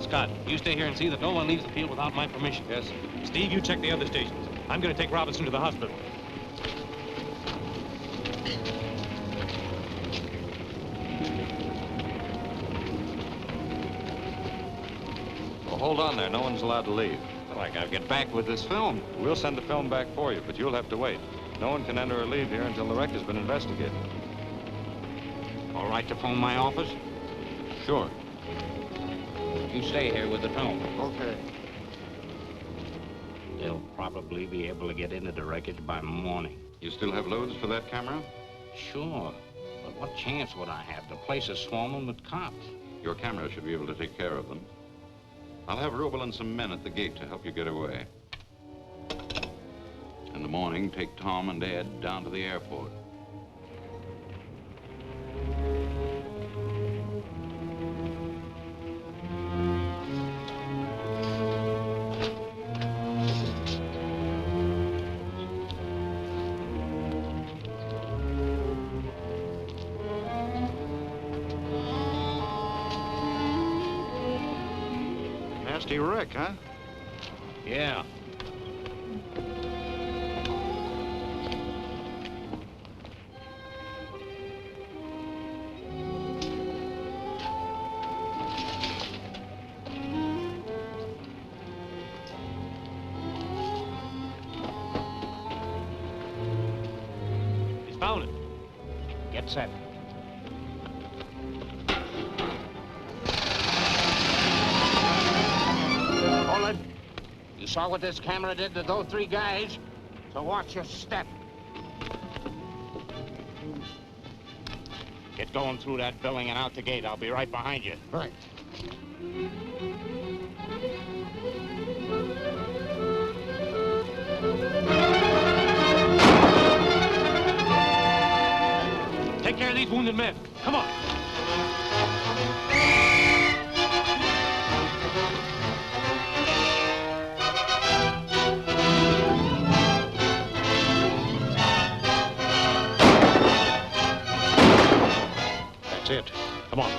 Scott, you stay here and see that no one leaves the field without my permission. Yes. Steve, you check the other stations. I'm going to take Robinson to the hospital. Well, hold on there. No one's allowed to leave. Well, I got to get back with this film. We'll send the film back for you, but you'll have to wait. No one can enter or leave here until the wreck has been investigated. All right to phone my office? Sure. You stay here with the film. Okay. They'll probably be able to get into the wreckage by morning. You still have loads for that camera? Sure. But what chance would I have? The place is swarming with cops. Your camera should be able to take care of them. I'll have Rubel and some men at the gate to help you get away. In the morning, take Tom and Ed down to the airport. Nasty wreck, huh? Yeah. He's found it. Get set. You saw what this camera did to those three guys? So watch your step. Get going through that building and out the gate. I'll be right behind you. Right. Take care of these wounded men. Come on. That's it. Come on.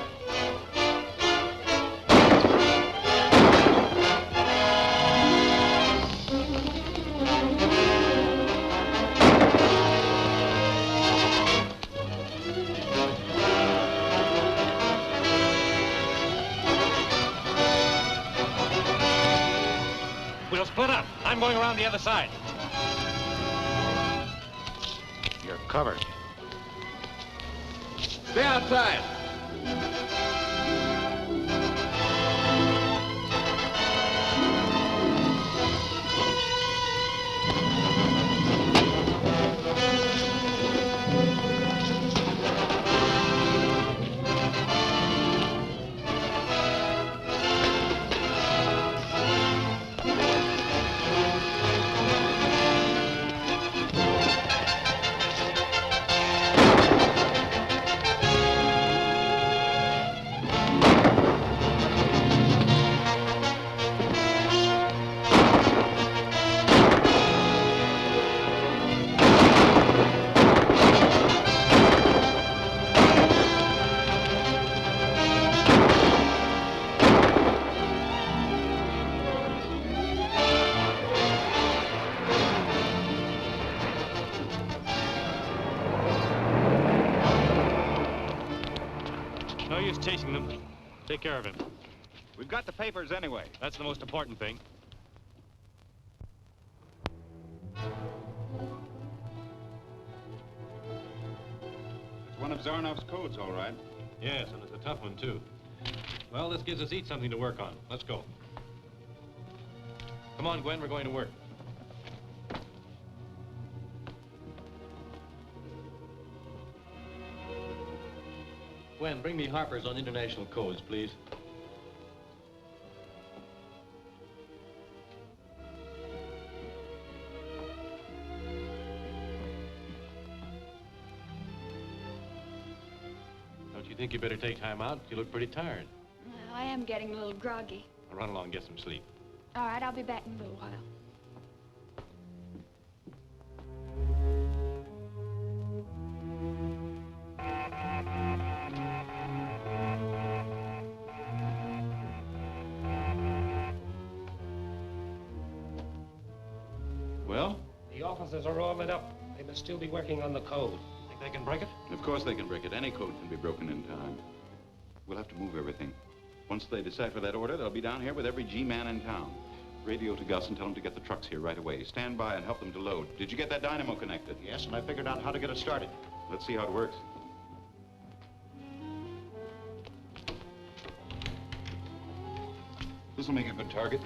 We'll split up. I'm going around the other side. You're covered. Stay outside. No use chasing them. Take care of him. We've got the papers anyway. That's the most important thing. It's one of Zarnoff's codes, all right. Yes, and it's a tough one, too. Well, this gives us each something to work on. Let's go. Come on, Gwen, we're going to work. Gwen, bring me Harper's on international codes, please. Don't you think you better take time out? You look pretty tired. Well, I am getting a little groggy. I'll run along and get some sleep. All right, I'll be back in a little while. Well? The officers are all lit up. They must still be working on the code. Think they can break it? Of course they can break it. Any code can be broken in time. We'll have to move everything. Once they decipher that order, they'll be down here with every G-man in town. Radio to Gus and tell him to get the trucks here right away. Stand by and help them to load. Did you get that dynamo connected? Yes, and I figured out how to get it started. Let's see how it works. This'll make a good target.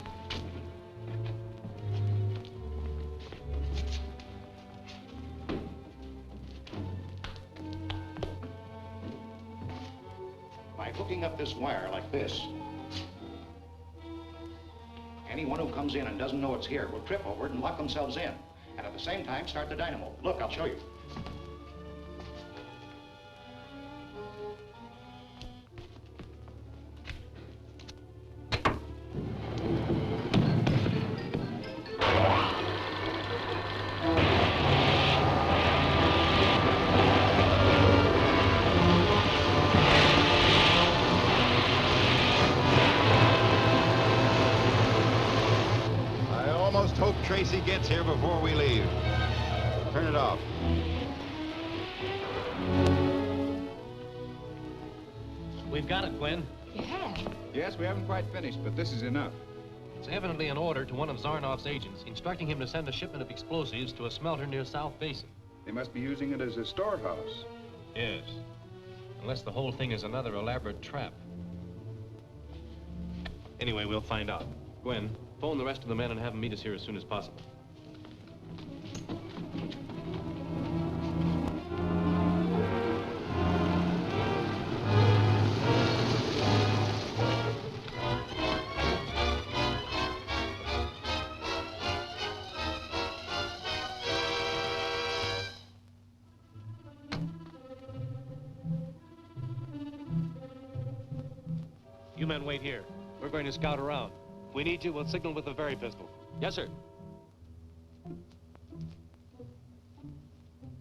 By hooking up this wire like this, anyone who comes in and doesn't know it's here will trip over it and lock themselves in. And at the same time, start the dynamo. Look, I'll show you. Hope Tracy gets here before we leave. Turn it off. We've got it, Gwen. You have? Yes, we haven't quite finished, but this is enough. It's evidently an order to one of Zarnoff's agents, instructing him to send a shipment of explosives to a smelter near South Basin. They must be using it as a storehouse. Yes. Unless the whole thing is another elaborate trap. Anyway, we'll find out. Gwen, phone the rest of the men and have them meet us here as soon as possible. You men wait here. We're going to scout around. If we need you, we'll signal with the Very pistol. Yes, sir.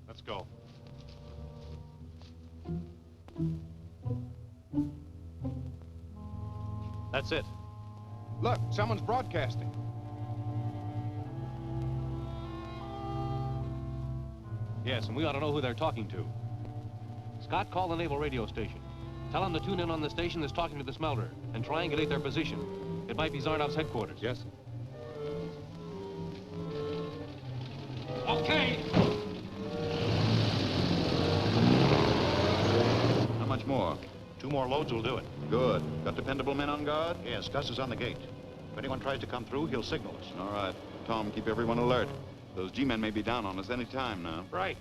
Let's go. That's it. Look, someone's broadcasting. Yes, and we ought to know who they're talking to. Scott, call the naval radio station. Tell them to tune in on the station that's talking to the smelter and triangulate their position. It might be Zarnoff's headquarters. Yes. Okay. How much more? 2 more loads will do it. Good. Got dependable men on guard? Yes, Gus is on the gate. If anyone tries to come through, he'll signal us. All right. Tom, keep everyone alert. Those G-men may be down on us any time now. Right.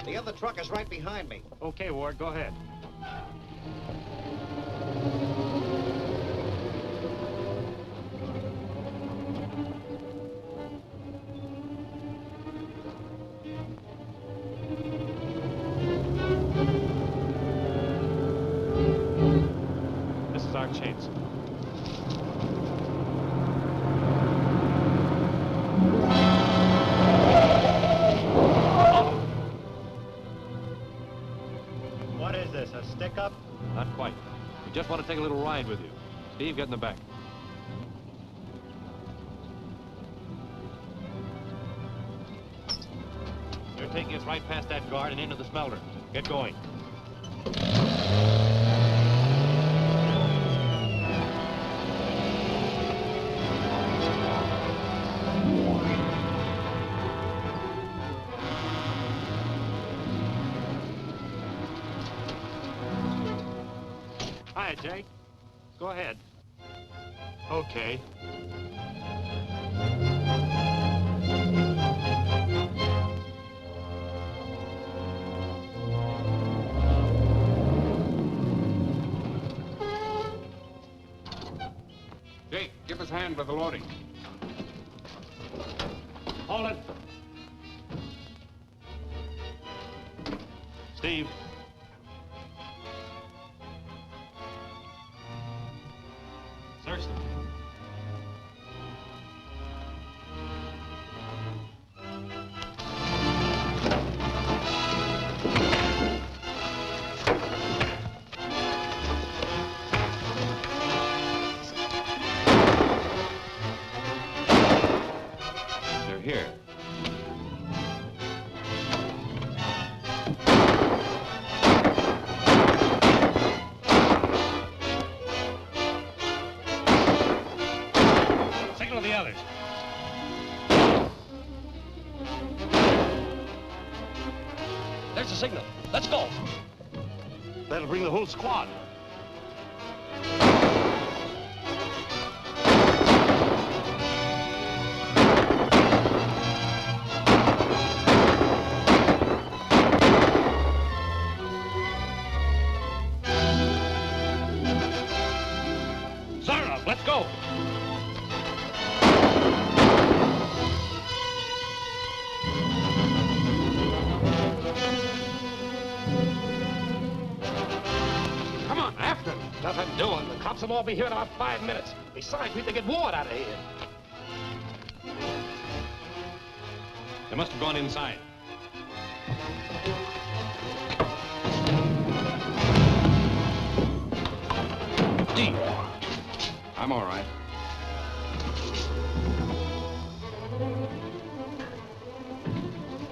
The other truck is right behind me. Okay, Ward, go ahead. This is our chance. What is this, a stick-up? Not quite. We just want to take a little ride with you. Steve, get in the back. They're taking us right past that guard and into the smelter. Get going. right, Jake. Go ahead. Okay. Jake, give us a hand with the loading. Hold it. Steve. Search them. They're here. Signal the others. There's the signal. Let's go. That'll bring the whole squad. Zarnoff, let's go. Come on, after him. Nothing doing. The cops will all be here in about 5 minutes. Besides, we have to get ward out of here. They must have gone inside. Steve. I'm all right.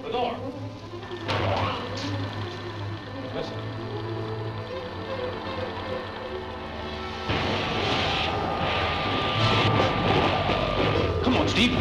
The door. Listen. Come on, Steve.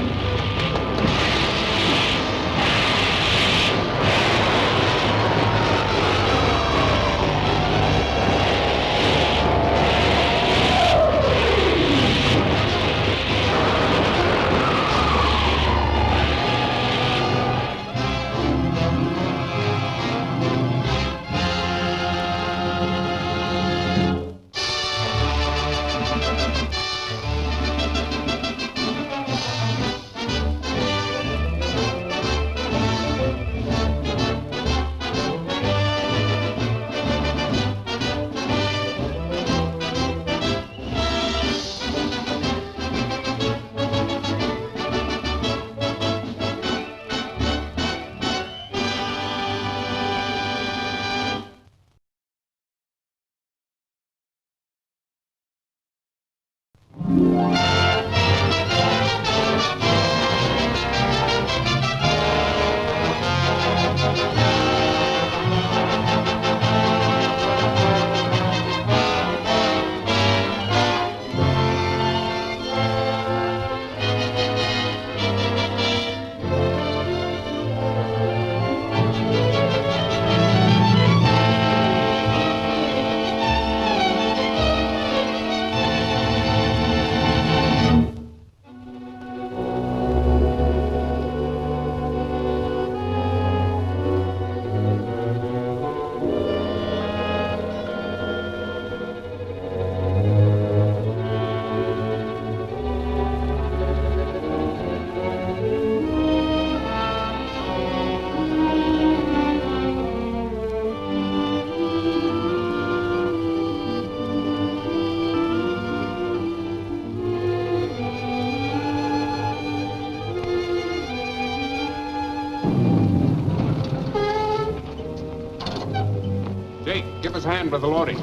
Jake, give us a hand with the loading.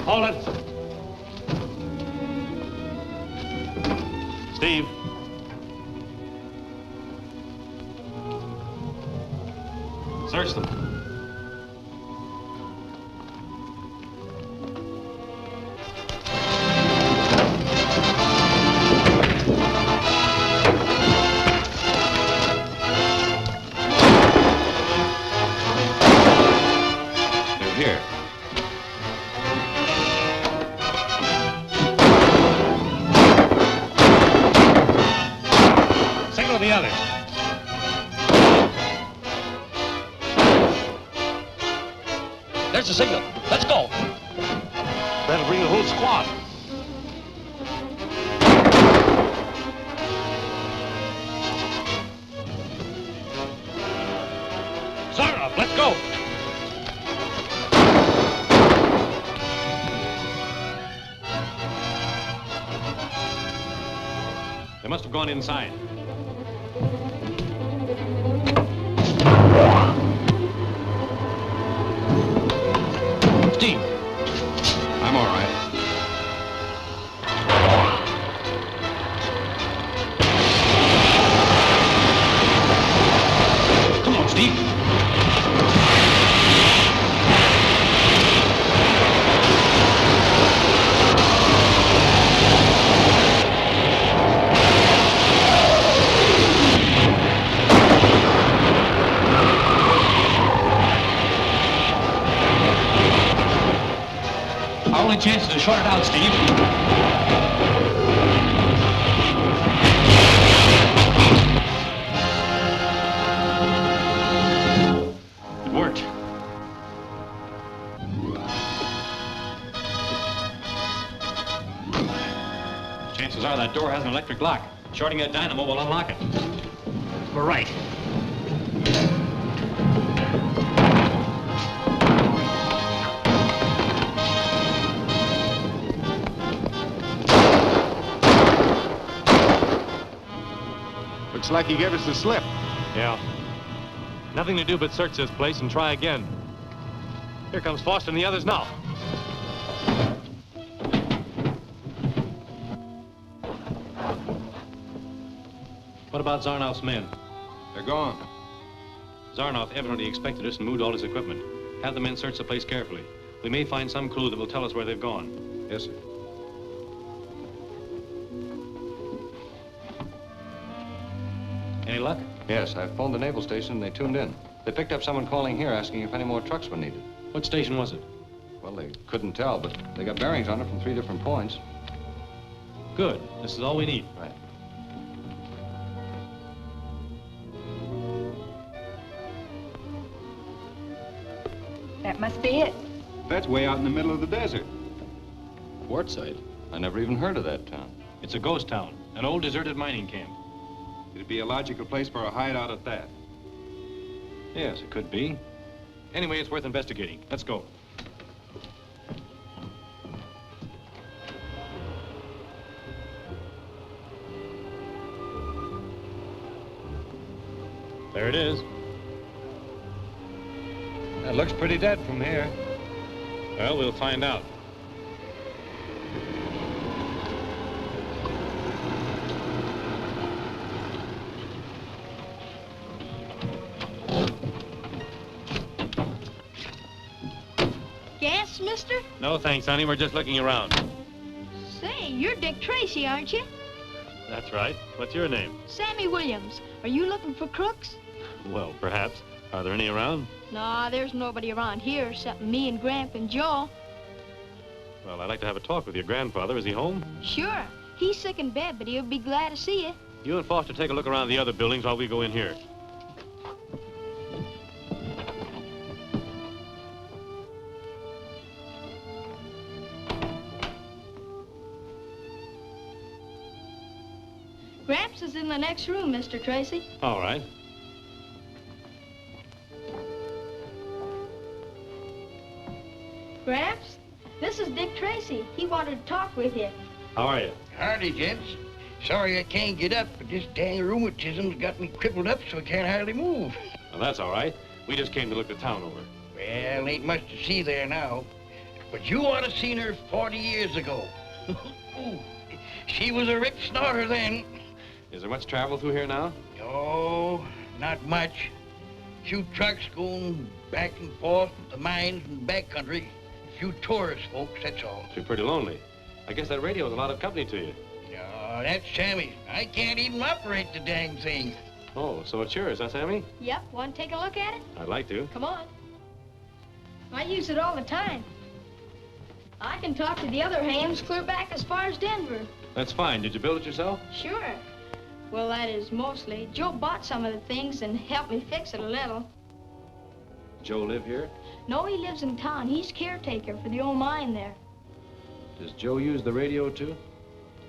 Hold it. Steve. Search them. They're here. the signal. Let's go. That'll bring the whole squad. Zarnoff, let's go. They must have gone inside. Steve. I'm all right. Come on, Steve. Our only chance is to short it out, Steve. It worked. Chances are that door has an electric lock. Shorting that dynamo will unlock it. We're right. Looks like he gave us the slip. Yeah. Nothing to do but search this place and try again. Here comes Foster and the others now. What about Zarnoff's men? They're gone. Zarnoff evidently expected us and moved all his equipment. Have the men search the place carefully. We may find some clue that will tell us where they've gone. Yes, sir. Any luck? Yes, I phoned the naval station and they tuned in. They picked up someone calling here asking if any more trucks were needed. What station was it? Well, they couldn't tell, but they got bearings on it from 3 different points. Good. This is all we need. Right. That must be it. That's way out in the middle of the desert. Quartzsite? I never even heard of that town. It's a ghost town, an old deserted mining camp. It'd be a logical place for a hideout at that. Yes, it could be. Anyway, it's worth investigating. Let's go. There it is. That looks pretty dead from here. Well, we'll find out. Gas, mister? No, thanks, honey. We're just looking around. Say, you're Dick Tracy, aren't you? That's right. What's your name? Sammy Williams. Are you looking for crooks? Well, perhaps. Are there any around? Nah, there's nobody around here except me and Gramp and Joe. Well, I'd like to have a talk with your grandfather. Is he home? Sure. He's sick in bed, but he'll be glad to see you. You and Foster take a look around the other buildings while we go in here. Gramps is in the next room, Mr. Tracy. All right. Gramps, this is Dick Tracy. He wanted to talk with you. How are you? Howdy, gents. Sorry I can't get up, but this dang rheumatism's got me crippled up so I can't hardly move. Well, that's all right. We just came to look the town over. Well, ain't much to see there now. But you ought to seen her 40 years ago. Ooh, she was a rip snorter then. Is there much travel through here now? Oh, not much. Few trucks going back and forth, the mines and backcountry. Few tourist folks, that's all. You're pretty lonely. I guess that radio's a lot of company to you. No, that's Sammy's. I can't even operate the dang thing. Oh, so it's yours, huh, Sammy? Yep, want to take a look at it? I'd like to. Come on. I use it all the time. I can talk to the other hams clear back as far as Denver. That's fine. Did you build it yourself? Sure. Well, that is mostly. Joe bought some of the things and helped me fix it a little. Joe live here? No, he lives in town. He's caretaker for the old mine there. Does Joe use the radio, too?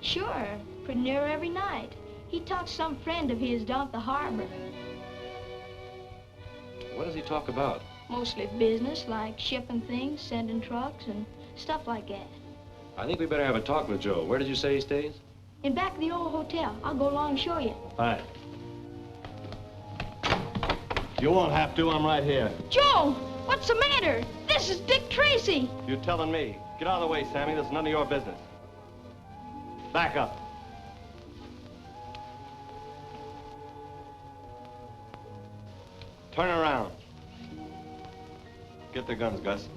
Sure, pretty near every night. He talks to some friend of his down at the harbor. What does he talk about? Mostly business, like shipping things, sending trucks, and stuff like that. I think we better have a talk with Joe. Where did you say he stays? In back of the old hotel. I'll go along and show you. Fine. You won't have to. I'm right here. Joe! What's the matter? This is Dick Tracy. You're telling me. Get out of the way, Sammy. This is none of your business. Back up. Turn around. Get their guns, Gus.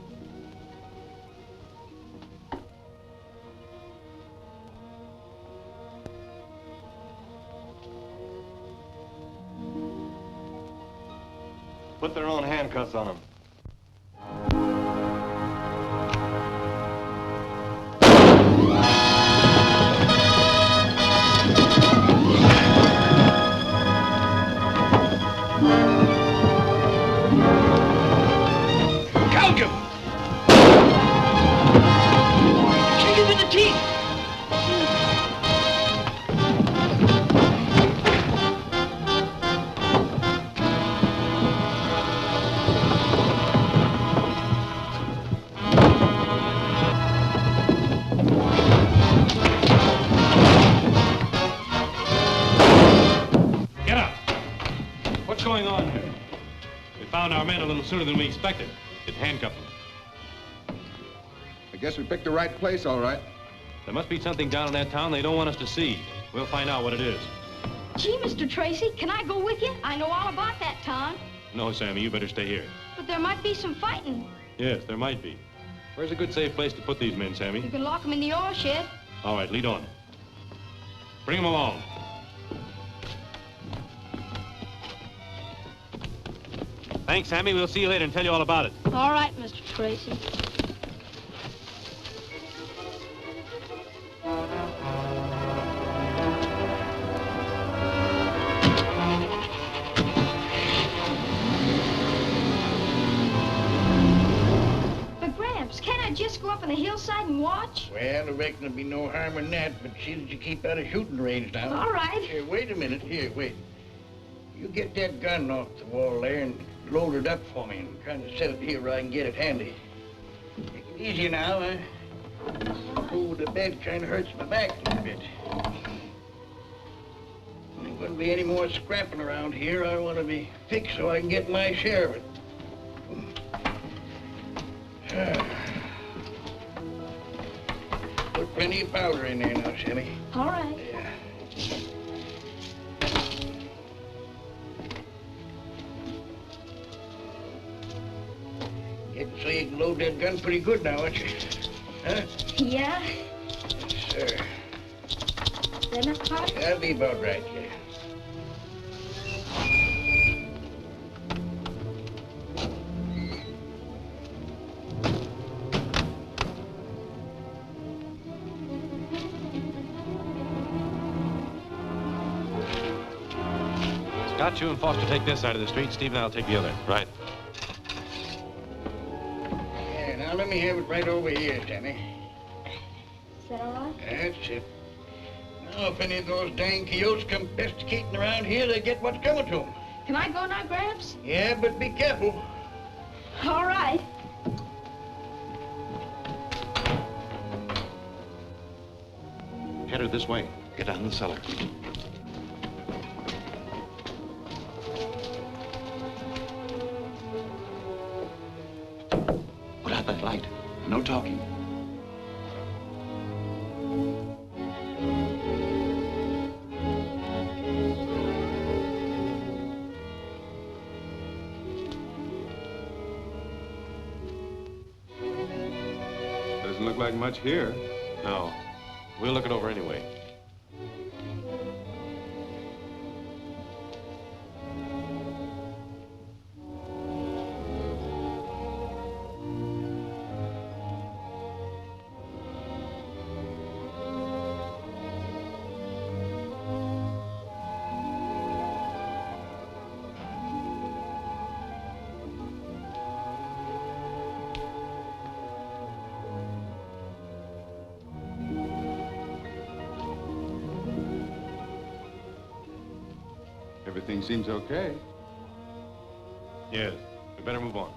Put their own handcuffs on them. Gouge him! Kick him in the teeth! Get up! What's going on here? We found our men a little sooner than we expected. It handcuffed them. I guess we picked the right place, all right. There must be something down in that town they don't want us to see. We'll find out what it is. Gee, Mr. Tracy, can I go with you? I know all about that town. No, Sammy, you better stay here. But there might be some fighting. Yes, there might be. Where's a good safe place to put these men, Sammy? You can lock them in the oil shed. All right, lead on. Bring them along. Thanks, Sammy. We'll see you later and tell you all about it. All right, Mr. Tracy. But Gramps, can't I just go up on the hillside and watch? Well, I reckon there'll be no harm in that, but see that you keep out of shooting range now. All right. Here, wait a minute. Here, wait. You get that gun off the wall there and load it up for me and kind of set it here where I can get it handy. Take it easy now, huh? Oh, the bed kind of hurts my back a little bit. There ain't gonna be any more scrapping around here. I want to be fixed so I can get my share of it. Put plenty of powder in there now, Sammy. All right. Yeah. Getting so you can load that gun pretty good now, aren't you? Huh? Yeah? Yes, sir. Is that enough powder? That'll be about right, yeah. Scott, you and Foster take this side of the street. Steve and I'll take the other. Right. Yeah, now let me have it right over here, Sammy. Is that all right? That's it. Now, if any of those dang coyotes come pesticating around here, they get what's coming to them. Can I go now, Gramps? Yeah, but be careful. All right. Headed this way. Get down in the cellar. Put out that light. No talking. Doesn't look like much here. No. We'll look it over anyway. Everything seems okay. Yes, we better move on.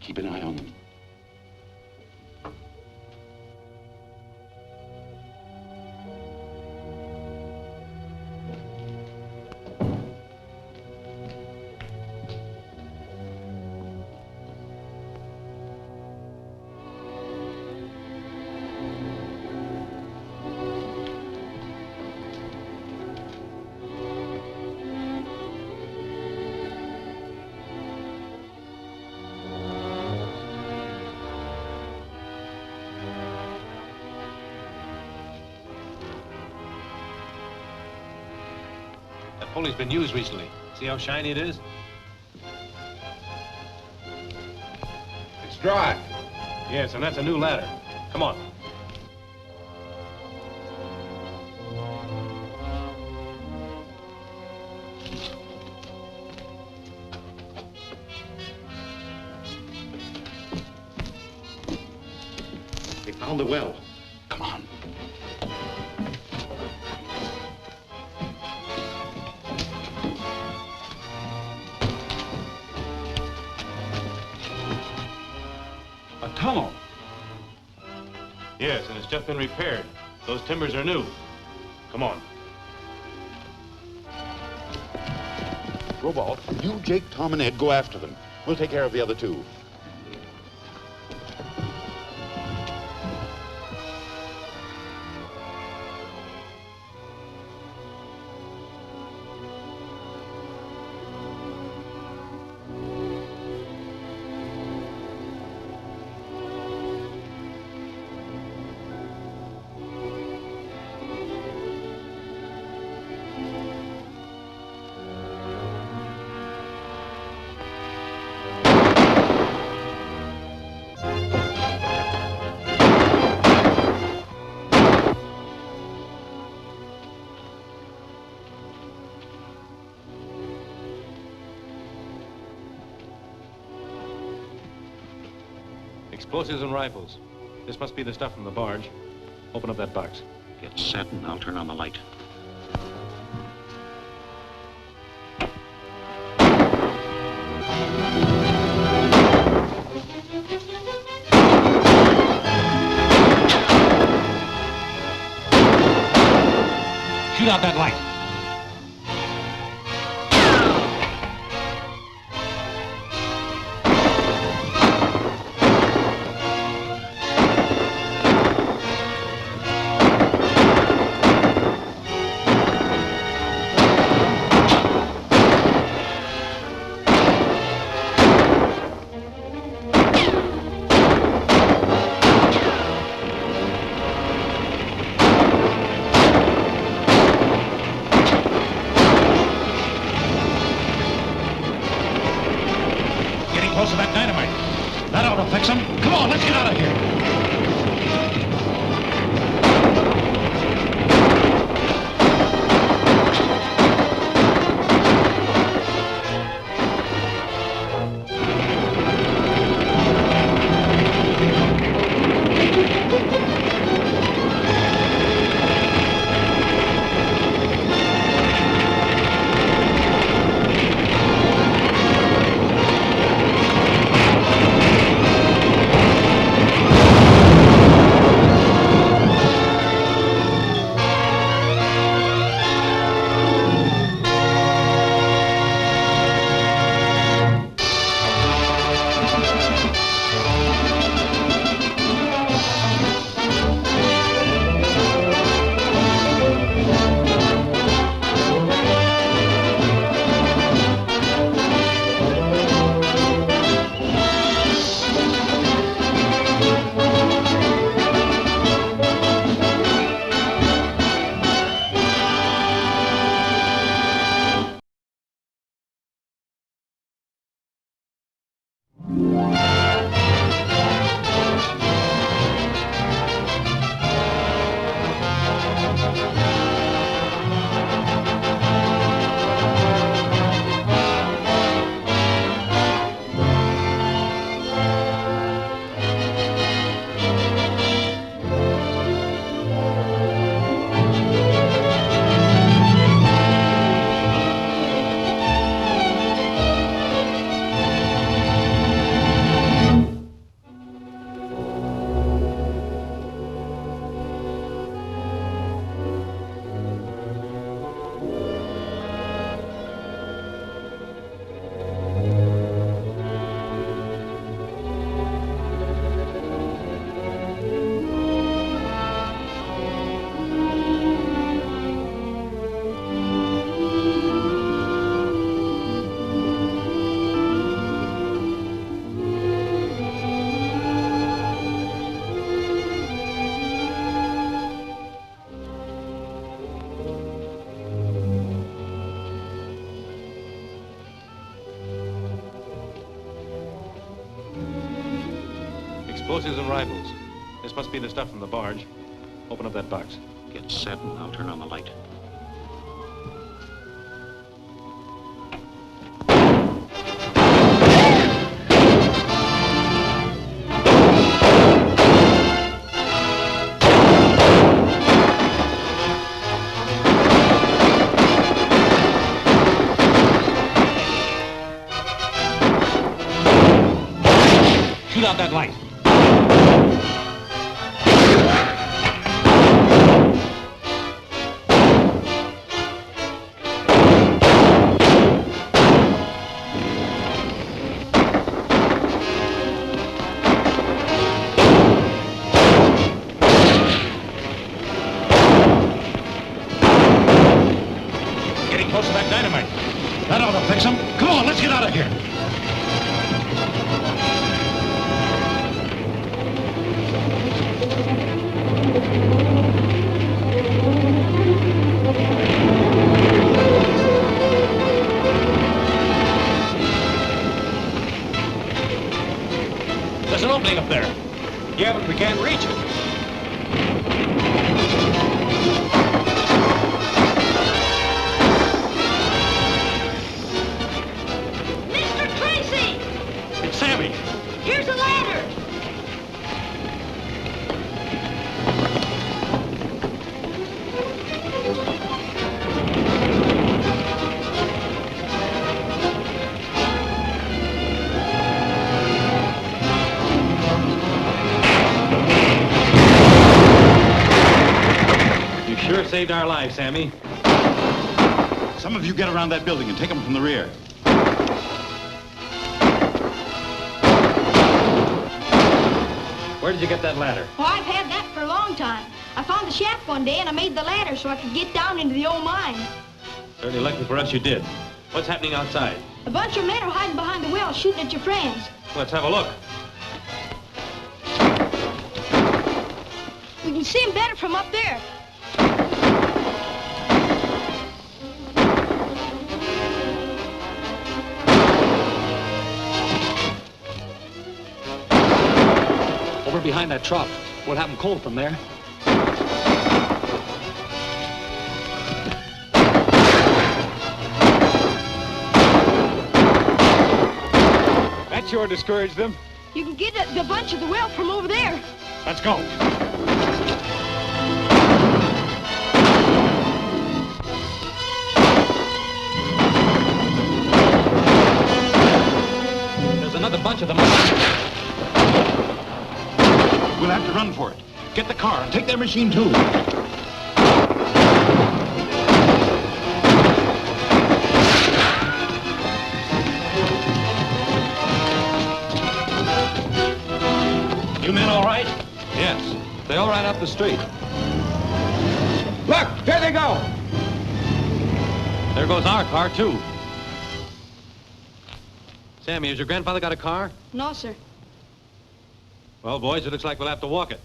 Keep an eye on them. Pulley's been used recently. See how shiny it is? It's dry. Yes, and that's a new ladder. Come on. They found the well. Come on. Tunnel. Yes, and it's just been repaired. Those timbers are new. Come on. Robalt, you, Jake, Tom, and Ed go after them. We'll take care of the other two. Explosives and rifles. This must be the stuff from the barge. Open up that box. Get set and I'll turn on the light. Shoot out that light. Explosives and rifles. This must be the stuff from the barge. Open up that box. Get set and I'll turn on the light. Shoot out that light. Getting close to that dynamite. That ought to fix him. Come on, let's get out of here. There's an opening up there. Yeah, but we can't reach it. Mr. Tracy! It's Sammy. Here's a ladder. You sure saved our lives, Sammy. Some of you get around that building and take them from the rear. Where did you get that ladder? Well, I've had that for a long time. I found the shaft one day and I made the ladder so I could get down into the old mine. Certainly lucky for us you did. What's happening outside? A bunch of men are hiding behind the well shooting at your friends. Let's have a look. We can see them better from up there. Over behind that trough. We'll have them cold from there. That sure discouraged them. You can get the bunch at the well from over there. Let's go. There's another bunch of them. We'll have to run for it. Get the car and take their machine too. You men all right? Yes. They all ran up the street. Look, there they go. There goes our car, too. Sammy, has your grandfather got a car? No, sir. Well, boys, it looks like we'll have to walk it.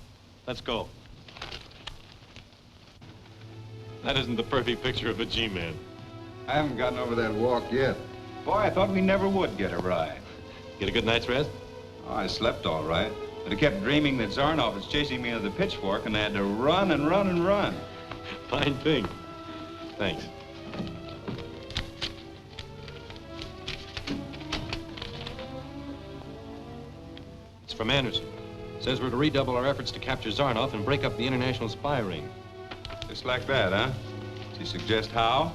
Let's go. That isn't the perfect picture of a G-man. I haven't gotten over that walk yet. Boy, I thought we never would get a ride. Get a good night's rest? Oh, I slept all right. But I kept dreaming that Zarnoff was chasing me with a pitchfork and I had to run and run and run. Fine thing. Thanks. It's from Anderson. Says we're to redouble our efforts to capture Zarnoff and break up the international spy ring. Just like that, huh? Does he suggest how?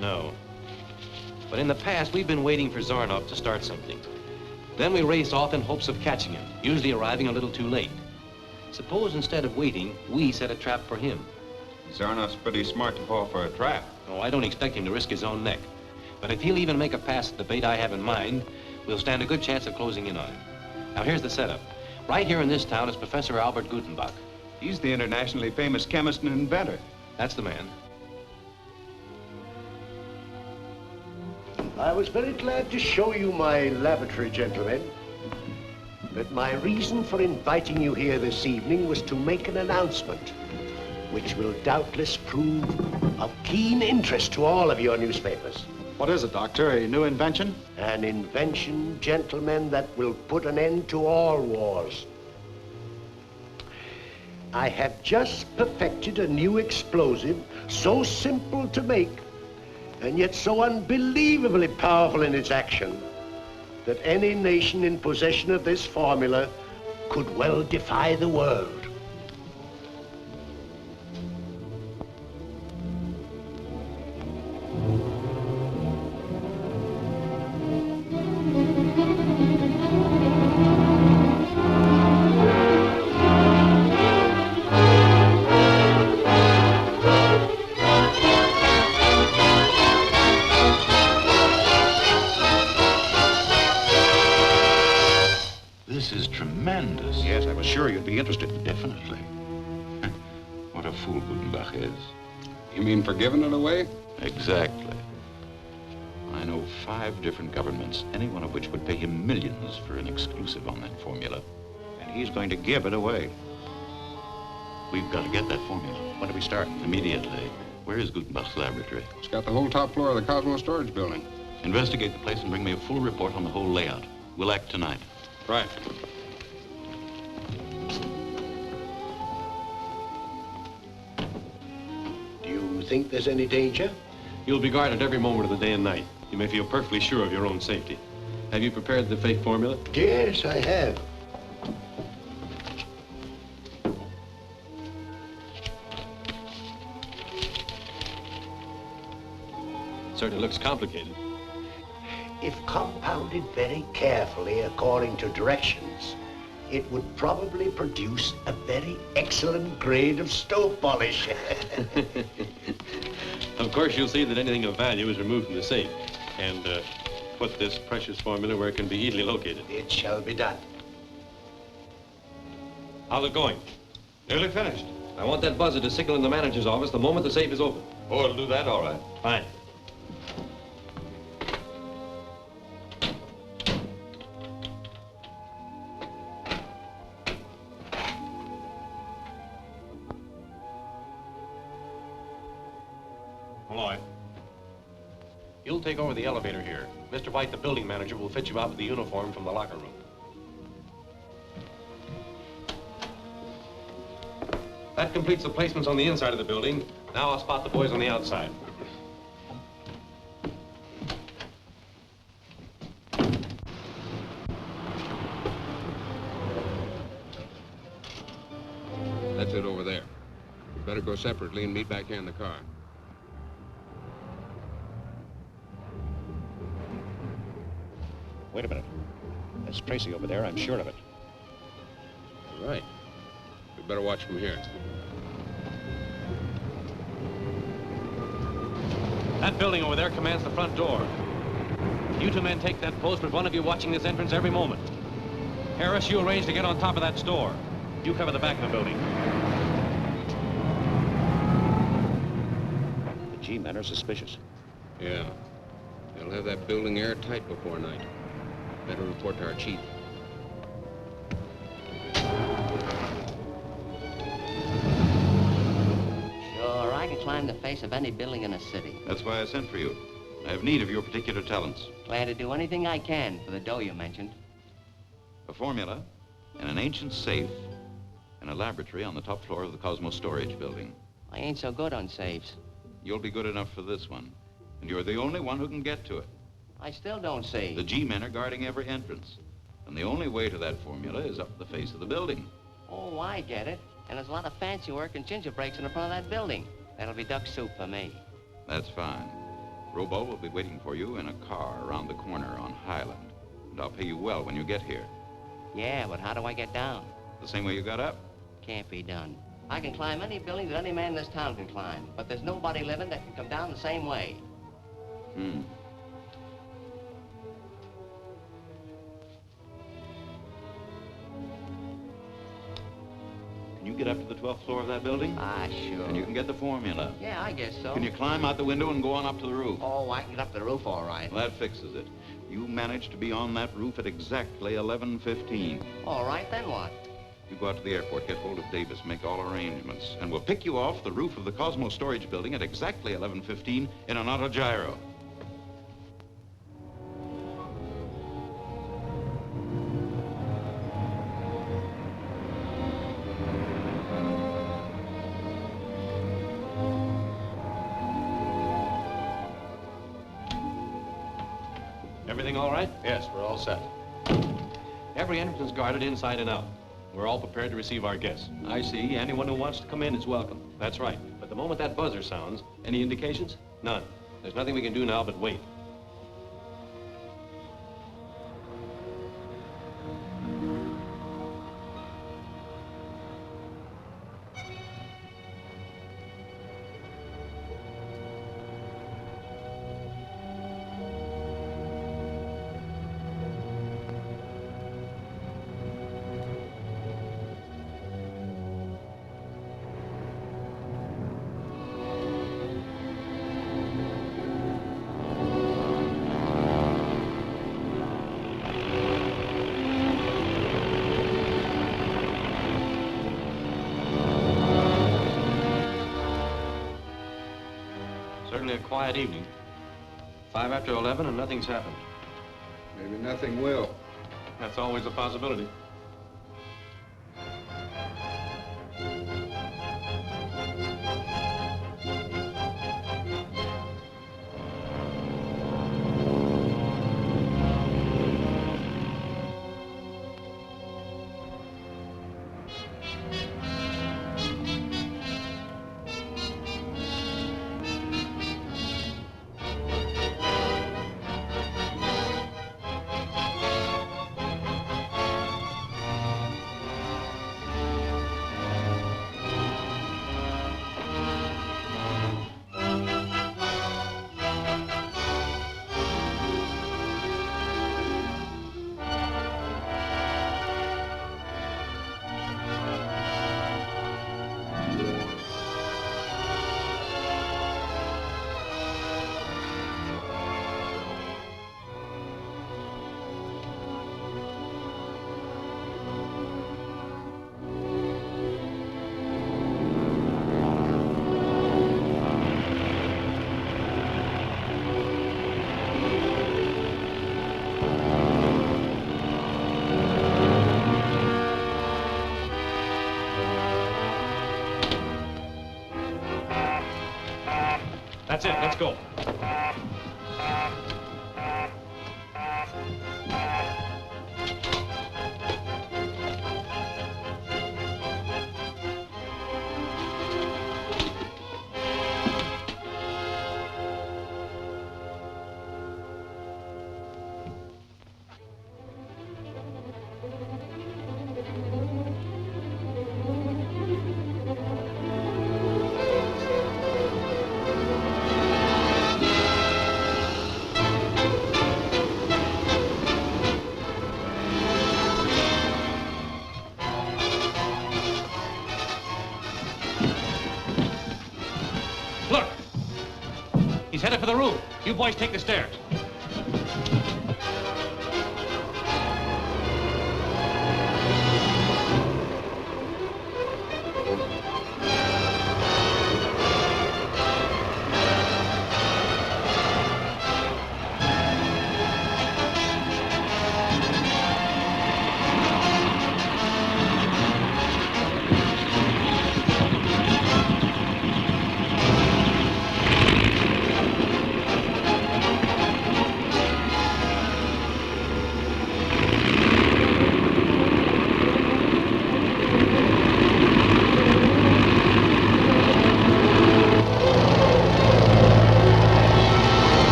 No. But in the past, we've been waiting for Zarnoff to start something. Then we race off in hopes of catching him, usually arriving a little too late. Suppose instead of waiting, we set a trap for him. Zarnoff's pretty smart to fall for a trap. Oh, I don't expect him to risk his own neck. But if he'll even make a pass at the bait I have in mind, we'll stand a good chance of closing in on him. Now, here's the setup. Right here in this town is Professor Albert Gutenbach. He's the internationally famous chemist and inventor. That's the man. I was very glad to show you my laboratory, gentlemen. But my reason for inviting you here this evening was to make an announcement, which will doubtless prove of keen interest to all of your newspapers. What is it, Doctor? A new invention? An invention, gentlemen, that will put an end to all wars. I have just perfected a new explosive so simple to make and yet so unbelievably powerful in its action that any nation in possession of this formula could well defy the world. This is tremendous. Yes, I was sure you'd be interested. Definitely. What a fool Gutenbach is. You mean for giving it away? Exactly. I know 5 different governments, any one of which would pay him millions for an exclusive on that formula. And he's going to give it away. We've got to get that formula. When do we start? Immediately. Where is Gutenbach's laboratory? It's got the whole top floor of the Cosmos storage building. Investigate the place and bring me a full report on the whole layout. We'll act tonight. Right. Do you think there's any danger? You'll be guarded every moment of the day and night. You may feel perfectly sure of your own safety. Have you prepared the fake formula? Yes, I have. Certainly looks complicated. If compounded very carefully according to directions, it would probably produce a very excellent grade of stove polish. Of course, you'll see that anything of value is removed from the safe and put this precious formula where it can be easily located. It shall be done. How's it going? Nearly finished. I want that buzzer to signal in the manager's office the moment the safe is open. Oh, it'll do that all right. Fine. Malloy, you'll take over the elevator here. Mr. White, the building manager, will fit you out with the uniform from the locker room. That completes the placements on the inside of the building. Now I'll spot the boys on the outside. That's it over there. We better go separately and meet back here in the car. Wait a minute. That's Tracy over there, I'm sure of it. All right. We better watch from here. That building over there commands the front door. You 2 men take that post with one of you watching this entrance every moment. Harris, you arrange to get on top of that store. You cover the back of the building. The G-men are suspicious. Yeah. They'll have that building airtight before night. Better report to our chief. Sure, I can climb the face of any building in a city. That's why I sent for you. I have need of your particular talents. Glad to do anything I can for the dough you mentioned. A formula, and an ancient safe, and a laboratory on the top floor of the Cosmos storage building. I ain't so good on safes. You'll be good enough for this one, and you're the only one who can get to it. I still don't see. The G-men are guarding every entrance, and the only way to that formula is up the face of the building. Oh, I get it. And there's a lot of fancy work and ginger breaks in the front of that building. That'll be duck soup for me. That's fine. Robo will be waiting for you in a car around the corner on Highland, and I'll pay you well when you get here. Yeah, but how do I get down? The same way you got up. Can't be done. I can climb any building that any man in this town can climb, but there's nobody living that can come down the same way. Hmm. Can you get up to the 12th floor of that building? Ah, sure. And you can get the formula. Yeah, I guess so. Can you climb out the window and go on up to the roof? Oh, I can get up to the roof all right. Well, that fixes it. You managed to be on that roof at exactly 11:15. All right, then what? You go out to the airport, get hold of Davis, make all arrangements, and we'll pick you off the roof of the Cosmos storage building at exactly 11:15 in an autogyro. Everything all right? Yes, we're all set. Every entrance is guarded inside and out. We're all prepared to receive our guests. I see. Anyone who wants to come in is welcome. That's right. But the moment that buzzer sounds, any indications? None. There's nothing we can do now but wait. Certainly a quiet evening. 5 after 11 and nothing's happened. Maybe nothing will. That's always a possibility. That's it. Let's go. He's headed for the roof. You boys take the stairs.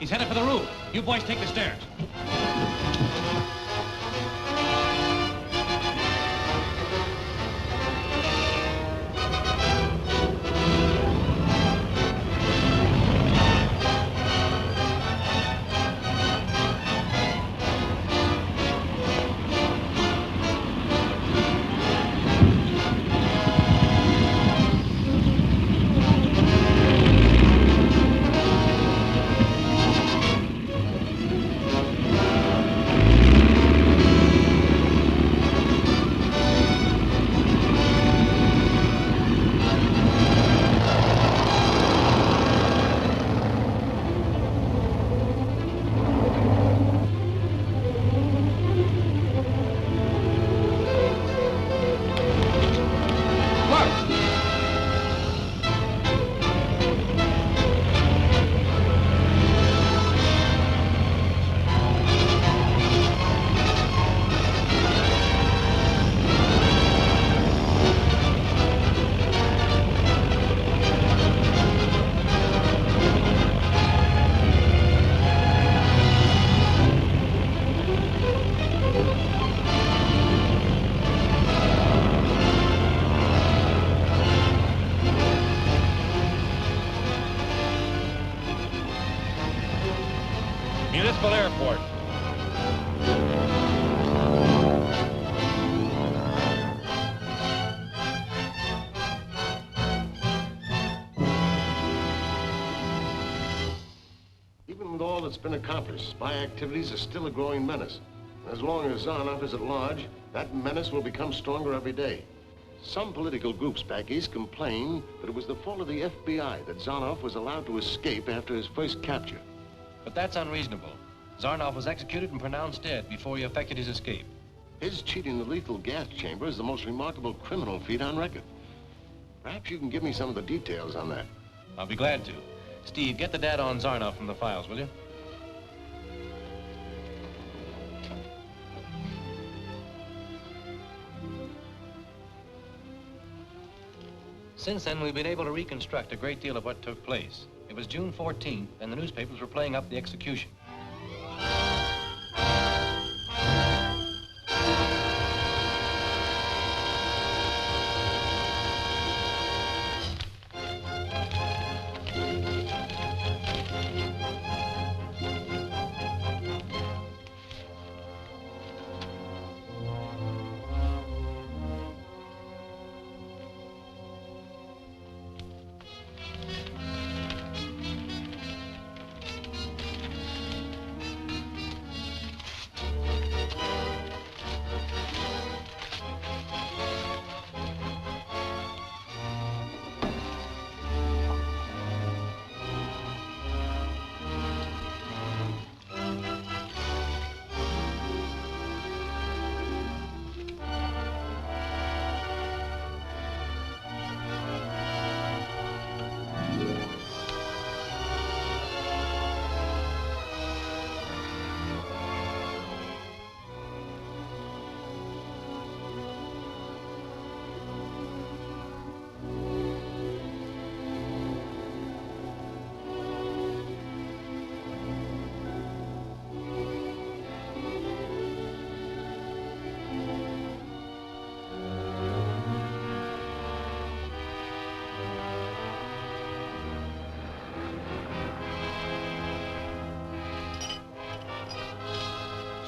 He's headed for the roof. You boys take the stairs. Municipal Airport. Even with all that's been accomplished, spy activities are still a growing menace. As long as Zarnoff is at large, that menace will become stronger every day. Some political groups back east complain that it was the fault of the FBI that Zarnoff was allowed to escape after his first capture. But that's unreasonable. Zarnoff was executed and pronounced dead before he effected his escape. His cheating the lethal gas chamber is the most remarkable criminal feat on record. Perhaps you can give me some of the details on that. I'll be glad to. Steve, get the data on Zarnoff from the files, will you? Since then, we've been able to reconstruct a great deal of what took place. It was June 14th, and the newspapers were playing up the execution.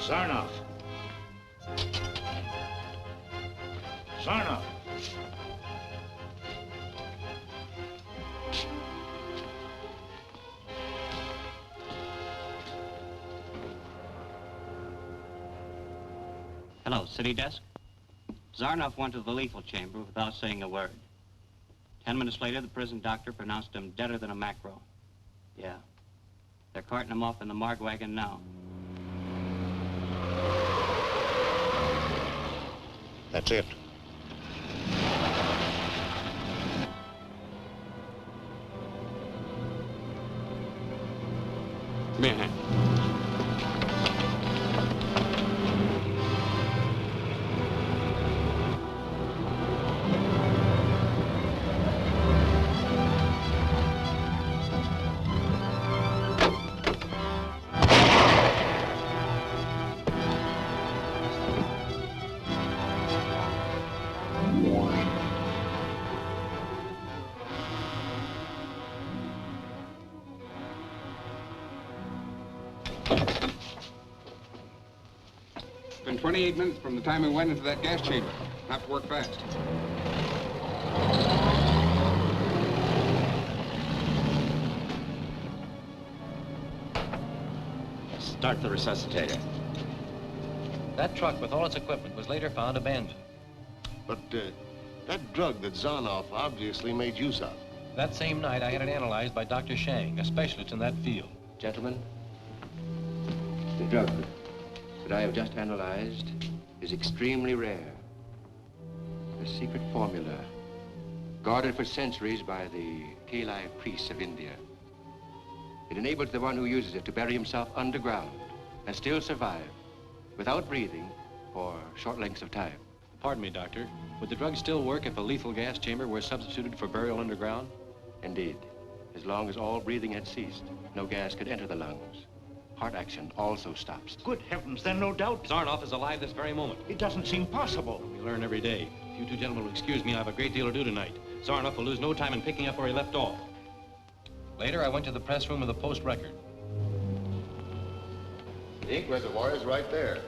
Zarnoff. Zarnoff. Hello, city desk. Zarnoff went to the lethal chamber without saying a word. 10 minutes later, the prison doctor pronounced him deader than a mackerel. Yeah. They're carting him off in the morgue wagon now. That's it. Give me a hand. Been 28 minutes from the time we went into that gas chamber. Have to work fast. Start the resuscitator. That truck with all its equipment was later found abandoned. But that drug that Zarnoff obviously made use of. That same night, I had it analyzed by Dr. Shang, a specialist in that field. Gentlemen, the drug that I have just analyzed is extremely rare. A secret formula guarded for centuries by the Kalai priests of India. It enables the one who uses it to bury himself underground and still survive without breathing for short lengths of time. Pardon me, Doctor. Would the drug still work if a lethal gas chamber were substituted for burial underground? Indeed. As long as all breathing had ceased, no gas could enter the lungs. Heart action also stops. Good heavens, then no doubt. Zarnoff is alive this very moment. It doesn't seem possible. We learn every day. If you two gentlemen will excuse me, I have a great deal to do tonight. Zarnoff will lose no time in picking up where he left off. Later, I went to the press room of the Post Record. The ink reservoir is right there.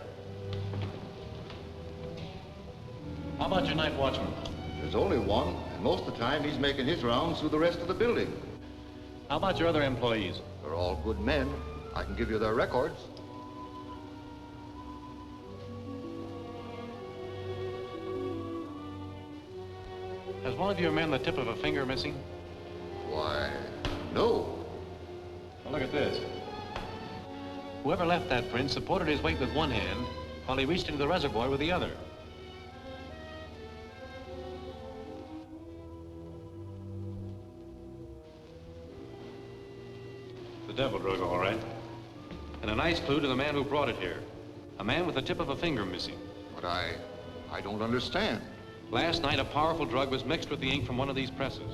How about your night watchman? There's only one, and most of the time he's making his rounds through the rest of the building. How about your other employees? They're all good men. I can give you their records. Has one of your men the tip of a finger missing? Why, no. Well, look at this. Whoever left that print supported his weight with one hand while he reached into the reservoir with the other. The devil drug, all right. And a nice clue to the man who brought it here. A man with the tip of a finger missing. But I don't understand. Last night, a powerful drug was mixed with the ink from one of these presses.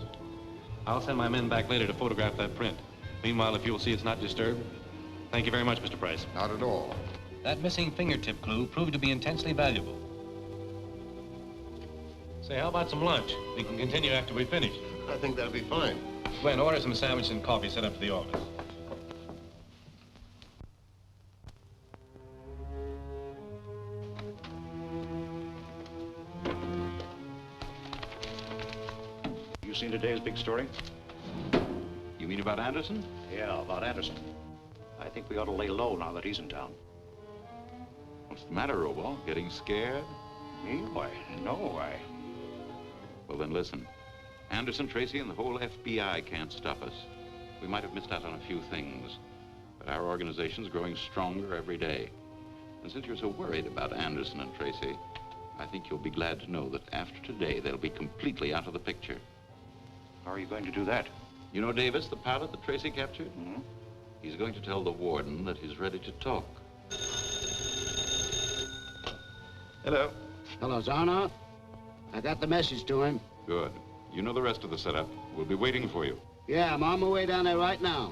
I'll send my men back later to photograph that print. Meanwhile, if you'll see it's not disturbed. Thank you very much, Mr. Price. Not at all. That missing fingertip clue proved to be intensely valuable. Say, how about some lunch? We can continue after we finish. I think that'll be fine. Gwen, order some sandwiches and coffee sent up to the office. You seen today's big story? You mean about Anderson? Yeah, about Anderson. I think we ought to lay low now that he's in town. What's the matter, Robo? Getting scared? Me? Why, no, Well, then listen. Anderson, Tracy, and the whole FBI can't stop us. We might have missed out on a few things, but our organization's growing stronger every day. And since you're so worried about Anderson and Tracy, I think you'll be glad to know that after today, they'll be completely out of the picture. How are you going to do that? You know Davis, the pilot that Tracy captured? Mm-hmm. He's going to tell the warden that he's ready to talk. Hello. Hello, Zarnoff. I got the message to him. Good. You know the rest of the setup. We'll be waiting for you. Yeah, I'm on my way down there right now.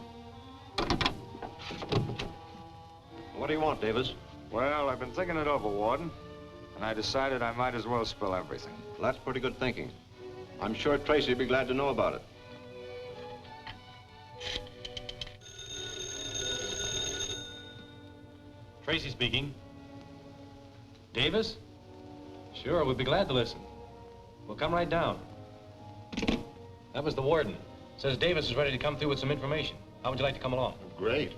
What do you want, Davis? Well, I've been thinking it over, Warden, and I decided I might as well spill everything. Well, that's pretty good thinking. I'm sure Tracy would be glad to know about it. Tracy speaking. Davis? Sure, we'd be glad to listen. We'll come right down. That was the warden. Says Davis is ready to come through with some information. How would you like to come along? Great.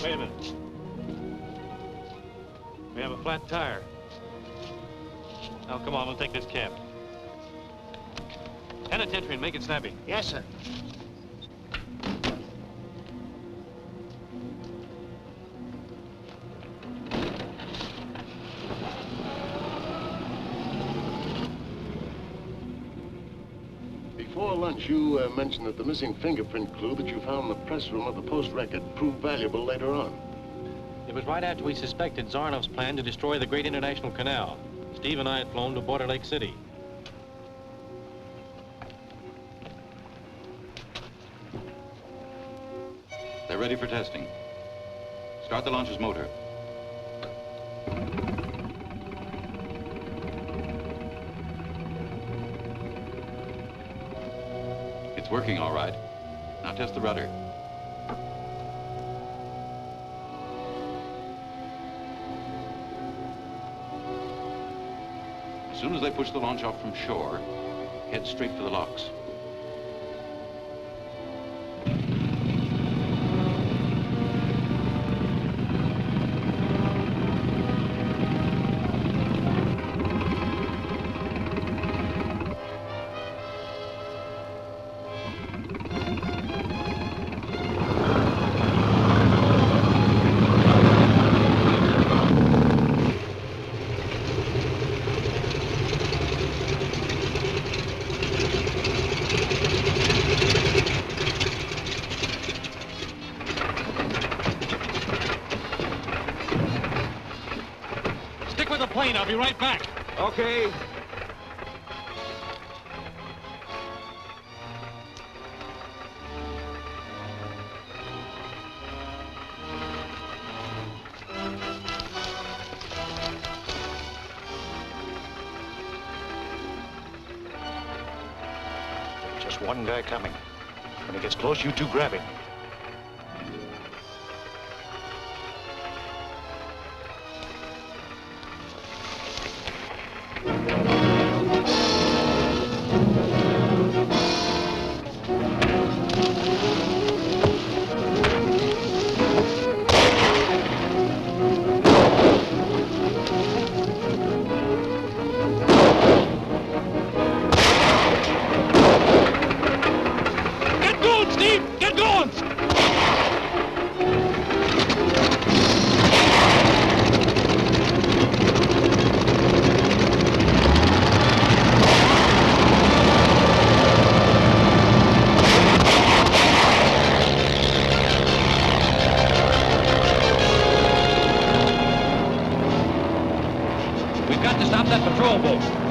Wait a minute. We have a flat tire. Now, come on, we'll take this cab. Penitentiary and make it snappy. Yes, sir. Before lunch, you mentioned that the missing fingerprint clue that you found in the press room of the Post Record proved valuable later on. It was right after we suspected Zarnoff's plan to destroy the great international canal. Steve and I had flown to Border Lake City. They're ready for testing. Start the launch's motor. It's working all right. Now test the rudder. As soon as they push the launch off from shore, head straight for the locks. I'll be right back. Okay. Just one guy coming. When he gets close, you two grab him.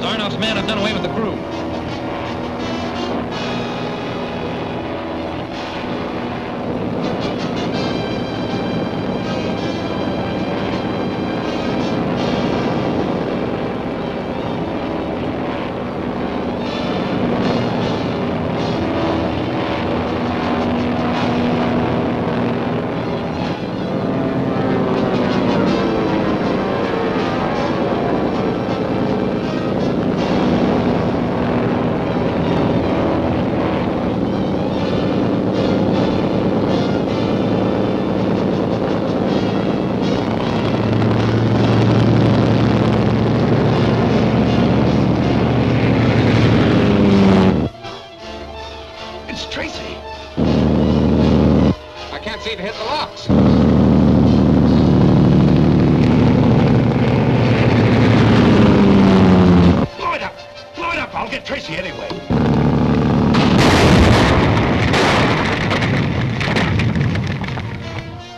Zarnoff's men have done away with the crew. Tracy anyway.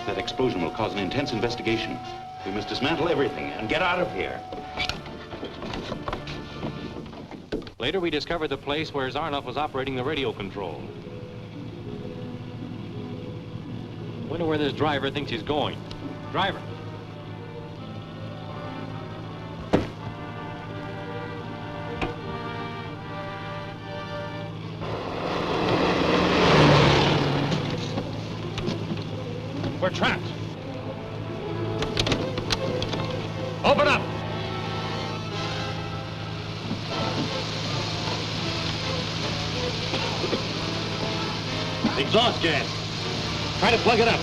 That explosion will cause an intense investigation. We must dismantle everything and get out of here. Later, we discovered the place where Zarnoff was operating the radio control. Wonder where this driver thinks he's going. Driver. Open up! Exhaust gas. Try to plug it up.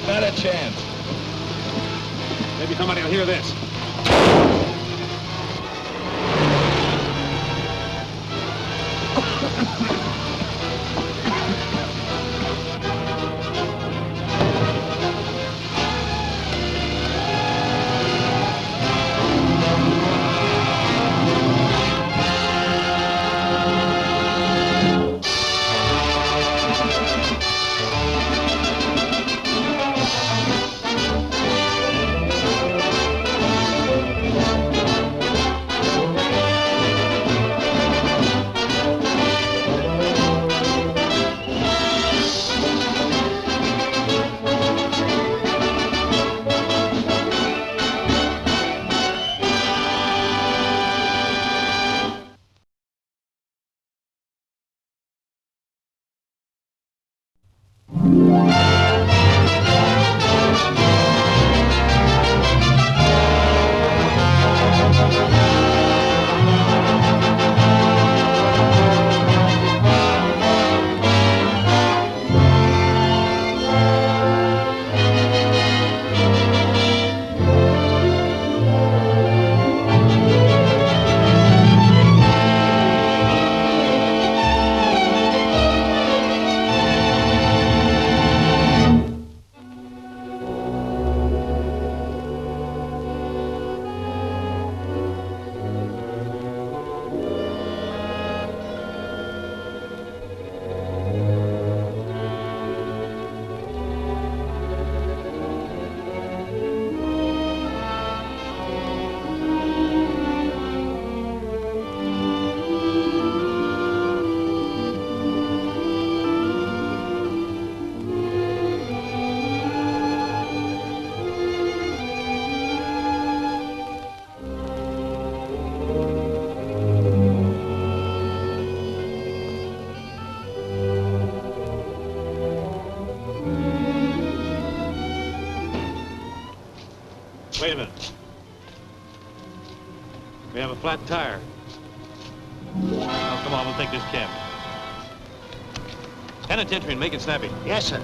Not a chance. Maybe somebody will hear this. Wait a minute. We have a flat tire. Now, come on, we'll take this cab. Penitentiary, make it snappy. Yes, sir.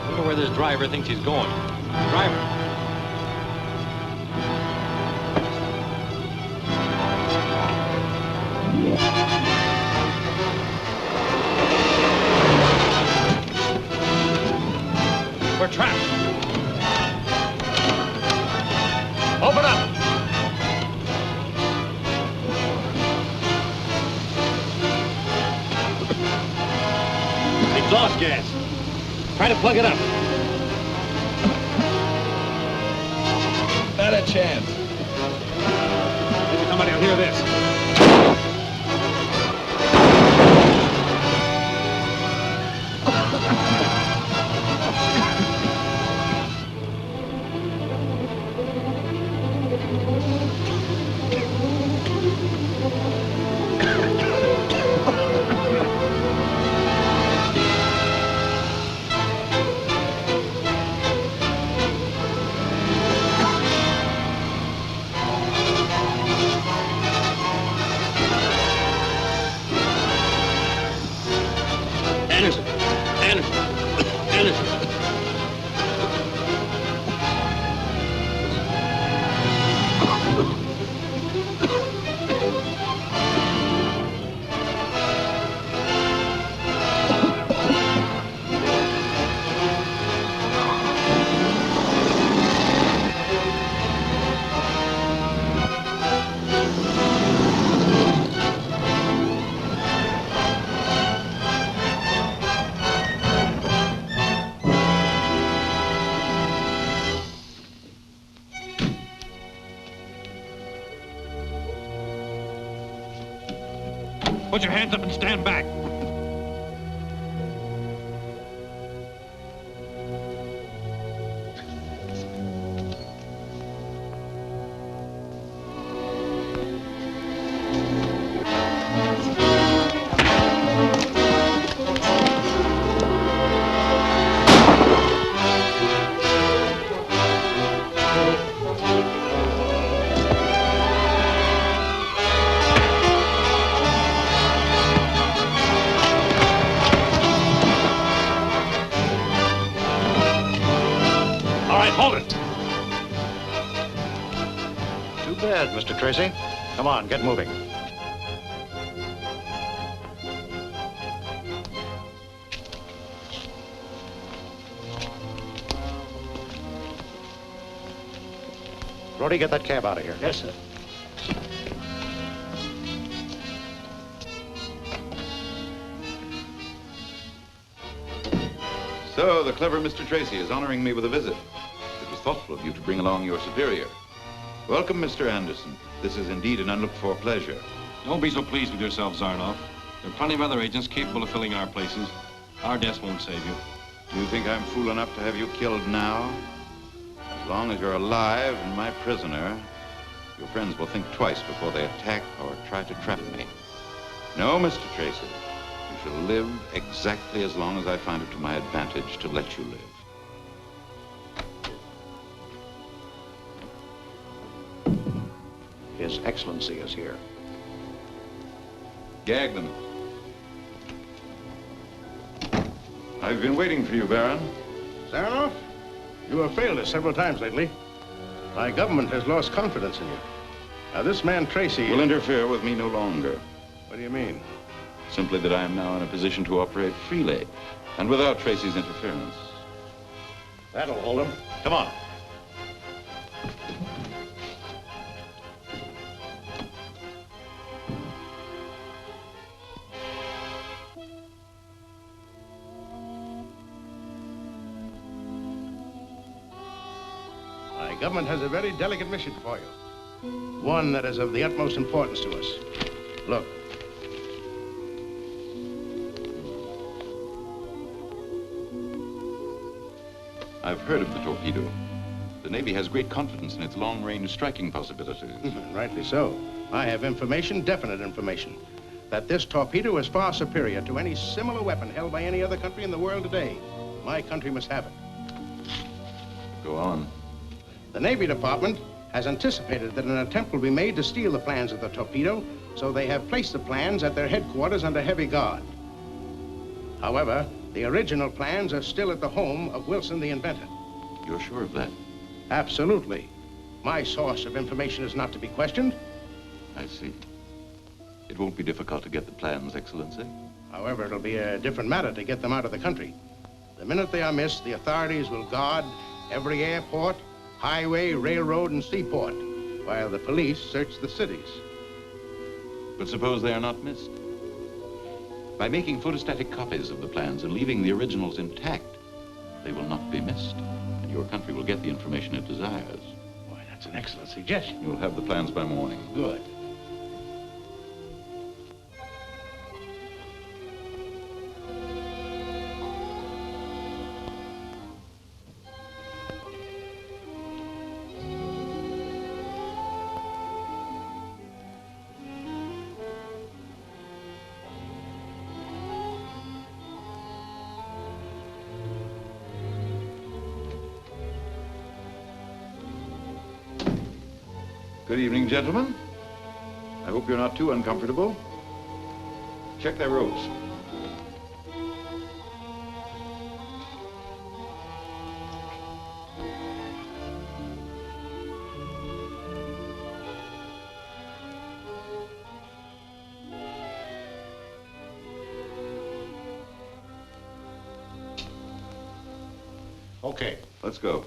Look at where this driver thinks he's going. Driver. We're trapped. Open up. Exhaust gas. Try to plug it up. Not a chance. Maybe somebody will hear this. Put your hands up and stand back. hold it. Too bad, Mr. Tracy. Come on, get moving. Brody, get that cab out of here. Yes, sir. So, the clever Mr. Tracy is honoring me with a visit. It was thoughtful of you to bring along your superior. Welcome, Mr. Anderson. This is indeed an unlooked-for pleasure. Don't be so pleased with yourself, Zarnoff. There are plenty of other agents capable of filling our places. Our deaths won't save you. Do you think I'm fool enough to have you killed now? As long as you're alive and my prisoner, your friends will think twice before they attack or try to trap me. No, Mr. Tracy. You shall live exactly as long as I find it to my advantage to let you live. His Excellency is here. Gag them. I've been waiting for you, Baron. Zarnoff, you have failed us several times lately. My government has lost confidence in you. Now, this man, Tracy... will interfere with me no longer. What do you mean? Simply that I am now in a position to operate freely and without Tracy's interference. That'll hold him. Come on. My government has a very delicate mission for you. One that is of the utmost importance to us. Look. I've heard of the torpedo. The Navy has great confidence in its long-range striking possibilities. Rightly so. I have information, definite information, that this torpedo is far superior to any similar weapon held by any other country in the world today. My country must have it. Go on. The Navy Department has anticipated that an attempt will be made to steal the plans of the torpedo, so they have placed the plans at their headquarters under heavy guard. However, the original plans are still at the home of Wilson, the inventor. You're sure of that? Absolutely. My source of information is not to be questioned. I see. It won't be difficult to get the plans, Excellency. However, it'll be a different matter to get them out of the country. The minute they are missed, the authorities will guard every airport, highway, railroad, and seaport, while the police search the cities. But suppose they are not missed? By making photostatic copies of the plans and leaving the originals intact, they will not be missed, and your country will get the information it desires. Boy, that's an excellent suggestion. You'll have the plans by morning. Good. Good evening, gentlemen. I hope you're not too uncomfortable. Check their ropes. Okay. Let's go.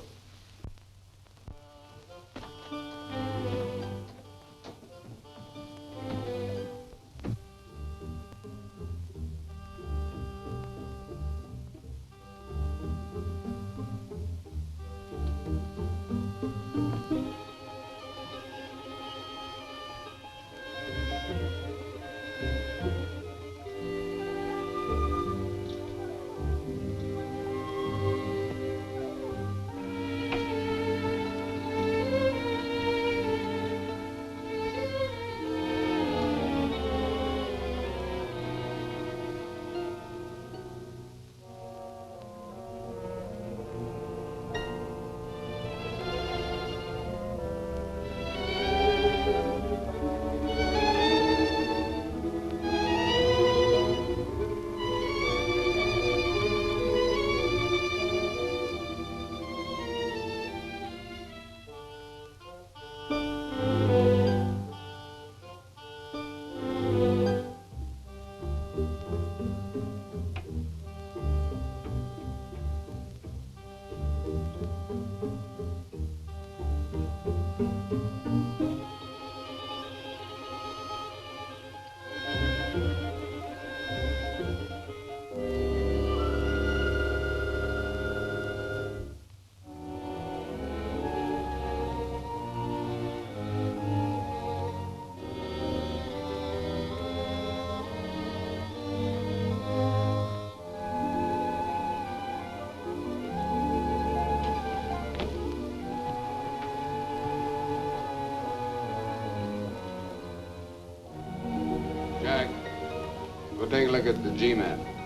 take a look at the G-man.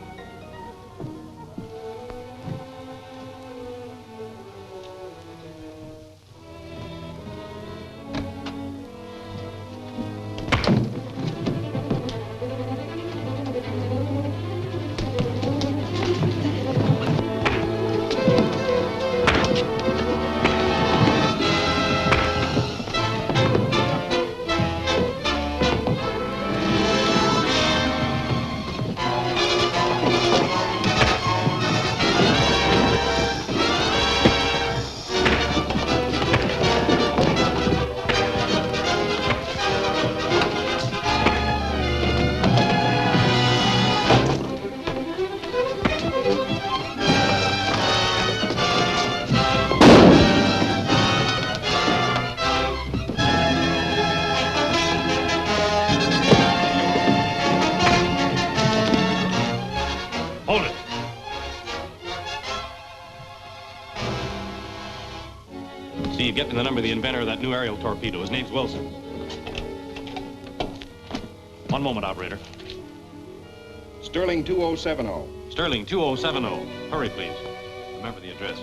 Get me the number of the inventor of that new aerial torpedo. His name's Wilson. One moment, operator. Sterling 2070. Sterling 2070. Hurry, please. Remember the address.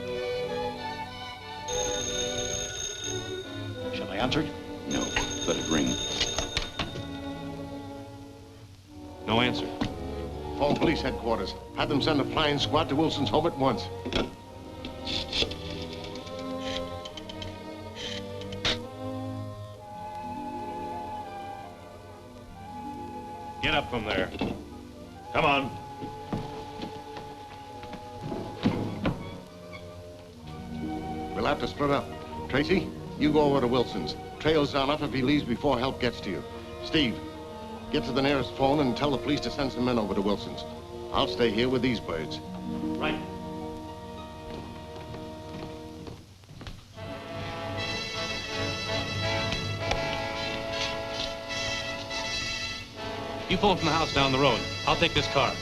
Shall I answer it? No, let it ring. No answer. Phone police headquarters. Have them send a flying squad to Wilson's home at once. Get up from there. Come on. We'll have to split up. Tracy, you go over to Wilson's. Trail Zarnoff if he leaves before help gets to you. Steve, get to the nearest phone and tell the police to send some men over to Wilson's. I'll stay here with these birds. Right. You phone from the house down the road. I'll take this car.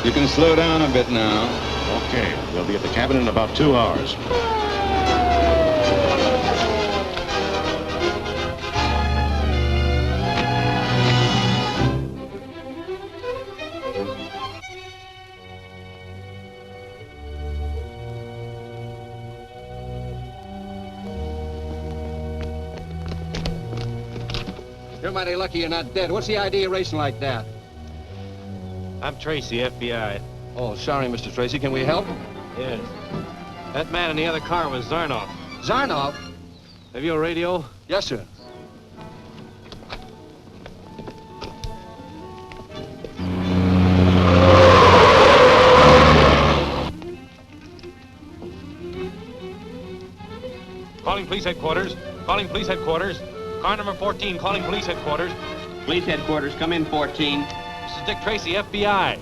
You can slow down a bit now. Okay, we'll be at the cabin in about 2 hours. You're mighty lucky you're not dead. What's the idea of racing like that? I'm Tracy, FBI. Oh, sorry, Mr. Tracy. Can we help? Yes. That man in the other car was Zarnoff. Zarnoff? Have you a radio? Yes, sir. Calling police headquarters. Calling police headquarters. Car number 14 calling police headquarters. Police headquarters, come in 14. This is Dick Tracy, FBI.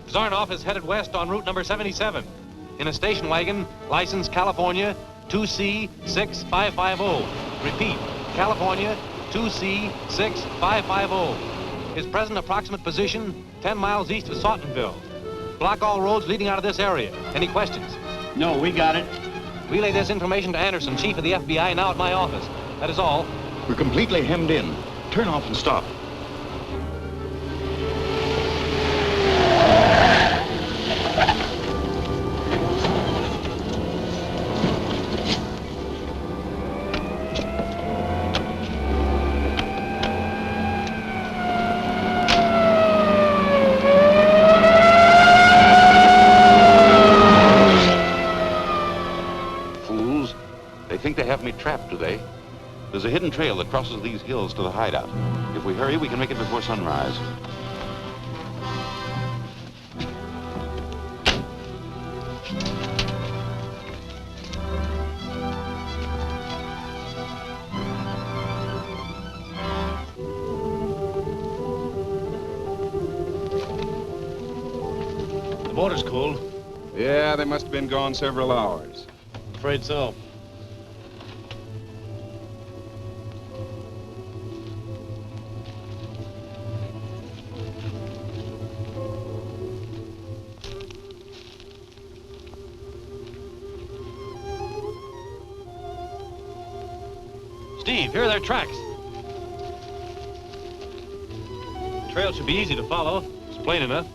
Zarnoff is headed west on route number 77 in a station wagon, license California 2C6550. Repeat, California 2C6550. His present approximate position, 10 miles east of Sautenville. Block all roads leading out of this area. Any questions? No, we got it. Relay this information to Anderson, chief of the FBI, now at my office. That is all. We're completely hemmed in. Turn off and stop. They think they have me trapped, do they? There's a hidden trail that crosses these hills to the hideout. If we hurry, we can make it before sunrise. The motor's cooled. Yeah, they must have been gone several hours. Afraid so. Steve, here are their tracks. The trail should be easy to follow. It's plain enough.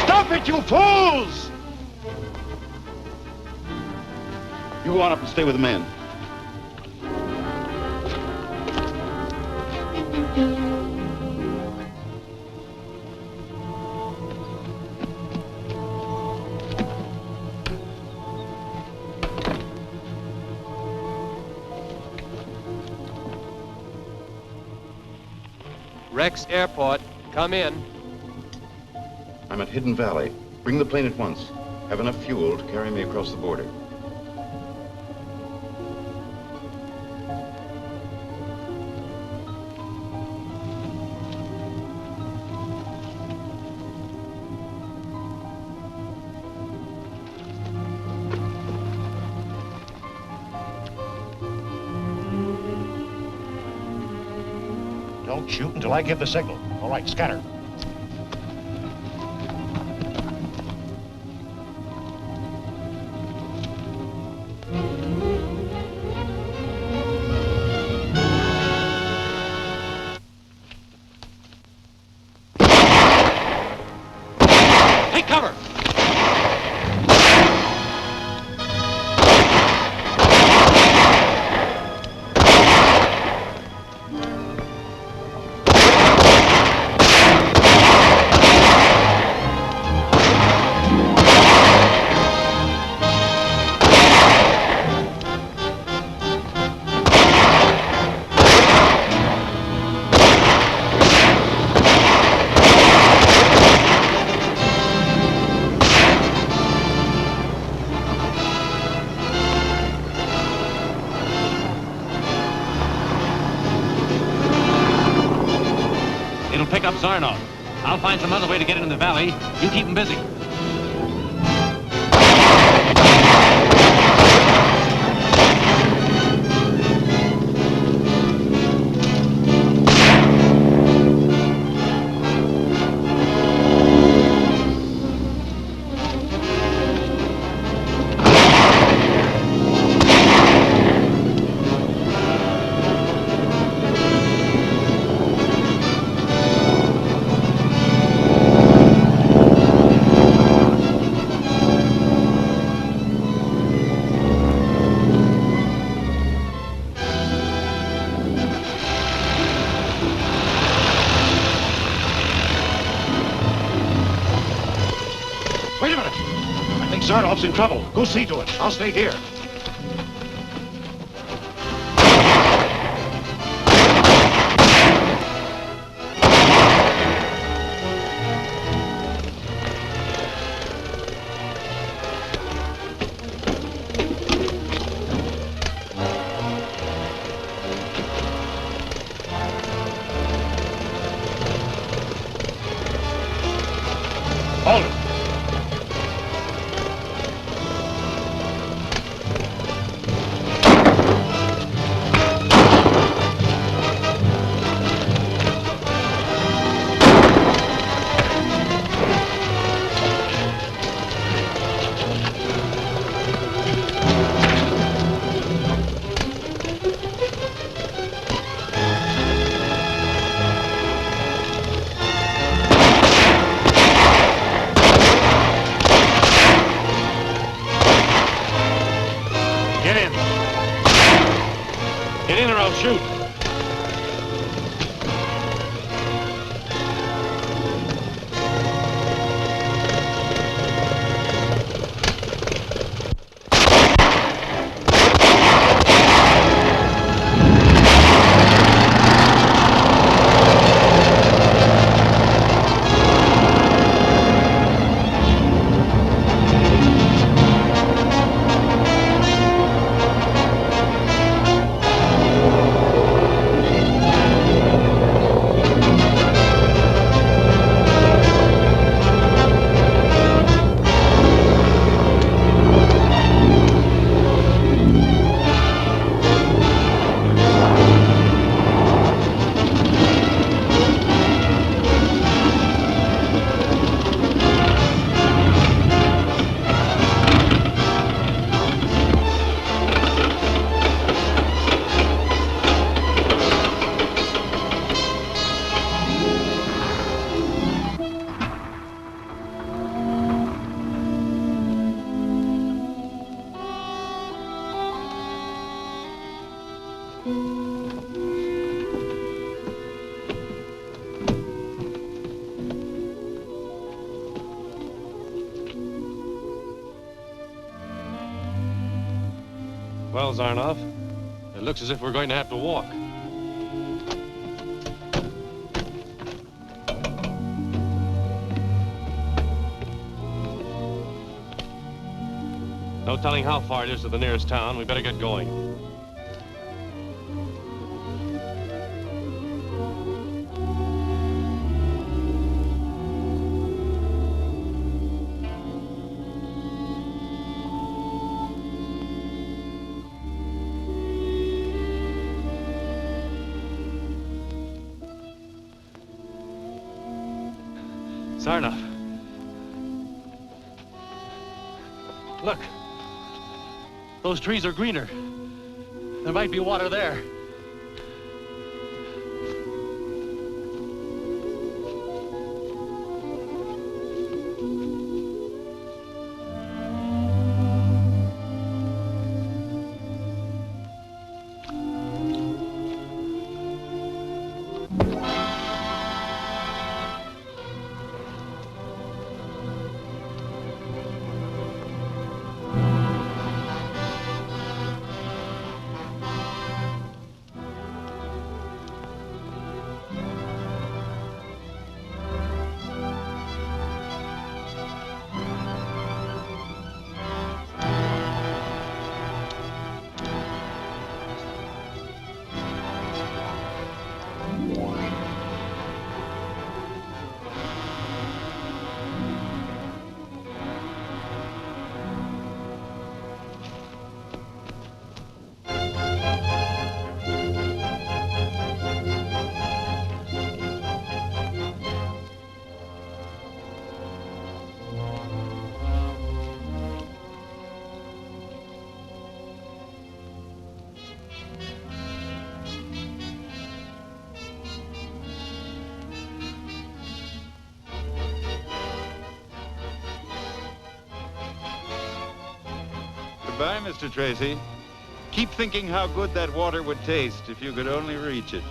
Stop it, you fools! You go on up and stay with the men. Rex Airport. Come in. I'm at Hidden Valley. Bring the plane at once. Have enough fuel to carry me across the border. Don't shoot until I give the signal. All right, scatter. Take cover! Pick up Zarnoff. I'll find some other way to get into the valley. You keep him busy. Zarnoff's in trouble. Go see to it. I'll stay here. Hold it. Shoot! Well, Zarnoff, it looks as if we're going to have to walk. No telling how far it is to the nearest town. We better get going. Zarnoff. Look. Those trees are greener. There might be water there. Goodbye, Mr. Tracy. Keep thinking how good that water would taste if you could only reach it.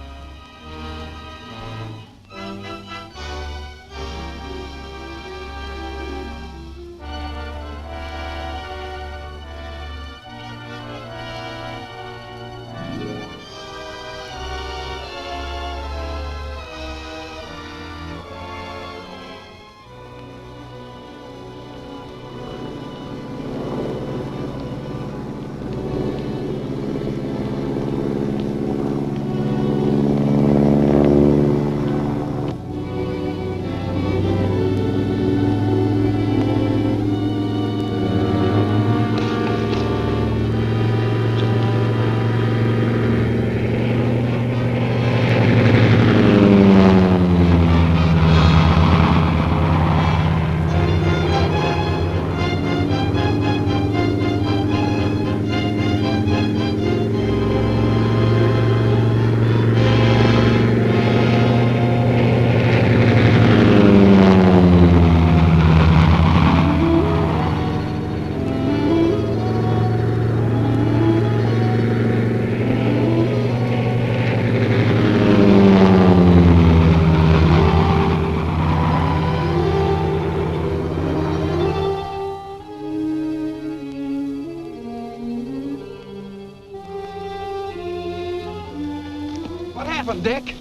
Dick?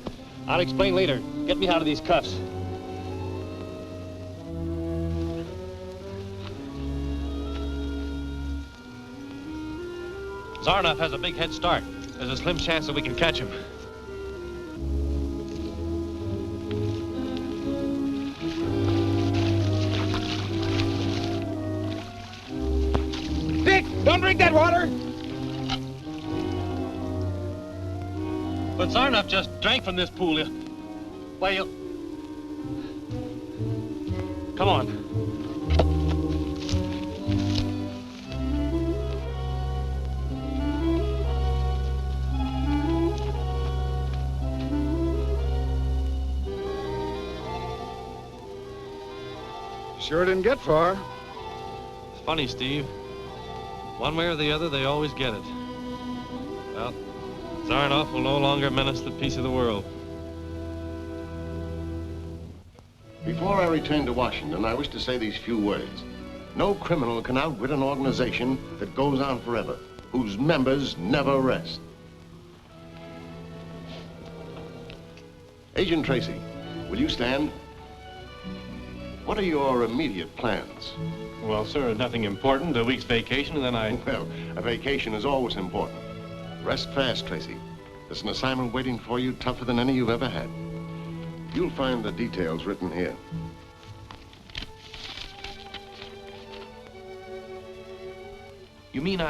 I'll explain later. Get me out of these cuffs. Zarnoff has a big head start. There's a slim chance that we can catch him. Dick, don't drink that water! But Zarnoff just drank from this pool. Why, you... Come on. Sure didn't get far. It's funny, Steve. One way or the other, they always get it. Well, Zarnoff will no longer menace the peace of the world. Before I return to Washington, I wish to say these few words. No criminal can outwit an organization that goes on forever, whose members never rest. Agent Tracy, will you stand? What are your immediate plans? Well, sir, nothing important. A week's vacation, and then I... Well, a vacation is always important. Rest fast, Tracy. There's an assignment waiting for you tougher than any you've ever had. You'll find the details written here. You mean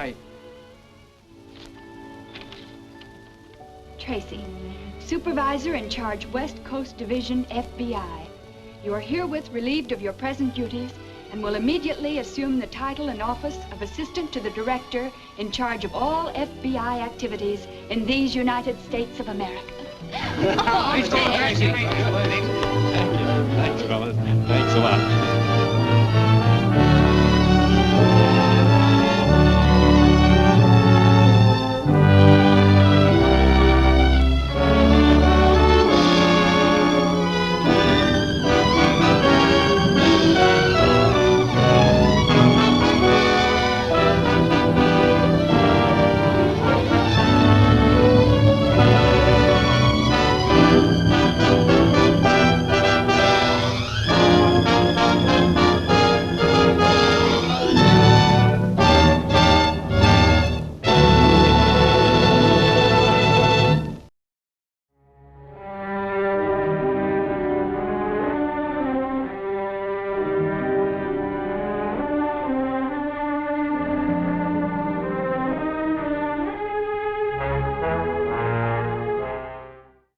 Tracy, Supervisor in charge West Coast Division, FBI. You are herewith relieved of your present duties and will immediately assume the title and office of Assistant to the Director in charge of all FBI activities in these United States of America. Oh, Tracy.